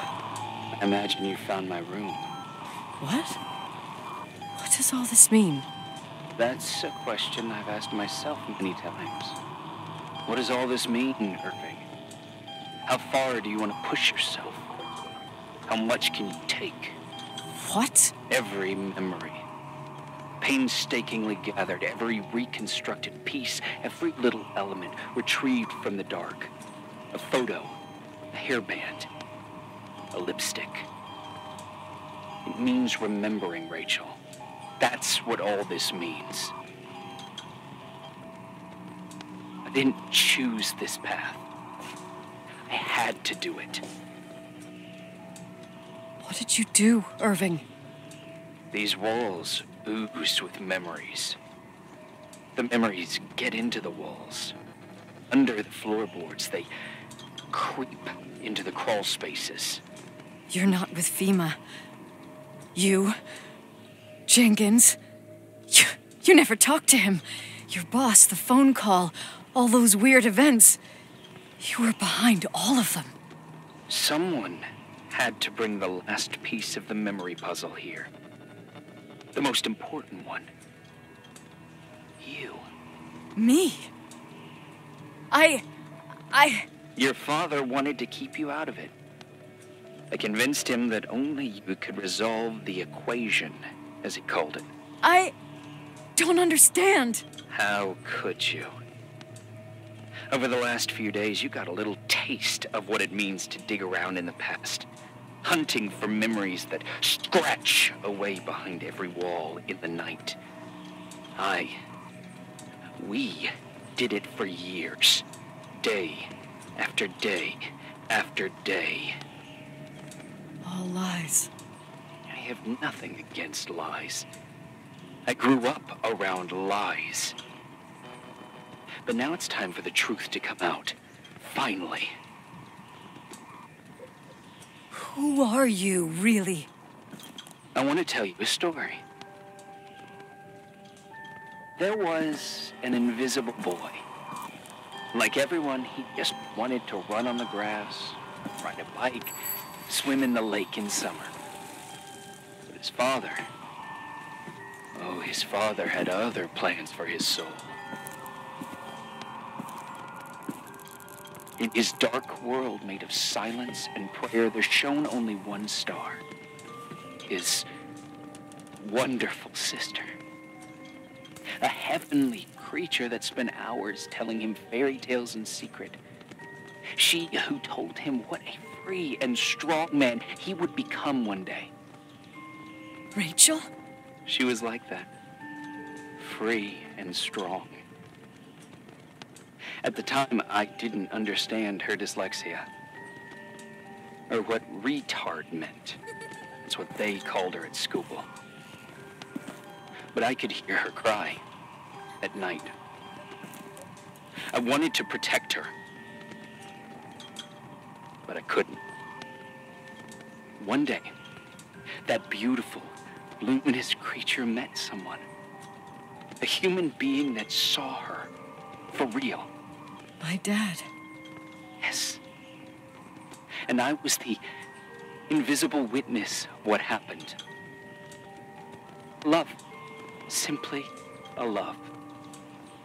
I imagine you found my room. What? What does all this mean? That's a question I've asked myself many times. What does all this mean, Irving? How far do you want to push yourself? How much can you take? What? Every memory. painstakingly gathered, every reconstructed piece, every little element retrieved from the dark. A photo, a hairband, a lipstick. It means remembering, Rachel. That's what all this means. I didn't choose this path. I had to do it. What did you do, Irving? These walls ooze with memories. The memories get into the walls. Under the floorboards, they creep into the crawl spaces. You're not with FEMA. You, Jenkins, you never talked to him. Your boss, the phone call, all those weird events. You were behind all of them. Someone had to bring the last piece of the memory puzzle here. The most important one. You. Me? Your father wanted to keep you out of it. I convinced him that only you could resolve the equation, as he called it. I don't understand. How could you? Over the last few days, you got a little taste of what it means to dig around in the past, hunting for memories that scratch away behind every wall in the night. We did it for years, day after day after day. All lies. I have nothing against lies. I grew up around lies. But now it's time for the truth to come out. Finally. Who are you, really? I want to tell you a story. There was an invisible boy. Like everyone, he just wanted to run on the grass, ride a bike, swim in the lake in summer. But his father had other plans for his soul. In his dark world made of silence and prayer, there shone only one star. His wonderful sister. A heavenly creature that spent hours telling him fairy tales in secret. She who told him what a free and strong man he would become one day. Rachel? She was like that. Free and strong. At the time, I didn't understand her dyslexia. Or what retard meant. That's what they called her at school. But I could hear her cry at night. I wanted to protect her. But I couldn't. One day, that beautiful, luminous creature met someone. A human being that saw her for real. My dad. Yes. And I was the invisible witness of what happened. Love. Simply a love.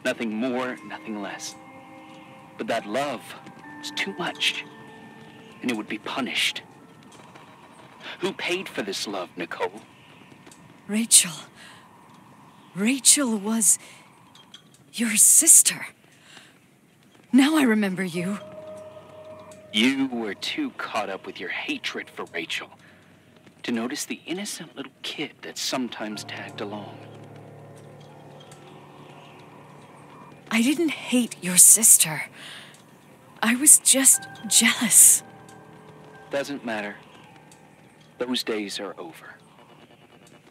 Nothing more, nothing less. But that love was too much, and it would be punished. Who paid for this love, Nicole? Rachel. Rachel was your sister. Now I remember you. You were too caught up with your hatred for Rachel to notice the innocent little kid that sometimes tagged along. I didn't hate your sister. I was just jealous. Doesn't matter. Those days are over.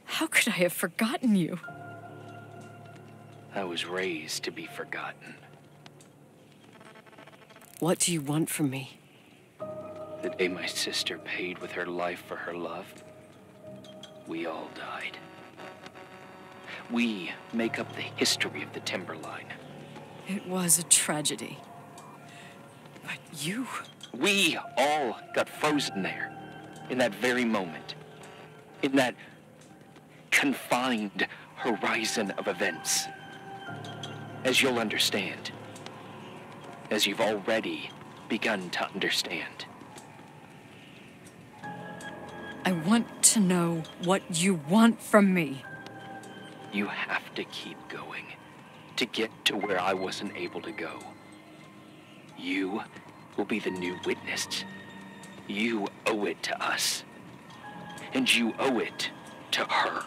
How could I have forgotten you? I was raised to be forgotten. What do you want from me? The day my sister paid with her life for her love, we all died. We make up the history of the Timberline. It was a tragedy. But you... We all got frozen there, in that very moment. In that confined horizon of events. As you'll understand. As you've already begun to understand. I want to know what you want from me. You have to keep going to get to where I wasn't able to go. You will be the new witness. You owe it to us. And you owe it to her.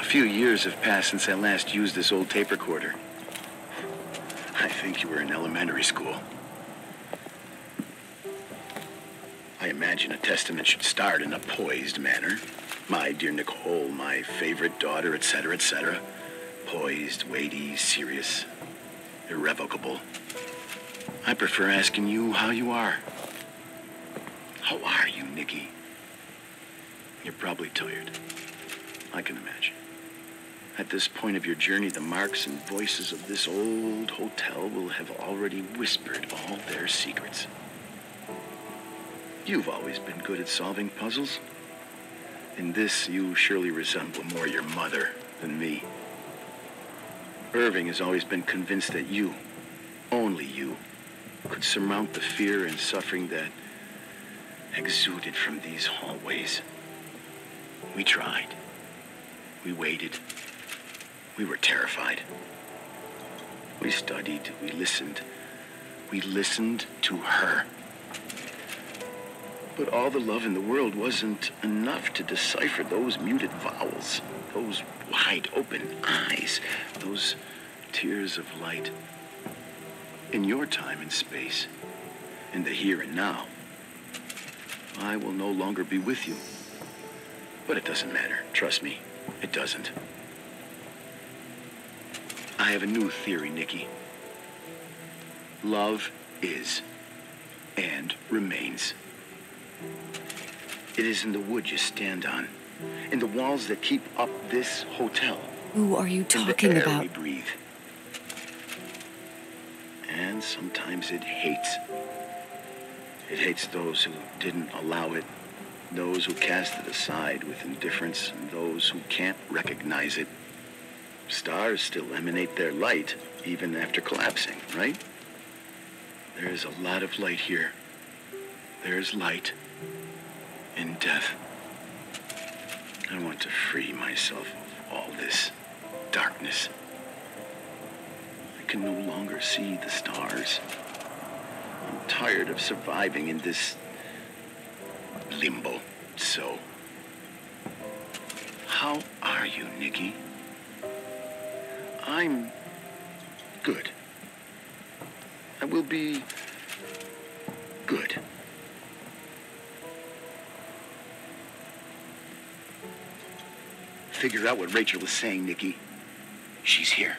A few years have passed since I last used this old tape recorder. I think you were in elementary school. I imagine a testament should start in a poised manner. My dear Nicole, my favorite daughter, etc., etc. Poised, weighty, serious, irrevocable. I prefer asking you how you are. How are you, Nikki? You're probably tired. I can imagine. At this point of your journey, the marks and voices of this old hotel will have already whispered all their secrets. You've always been good at solving puzzles. In this, you surely resemble more your mother than me. Irving has always been convinced that you, only you, could surmount the fear and suffering that exuded from these hallways. We tried. We waited. We were terrified. We studied. We listened. We listened to her. But all the love in the world wasn't enough to decipher those muted vowels, those wide open eyes, those tears of light. In your time and space, in the here and now, I will no longer be with you. But it doesn't matter. Trust me, it doesn't. I have a new theory, Nikki. Love is and remains. It is in the wood you stand on, in the walls that keep up this hotel. Who are you talking in the air about? we breathe. And sometimes it hates. It hates those who didn't allow it, those who cast it aside with indifference, and those who can't recognize it. Stars still emanate their light, even after collapsing, right? There is a lot of light here. There is light in death. I want to free myself of all this darkness. I can no longer see the stars. I'm tired of surviving in this limbo. So, how are you, Nikki? I'm good. I will be good. Figure out what Rachel is saying, Nikki. She's here.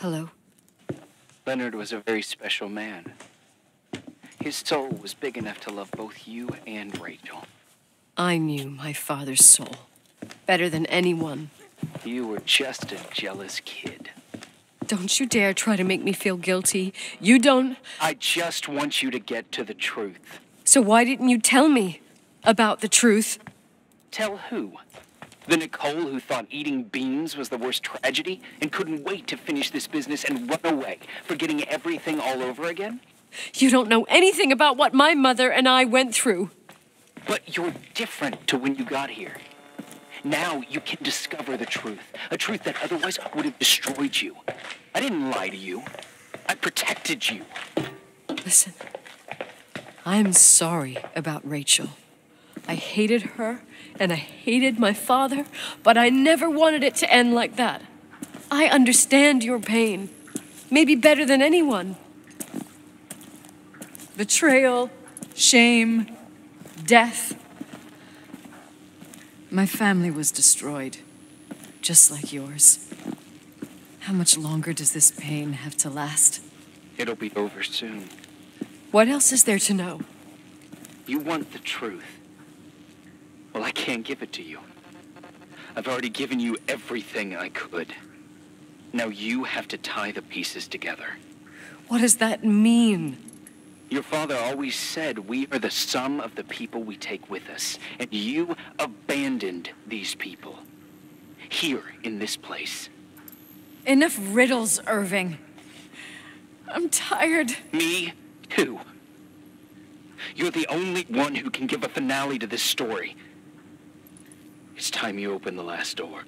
Hello? Leonard was a very special man. His soul was big enough to love both you and Rachel. I knew my father's soul better than anyone. You were just a jealous kid. Don't you dare try to make me feel guilty. You don't... I just want you to get to the truth. So why didn't you tell me about the truth? Tell who? The Nicole who thought eating beans was the worst tragedy and couldn't wait to finish this business and run away, forgetting everything all over again? You don't know anything about what my mother and I went through. But you're different to when you got here. Now you can discover the truth, a truth that otherwise would have destroyed you. I didn't lie to you. I protected you. Listen, I'm sorry about Rachel. I hated her, and I hated my father, but I never wanted it to end like that. I understand your pain, maybe better than anyone. Betrayal, shame, death. My family was destroyed, just like yours. How much longer does this pain have to last? It'll be over soon. What else is there to know? You want the truth. Well, I can't give it to you. I've already given you everything I could. Now you have to tie the pieces together. What does that mean? Your father always said we are the sum of the people we take with us. And you abandoned these people. Here, in this place. Enough riddles, Irving. I'm tired. Me, too. You're the only one who can give a finale to this story. It's time you open the last door.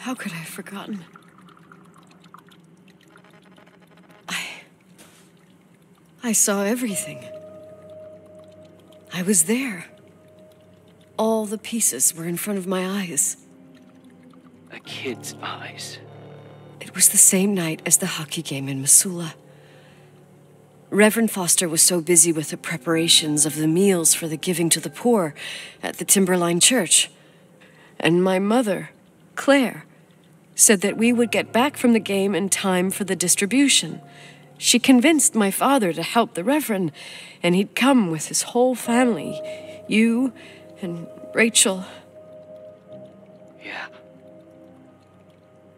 How could I have forgotten? I saw everything. I was there. All the pieces were in front of my eyes. A kid's eyes. It was the same night as the hockey game in Missoula. Reverend Foster was so busy with the preparations of the meals for the giving to the poor at the Timberline Church. And my mother, Claire, said that we would get back from the game in time for the distribution. She convinced my father to help the Reverend, and he'd come with his whole family. You and Rachel. Yeah.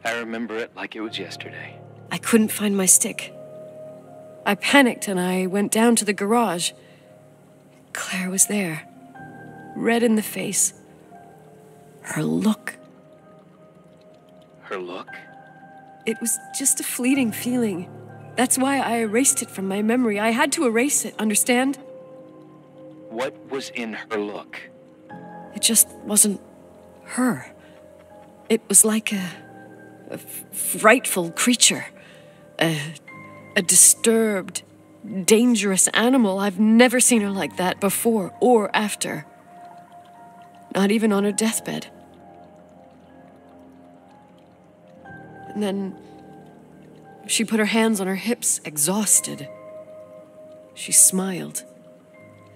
I remember it like it was yesterday. I couldn't find my stick. I panicked and I went down to the garage. Claire was there, red in the face. Her look. Her look? It was just a fleeting feeling. That's why I erased it from my memory. I had to erase it, understand? What was in her look? It just wasn't her. It was like a frightful creature. A disturbed, dangerous animal. I've never seen her like that before or after. Not even on her deathbed. And then she put her hands on her hips, exhausted. She smiled.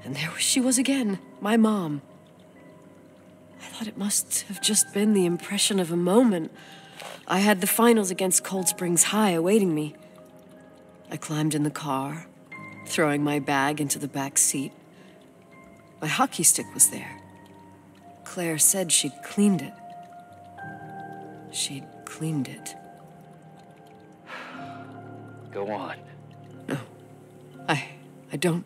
And there she was again, my mom. I thought it must have just been the impression of a moment. I had the finals against Cold Springs High awaiting me. I climbed in the car, throwing my bag into the back seat. My hockey stick was there. Claire said she'd cleaned it. She'd cleaned it. Go on. No. I don't.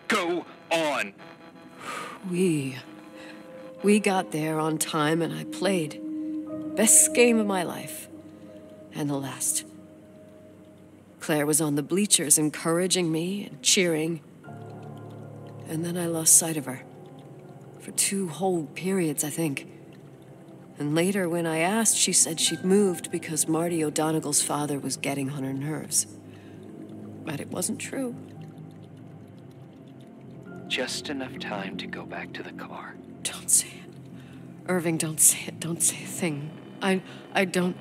Go on! We got there on time and I played. Best game of my life. And the last. Claire was on the bleachers encouraging me and cheering. And then I lost sight of her. For 2 whole periods, I think. And later, when I asked, she said she'd moved because Marty O'Donegal's father was getting on her nerves. But it wasn't true. Just enough time to go back to the car. Don't say it. Irving, don't say it. Don't say a thing. I don't...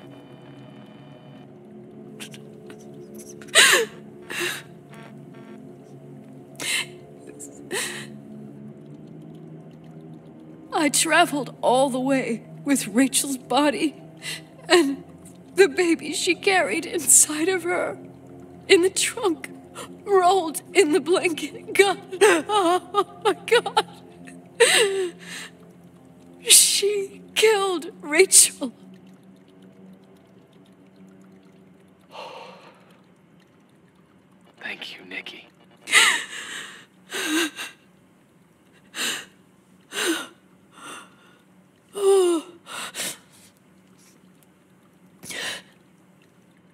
I traveled all the way with Rachel's body and the baby she carried inside of her in the trunk, rolled in the blanket. God, oh my God. She killed Rachel. Thank you, Nikki.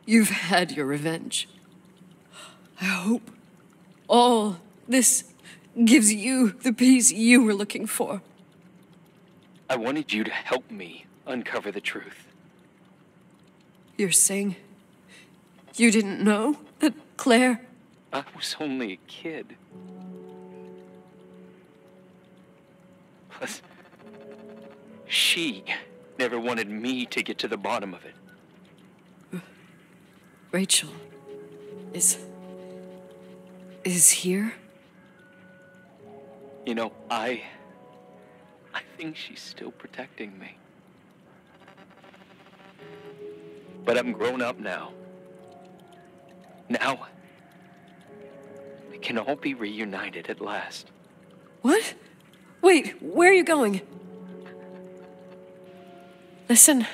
You've had your revenge. I hope all this gives you the peace you were looking for. I wanted you to help me uncover the truth. You're saying you didn't know that Claire... I was only a kid. Plus, she never wanted me to get to the bottom of it. Rachel is here? You know, I think she's still protecting me. But I'm grown up now. Now, we can all be reunited at last. What? Wait, where are you going? Listen,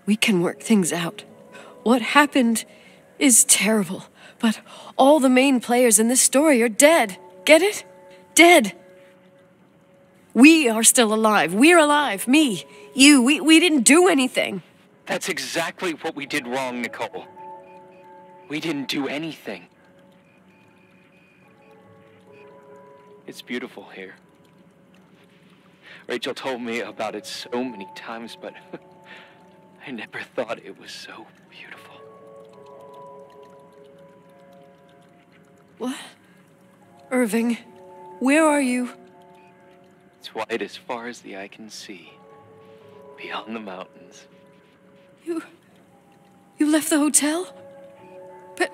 we can work things out. What happened is terrible, but all the main players in this story are dead. Get it? Dead. We are still alive. We're alive. Me, you, we didn't do anything. That's exactly what we did wrong, Nicole. We didn't do anything. It's beautiful here. Rachel told me about it so many times, but I never thought it was so beautiful. What? Irving, where are you? It's wide as far as the eye can see, beyond the mountains. You left the hotel? But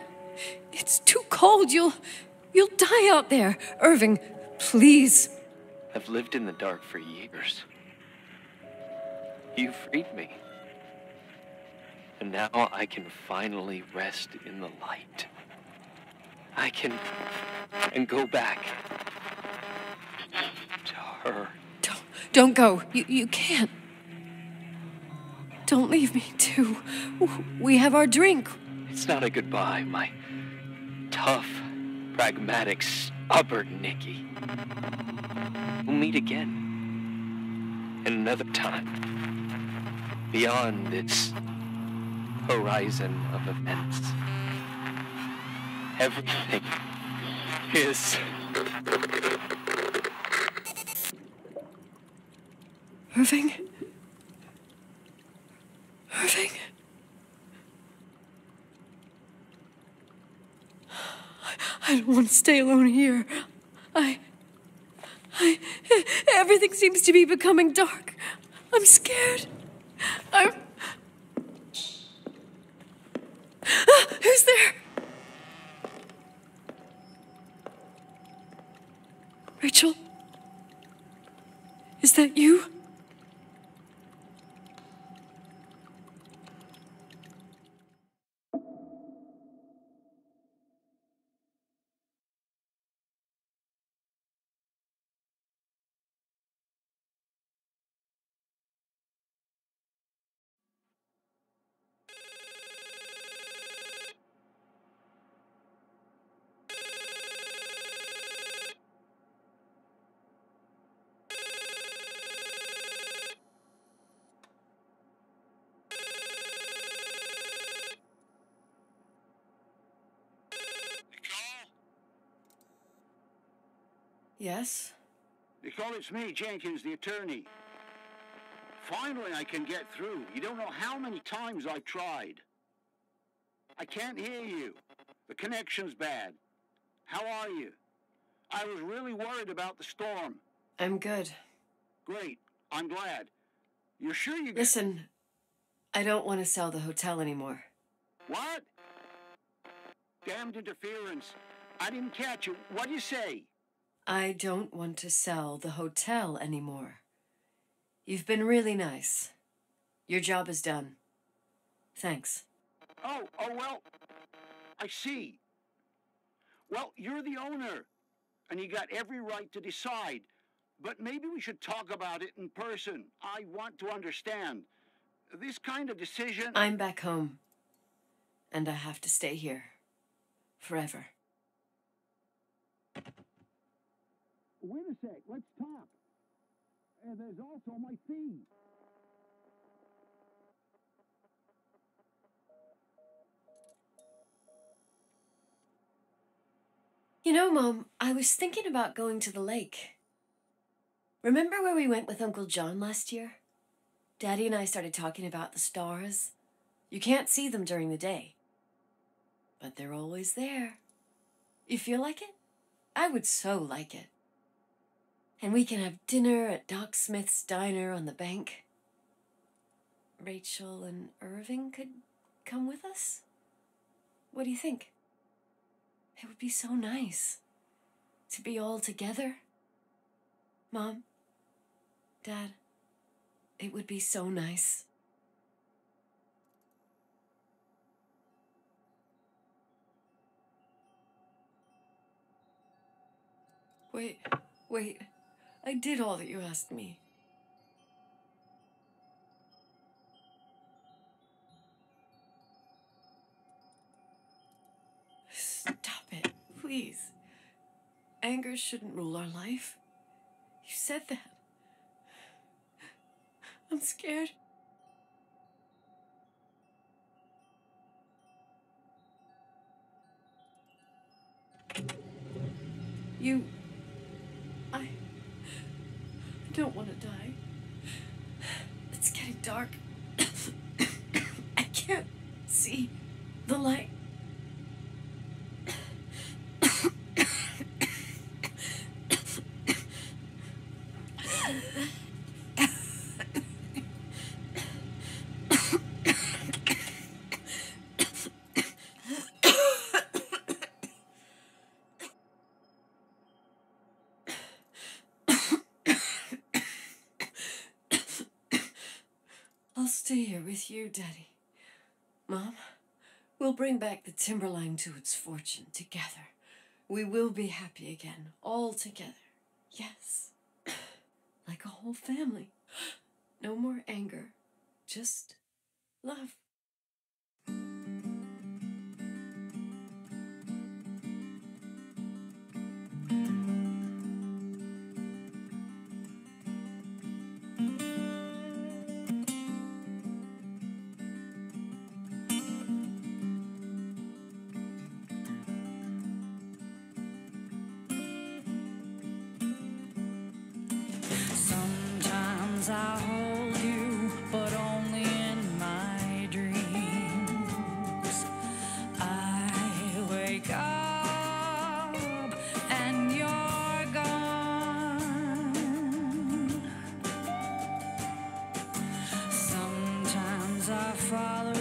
it's too cold. You'll die out there. Irving, please. I've lived in the dark for years. You freed me. And now I can finally rest in the light. I can go back to her. Don't go. You can't. Don't leave me, too. We have our drink. It's not a goodbye, my tough, pragmatic, stubborn Nikki. We'll meet again. Another time. Beyond its horizon of events. Everything is... Irving? Irving? I don't want to stay alone here. Everything seems to be becoming dark. I'm scared. Who's there? Rachel? Is that you? Yes? Nicole, it's me, Jenkins, the attorney. Finally, I can get through. You don't know how many times I've tried. I can't hear you. The connection's bad. How are you? I was really worried about the storm. I'm good. Great. I'm glad. You're sure you... Listen, I don't want to sell the hotel anymore. What? Damned interference. I didn't catch you. What'd you say? I don't want to sell the hotel anymore. You've been really nice. Your job is done. Thanks. Oh, well, I see. Well, you're the owner, and you got every right to decide. But maybe we should talk about it in person. I want to understand. This kind of decision... I'm back home, and I have to stay here. Forever. Wait a sec, let's talk. There's also my fee. You know, Mom, I was thinking about going to the lake. Remember where we went with Uncle John last year? Daddy and I started talking about the stars. You can't see them during the day, but they're always there. You feel like it? I would so like it. And we can have dinner at Doc Smith's diner on the bank. Rachel and Irving could come with us? What do you think? It would be so nice to be all together. Mom, Dad, it would be so nice. Wait. I did all that you asked me. Stop it, please. Anger shouldn't rule our life. You said that. I'm scared. I don't want to die. It's getting dark. I can't see the light. I'll stay here with you, Daddy. Mom, we'll bring back the Timberline to its fortune together. We will be happy again, all together. Yes. Like a whole family. No more anger, just love. Sometimes I hold you, but only in my dreams. I wake up and you're gone. Sometimes I follow